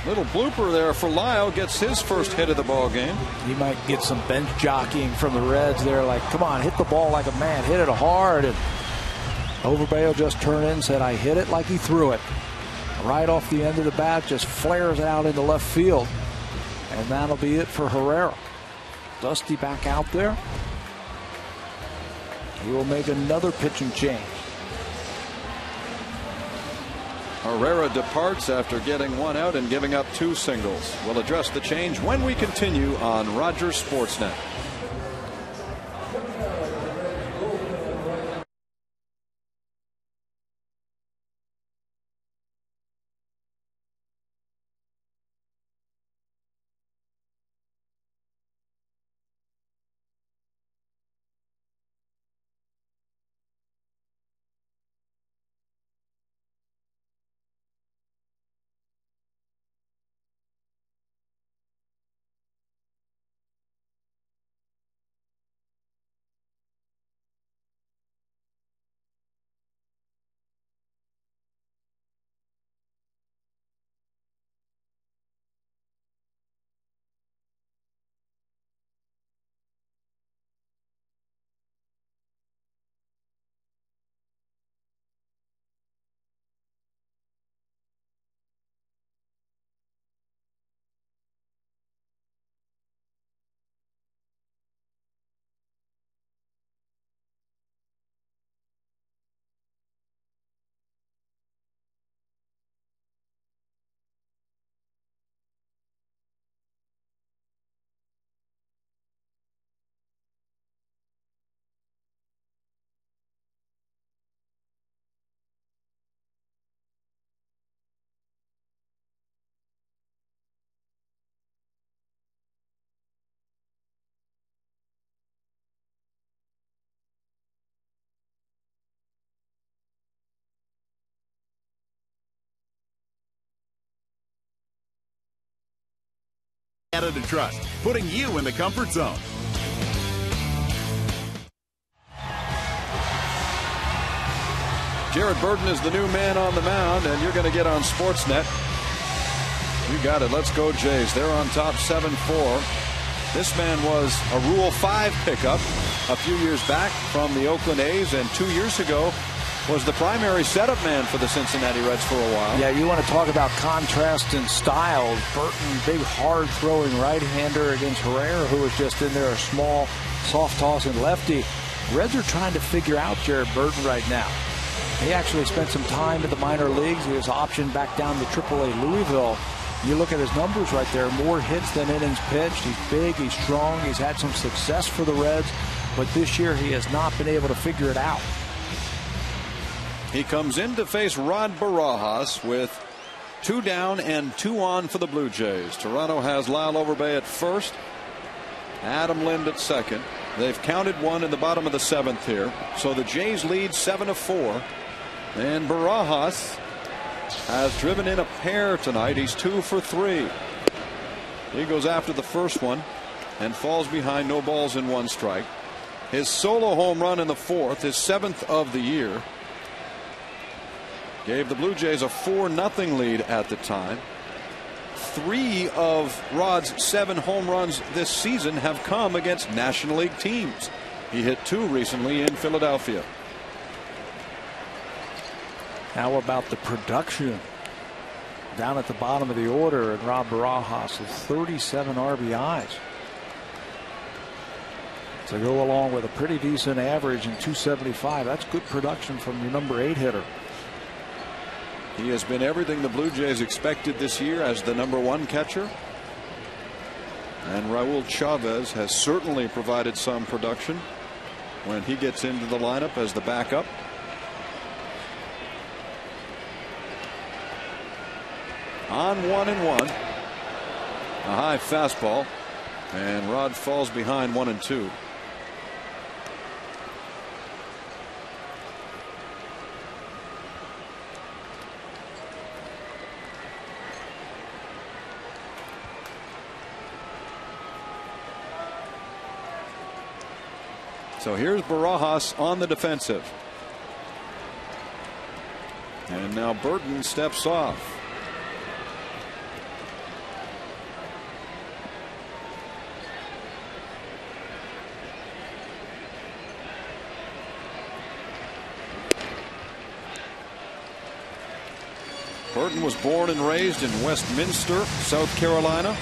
Little blooper there for Lyle, gets his first hit of the ball game. He might get some bench jockeying from the Reds there, like, come on, hit the ball like a man, hit it hard. And Overbay will just turn in and said, I hit it like he threw it. Right off the end of the bat, just flares out into left field. And that'll be it for Herrera. Dusty back out there. He will make another pitching change. Herrera departs after getting 1 out and giving up 2 singles. We'll address the change when we continue on Rogers Sportsnet. Canada Trust, putting you in the comfort zone. Jared Burton is the new man on the mound, and you're going to get on Sportsnet. You got it. Let's go, Jays. They're on top 7-4. This man was a Rule 5 pickup a few years back from the Oakland A's, and 2 years ago was the primary setup man for the Cincinnati Reds for a while. Yeah, you want to talk about contrast in style. Burton, big, hard-throwing right-hander against Herrera, who was just in there, a small, soft-tossing lefty. Reds are trying to figure out Jared Burton right now. He actually spent some time in the minor leagues. He was optioned back down to AAA Louisville. You look at his numbers right there, more hits than innings pitched. He's big, he's strong, he's had some success for the Reds, but this year he has not been able to figure it out. He comes in to face Rod Barajas with 2 down and 2 on for the Blue Jays. Toronto has Lyle Overbay at first, Adam Lind at second. They've counted 1 in the bottom of the 7th here. So the Jays lead 7-4. And Barajas has driven in a pair tonight. He's 2 for 3. He goes after the first one and falls behind, no balls and 1 strike. His solo home run in the 4th, his 7th of the year, gave the Blue Jays a 4-0 lead at the time. 3 of Rod's 7 home runs this season have come against National League teams. He hit 2 recently in Philadelphia. How about the production down at the bottom of the order, and Rob Barajas with 37 RBIs to go along with a pretty decent average in 275. That's good production from your number 8 hitter. He has been everything the Blue Jays expected this year as the number 1 catcher. And Raul Chavez has certainly provided some production when he gets into the lineup as the backup. On 1-1. A high fastball. And Rod falls behind 1-2. So here's Barajas on the defensive. And now Burton steps off. Burton was born and raised in Westminster, South Carolina.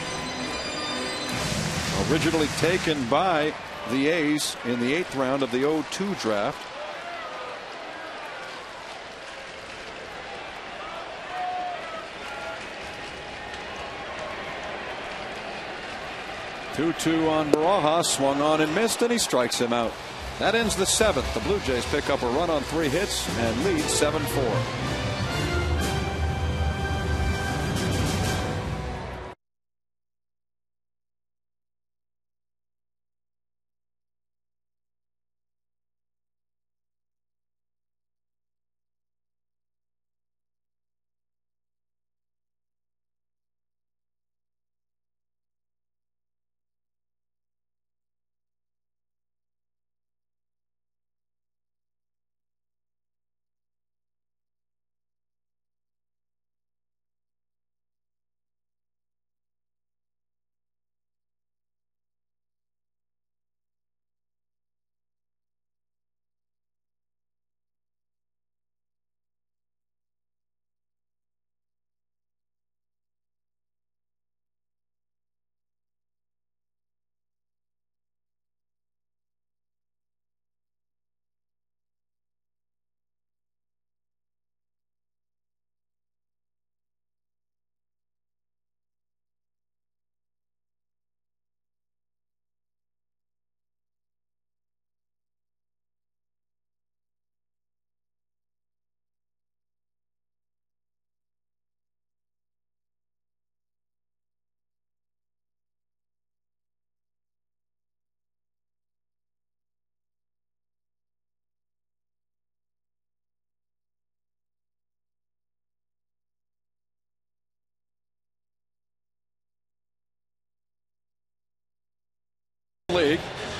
Originally taken by the A's in the 8th round of the 2002 draft. Two on Barajas, swung on and missed, and he strikes him out. That ends the 7th. The Blue Jays pick up a run on 3 hits and lead 7-4.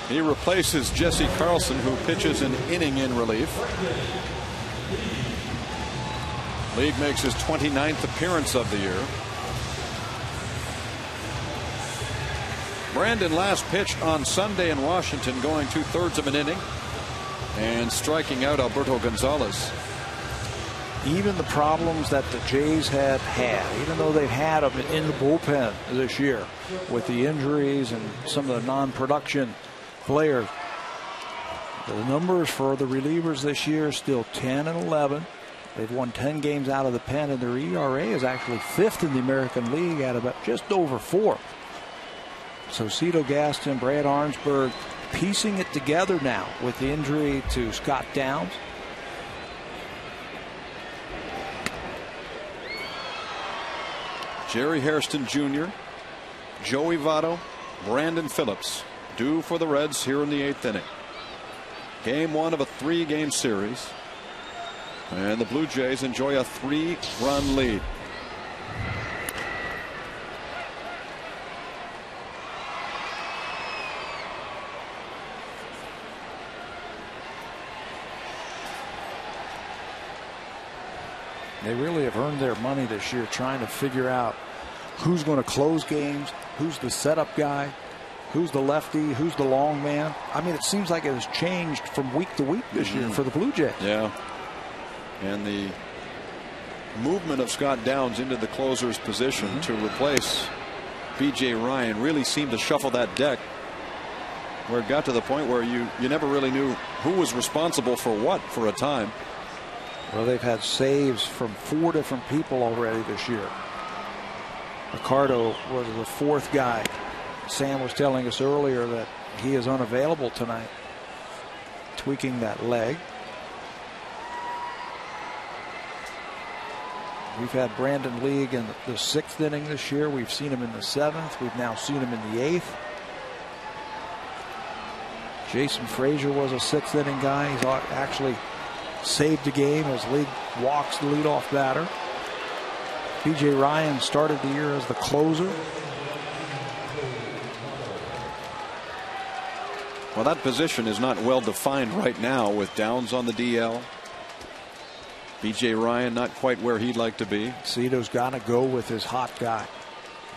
He replaces Jesse Carlson, who pitches an inning in relief. League makes his 29th appearance of the year. Brandon last pitched on Sunday in Washington, going 2/3 of an inning and striking out Alberto Gonzalez. Even the problems that the Jays have had, even though they've had them in the bullpen this year with the injuries and some of the non-production players, the numbers for the relievers this year are still 10 and 11. They've won 10 games out of the pen, and their ERA is actually 5th in the American League at about just over 4. So Cito Gaston, Brad Arnsberg piecing it together now with the injury to Scott Downs. Jerry Hairston Jr., Joey Votto, Brandon Phillips due for the Reds here in the 8th inning. Game 1 of a 3-game series. And the Blue Jays enjoy a 3-run lead. They really have earned their money this year trying to figure out who's going to close games, who's the setup guy, who's the lefty, who's the long man. I mean, it seems like it has changed from week to week this year for the Blue Jays. Yeah. And the movement of Scott Downs into the closer's position to replace B.J. Ryan really seemed to shuffle that deck, where it got to the point where you never really knew who was responsible for what for a time. Well, they've had saves from 4 different people already this year. Ricardo was the 4th guy. Sam was telling us earlier that he is unavailable tonight, tweaking that leg. We've had Brandon League in the 6th inning this year. We've seen him in the 7th. We've now seen him in the 8th. Jason Frazier was a 6th inning guy. He's actually saved the game as League walks the leadoff batter. B.J. Ryan started the year as the closer. Well, that position is not well defined right now with Downs on the DL. B.J. Ryan not quite where he'd like to be. Cito's got to go with his hot guy,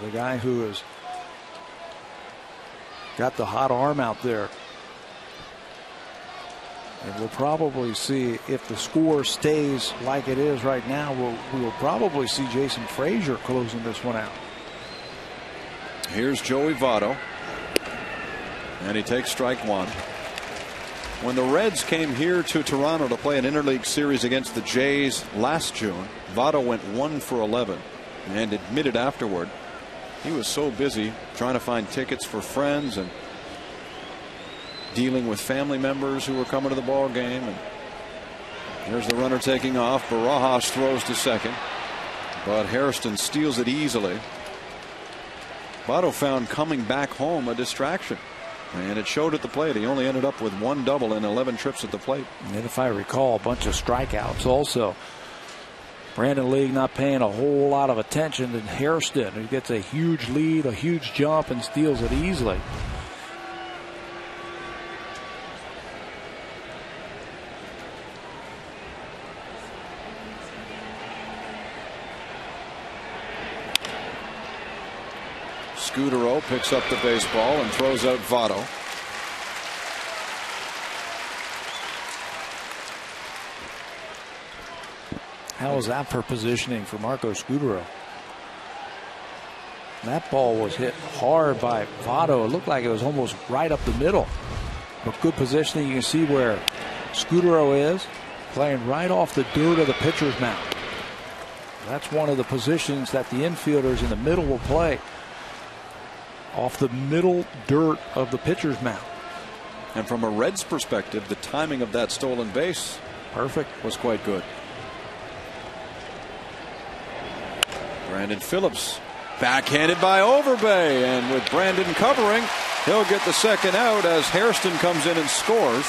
the guy who has got the hot arm out there. And we'll probably see, if the score stays like it is right now, we will probably see Jason Frazier closing this one out. Here's Joey Votto, and he takes strike 1. When the Reds came here to Toronto to play an interleague series against the Jays last June, Votto went 1 for 11 and admitted afterward he was so busy trying to find tickets for friends and dealing with family members who were coming to the ball game. And there's the runner taking off. Barajas throws to second, but Hairston steals it easily. Votto found coming back home a distraction, and it showed at the plate. He only ended up with 1 double and 11 trips at the plate. And if I recall, a bunch of strikeouts also. Brandon League not paying a whole lot of attention to Hairston, who gets a huge lead, a huge jump, and steals it easily. Scudero picks up the baseball and throws out Votto. How was that for positioning for Marco Scudero? That ball was hit hard by Votto. It looked like it was almost right up the middle. But good positioning. You can see where Scudero is, playing right off the dirt of the pitcher's mound. That's one of the positions that the infielders in the middle will play. Off the middle dirt of the pitcher's mound. And from a Reds perspective, the timing of that stolen base perfect was quite good. Brandon Phillips backhanded by Overbay, and with Brandon covering, he'll get the second out as Hairston comes in and scores.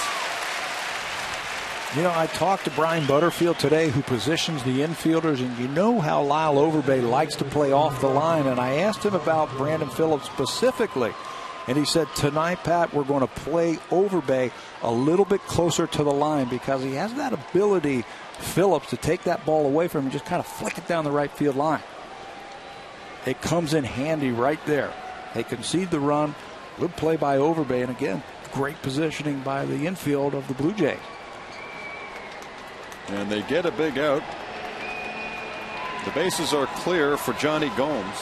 You know, I talked to Brian Butterfield today, who positions the infielders, and you know how Lyle Overbay likes to play off the line, and I asked him about Brandon Phillips specifically, And he said, tonight, Pat, we're going to play Overbay a little bit closer to the line because he has that ability, Phillips, to take that ball away from him and just kind of flick it down the right field line. It comes in handy right there. They concede the run. Good play by Overbay. And again, great positioning by the infield of the Blue Jays. And they get a big out. The bases are clear for Johnny Gomes.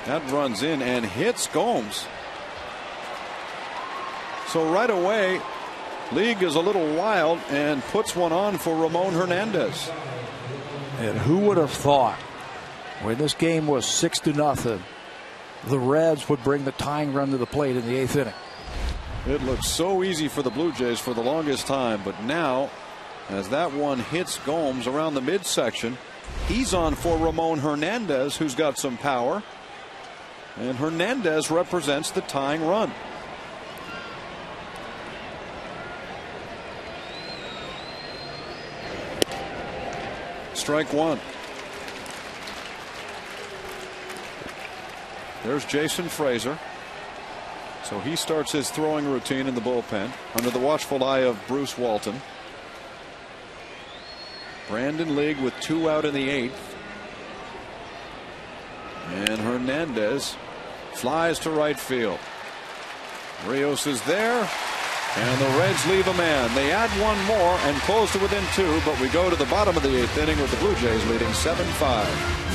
That runs in and hits Gomes. So right away, League is a little wild and puts one on for Ramon Hernandez. And who would have thought when this game was 6-0, the Reds would bring the tying run to the plate in the 8th inning? It looked so easy for the Blue Jays for the longest time, but now, as that one hits Gomes around the midsection, he's on for Ramon Hernandez, who's got some power. And Hernandez represents the tying run. Strike one. There's Jason Frazier. So he starts his throwing routine in the bullpen under the watchful eye of Bruce Walton. Brandon League with 2 out in the 8th. And Hernandez flies to right field. Rios is there. And the Reds leave a man. They add one more and close to within 2, but we go to the bottom of the 8th inning with the Blue Jays leading 7-5.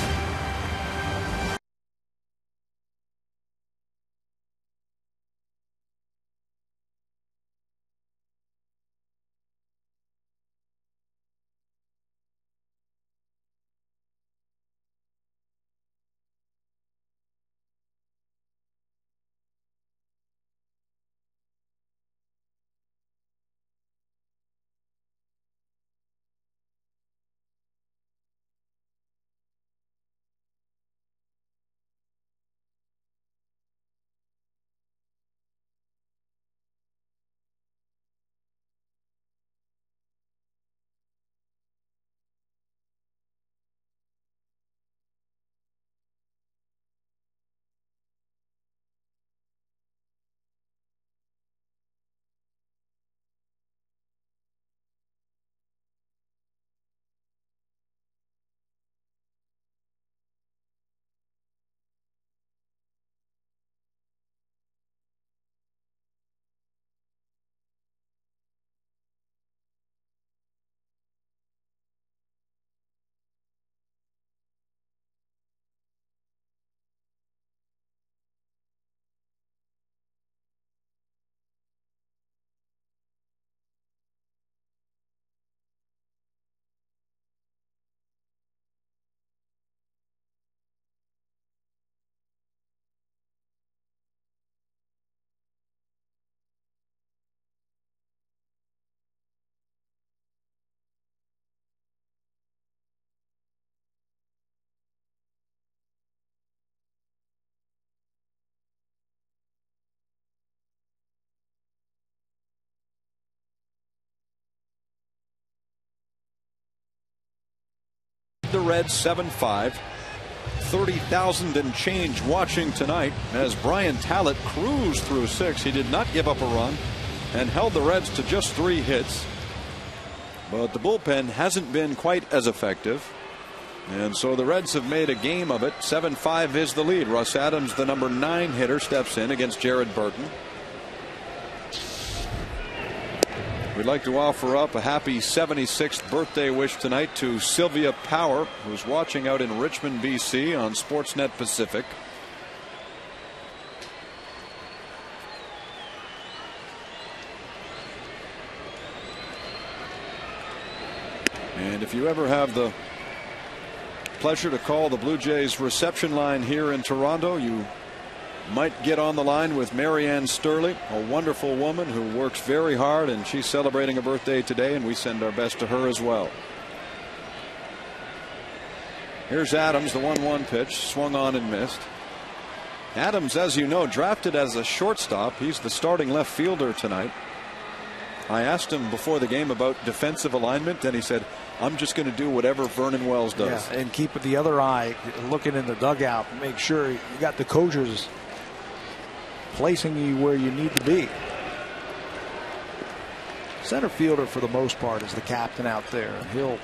The Reds 7-5. 30,000 and change watching tonight as Brian Tallett cruised through 6. He did not give up a run and held the Reds to just 3 hits. But the bullpen hasn't been quite as effective. And so the Reds have made a game of it. 7-5 is the lead. Russ Adams, the number 9 hitter, steps in against Jared Burton. We'd like to offer up a happy 76th birthday wish tonight to Sylvia Power, who's watching out in Richmond, BC on Sportsnet Pacific. And if you ever have the pleasure to call the Blue Jays reception line here in Toronto, you might get on the line with Marianne Sterling, a wonderful woman who works very hard, and she's celebrating a birthday today, and we send our best to her as well. Here's Adams, the 1-1 pitch, swung on and missed. Adams, as you know, drafted as a shortstop. He's the starting left fielder tonight. I asked him before the game about defensive alignment, and he said, I'm just going to do whatever Vernon Wells does. Yeah, and keep the other eye looking in the dugout and make sure you got the coaches placing you where you need to be. Center fielder, for the most part, is the captain out there. And he'll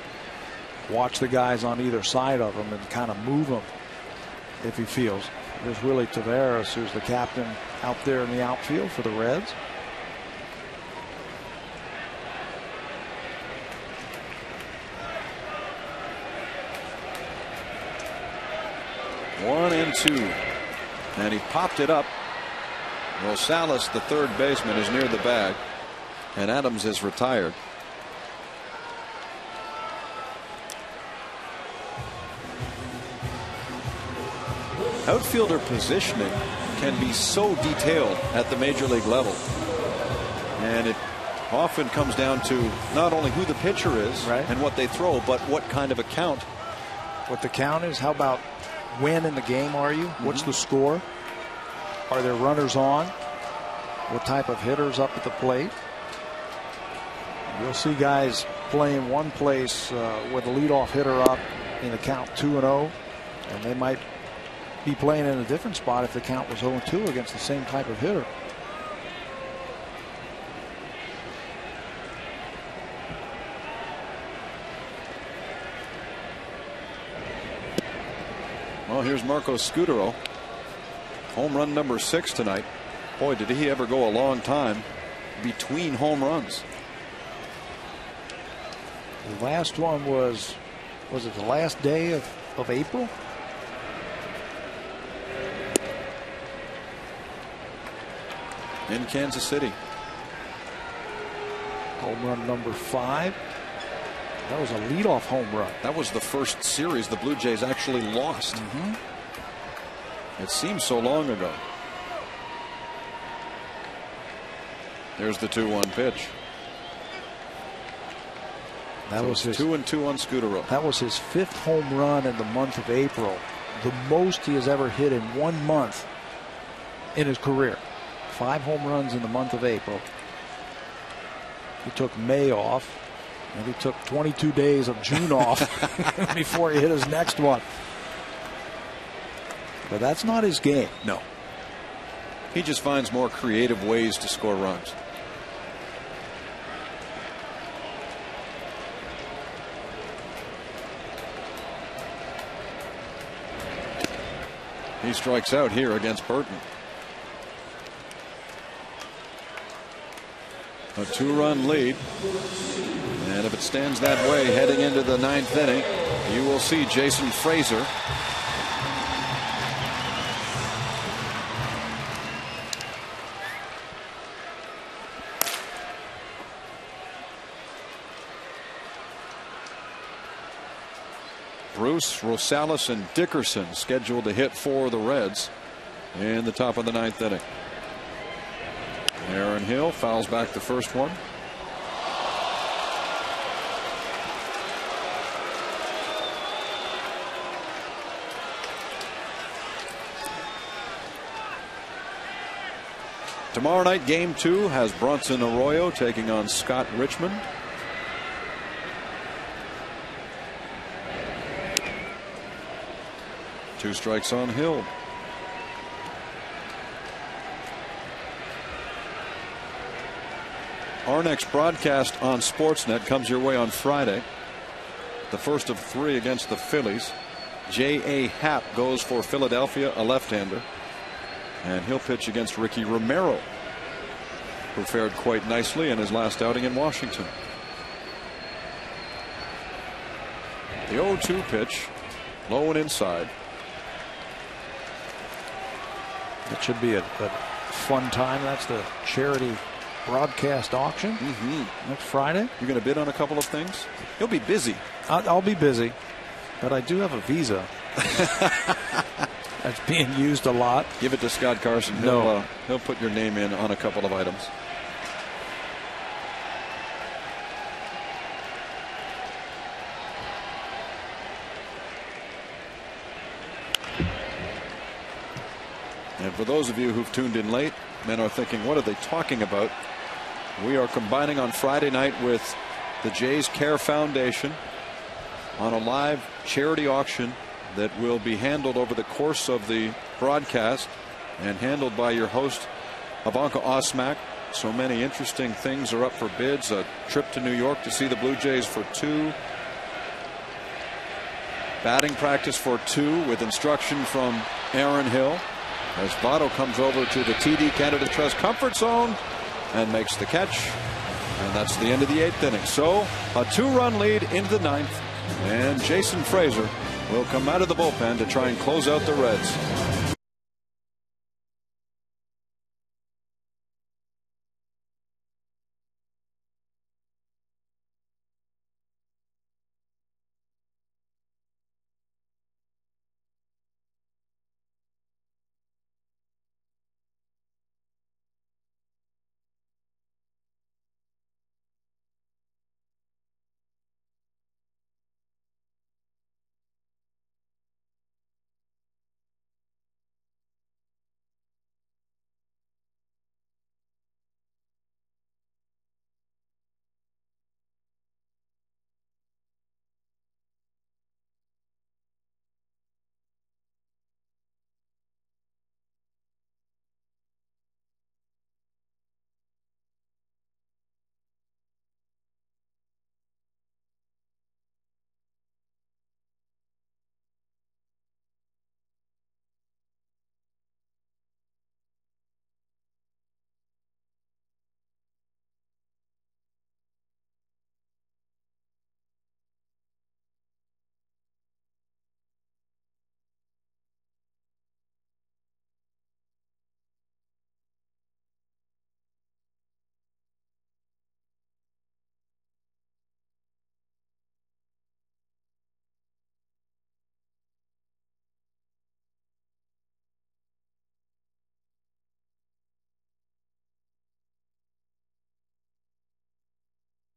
watch the guys on either side of him and kind of move them if he feels. There's Willie Taveras, who's the captain out there in the outfield for the Reds. One and two. And he popped it up. Rosales, the third baseman, is near the bag. And Adams is retired. Outfielder positioning can be so detailed at the major league level. And it often comes down to not only who the pitcher is and what they throw, but what kind of a count. What the count is, how about when in the game are you? What's the score? Are there runners on? What type of hitters up at the plate? You'll see guys playing one place with a leadoff hitter up in the count 2-0, and they might be playing in a different spot if the count was 0-2 against the same type of hitter. Well, here's Marco Scutaro. Home run number 6 tonight. Boy, did he ever go a long time between home runs. The last one was it the last day of April? In Kansas City. Home run number 5. That was a leadoff home run. That was the first series the Blue Jays actually lost. It seems so long ago. There's the 2-1 pitch. That was his 2-2 on Scutaro. That was his 5th home run in the month of April. The most he has ever hit in 1 month in his career. 5 home runs in the month of April. He took May off, and he took 22 days of June off before he hit his next one. But that's not his game. No. He just finds more creative ways to score runs. He strikes out here against Burton. A 2-run lead. And if it stands that way heading into the 9th inning, you will see Jason Frazier. Bruce, Rosales, and Dickerson scheduled to hit for the Reds in the top of the 9th inning. Aaron Hill fouls back the first one. Tomorrow night, game 2 has Bronson Arroyo taking on Scott Richmond. Two strikes on Hill. Our next broadcast on Sportsnet comes your way on Friday. The first of 3 against the Phillies. J.A. Happ goes for Philadelphia, a left-hander. And he'll pitch against Ricky Romero, who fared quite nicely in his last outing in Washington. The 0-2 pitch, low and inside. It should be a fun time. That's the charity broadcast auction next Friday. You're going to bid on a couple of things? You'll be busy. I'll be busy, but I do have a Visa. That's being used a lot. Give it to Scott Carson. He'll put your name in on a couple of items. And for those of you who've tuned in late, men are thinking, what are they talking about? We are combining on Friday night with the Jays Care Foundation on a live charity auction that will be handled over the course of the broadcast and handled by your host Ivanka Osmak. So many interesting things are up for bids. A trip to New York to see the Blue Jays for 2. Batting practice for 2 with instruction from Aaron Hill as Votto comes over to the TD Canada Trust comfort zone and makes the catch. And that's the end of the 8th inning. So a 2-run lead into the 9th. And Jason Frazier will come out of the bullpen to try and close out the Reds.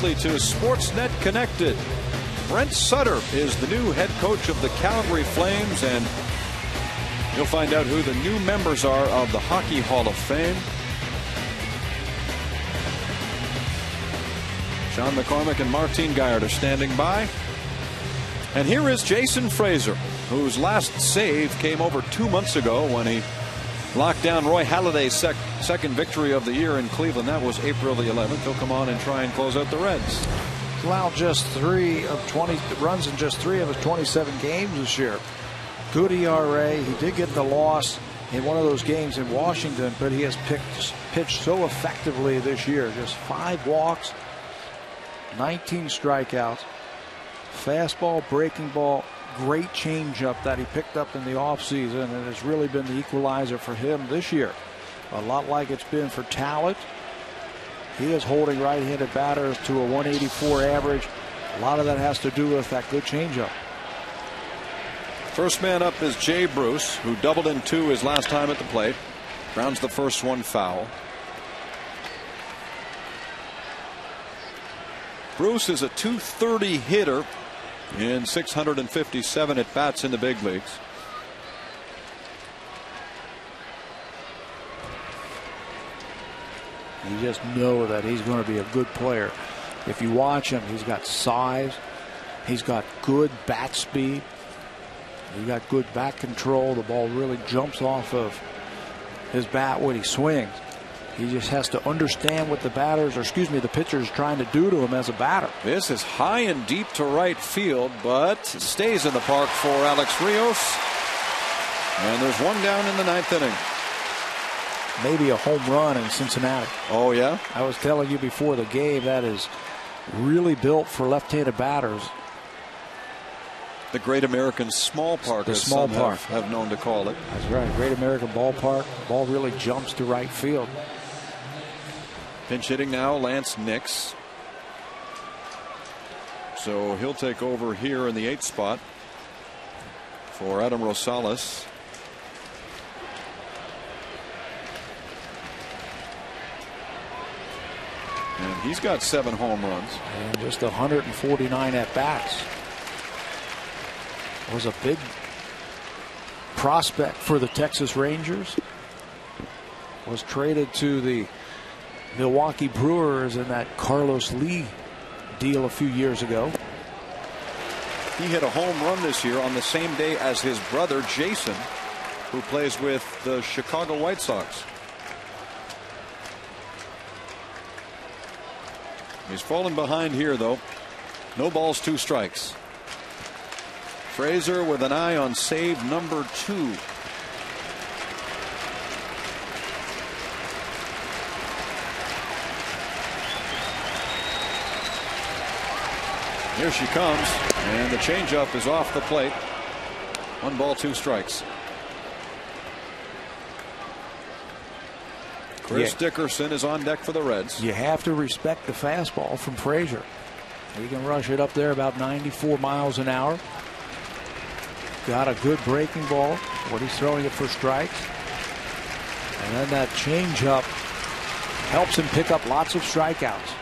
To Sportsnet Connected. Brent Sutter is the new head coach of the Calgary Flames, and you'll find out who the new members are of the Hockey Hall of Fame. Sean McCormick and Martine Geyer are standing by. And here is Jason Frazier, whose last save came over 2 months ago when he locked down Roy Halladay's second victory of the year in Cleveland. That was April the 11th. He'll come on and try and close out the Reds. Allowed just 3 of 20 runs in just 3 of his 27 games this year. Good ERA. He did get the loss in one of those games in Washington, but he has pitched so effectively this year. Just 5 walks, 19 strikeouts, fastball, breaking ball. Great changeup that he picked up in the offseason, and it has really been the equalizer for him this year. A lot like it's been for Talent. He is holding right-handed batters to a 184 average. A lot of that has to do with that good changeup. First man up is Jay Bruce, who doubled in 2 his last time at the plate. Grounds the first one foul. Bruce is a .230 hitter in 657 at bats in the big leagues. You just know that he's going to be a good player. If you watch him, he's got size, he's got good bat speed, he's got good bat control. The ball really jumps off of his bat when he swings. He just has to understand what the pitcher is trying to do to him as a batter. This is high and deep to right field, but stays in the park for Alex Rios. And there's one down in the 9th inning. Maybe a home run in Cincinnati. Oh, yeah? I was telling you before the game, that is really built for left-handed batters. The Great American Small Park, as some have known to call it. That's right. Great American Ballpark. The ball really jumps to right field. Pinch hitting now, Lance Nix. So he'll take over here in the 8th spot for Adam Rosales. And he's got 7 home runs. And just 149 at-bats. Was a big prospect for the Texas Rangers. Was traded to the Milwaukee Brewers in that Carlos Lee deal a few years ago. He hit a home run this year on the same day as his brother Jason, who plays with the Chicago White Sox. He's fallen behind here, though. No balls, 2 strikes. Frazier with an eye on save number 2. Here she comes, and the changeup is off the plate. 1 ball, 2 strikes. Chris Dickerson is on deck for the Reds. You have to respect the fastball from Frazier. He can rush it up there about 94 miles an hour. Got a good breaking ball when he's throwing it for strikes. And then that changeup helps him pick up lots of strikeouts.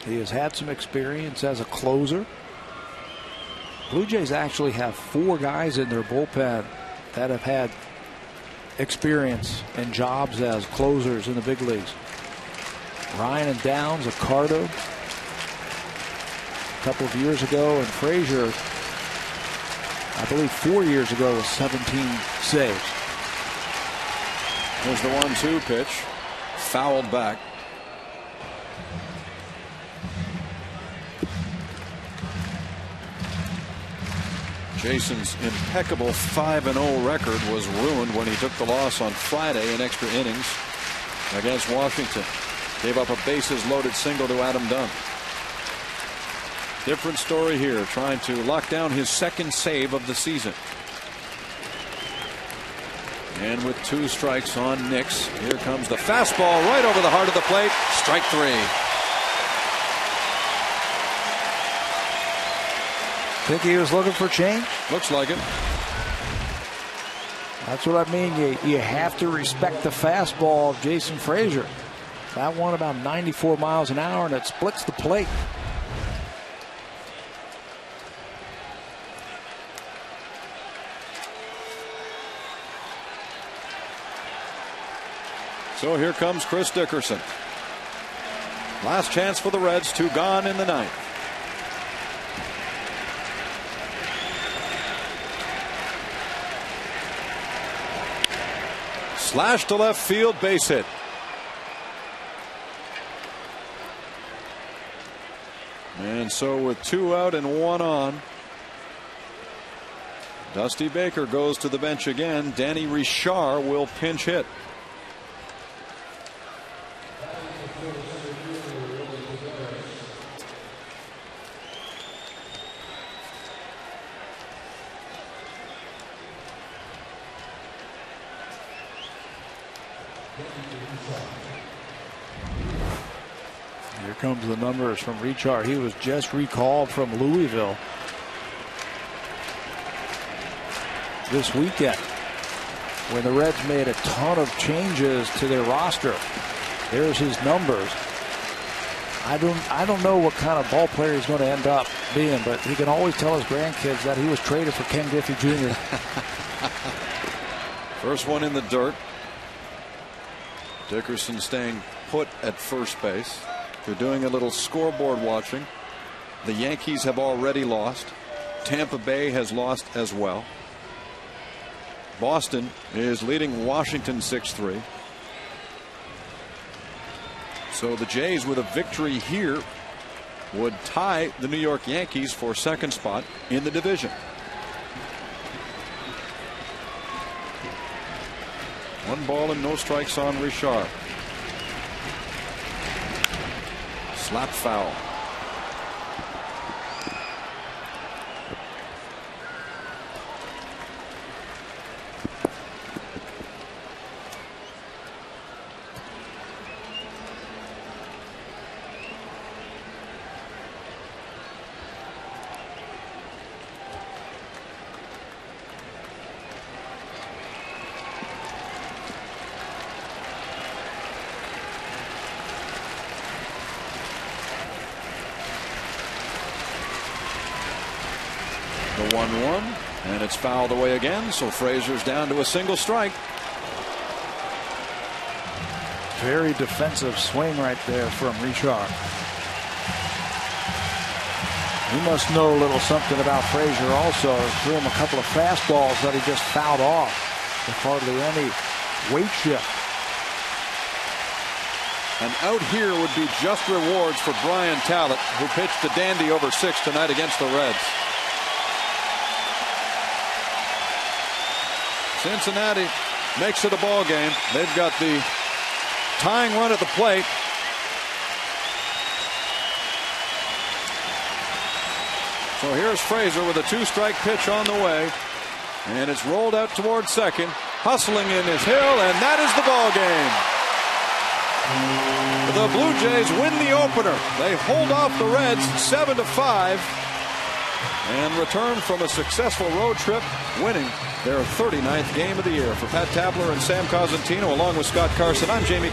He has had some experience as a closer. Blue Jays actually have 4 guys in their bullpen that have had experience and jobs as closers in the big leagues. Ryan and Downs, Accardo a couple of years ago, and Frazier, I believe 4 years ago, with 17 saves. There's the 1-2 pitch, fouled back. Jason's impeccable 5-0 record was ruined when he took the loss on Friday in extra innings against Washington. Gave up a bases-loaded single to Adam Dunn. Different story here, trying to lock down his 2nd save of the season. And with 2 strikes on Nix, here comes the fastball right over the heart of the plate. Strike 3. Think he was looking for change? Looks like it. That's what I mean. You have to respect the fastball of Jason Frazier. That one about 94 miles an hour, and it splits the plate. So here comes Chris Dickerson. Last chance for the Reds, 2 gone in the 9th. Slash to left field, base hit. And so with 2 out and 1 on, Dusty Baker goes to the bench again. Danny Richard will pinch hit. Here comes the numbers from Richard. He was just recalled from Louisville this weekend when the Reds made a ton of changes to their roster. There's his numbers. I don't know what kind of ball player he's going to end up being, but he can always tell his grandkids that he was traded for Ken Griffey Jr. First one in the dirt. Dickerson staying put at first base. They're doing a little scoreboard watching. The Yankees have already lost. Tampa Bay has lost as well. Boston is leading Washington 6-3. So the Jays, with a victory here, would tie the New York Yankees for 2nd spot in the division. 1 ball and no strikes on Richard. Slap foul. 1-1, and it's fouled away again, so Frazier's down to a single strike. Very defensive swing right there from Richard. He must know a little something about Frazier also. Threw him a couple of fastballs that he just fouled off with hardly any weight shift. And out here would be just rewards for Brian Talbot, who pitched the dandy over 6 tonight against the Reds. Cincinnati makes it a ball game. They've got the tying run at the plate. So here's Frazier with a 2-strike pitch on the way. And it's rolled out toward second. Hustling in is Hill, and that is the ball game. The Blue Jays win the opener. They hold off the Reds 7-5 and return from a successful road trip, winning their 39th game of the year. For Pat Tabler and Sam Cosentino, along with Scott Carson, I'm Jamie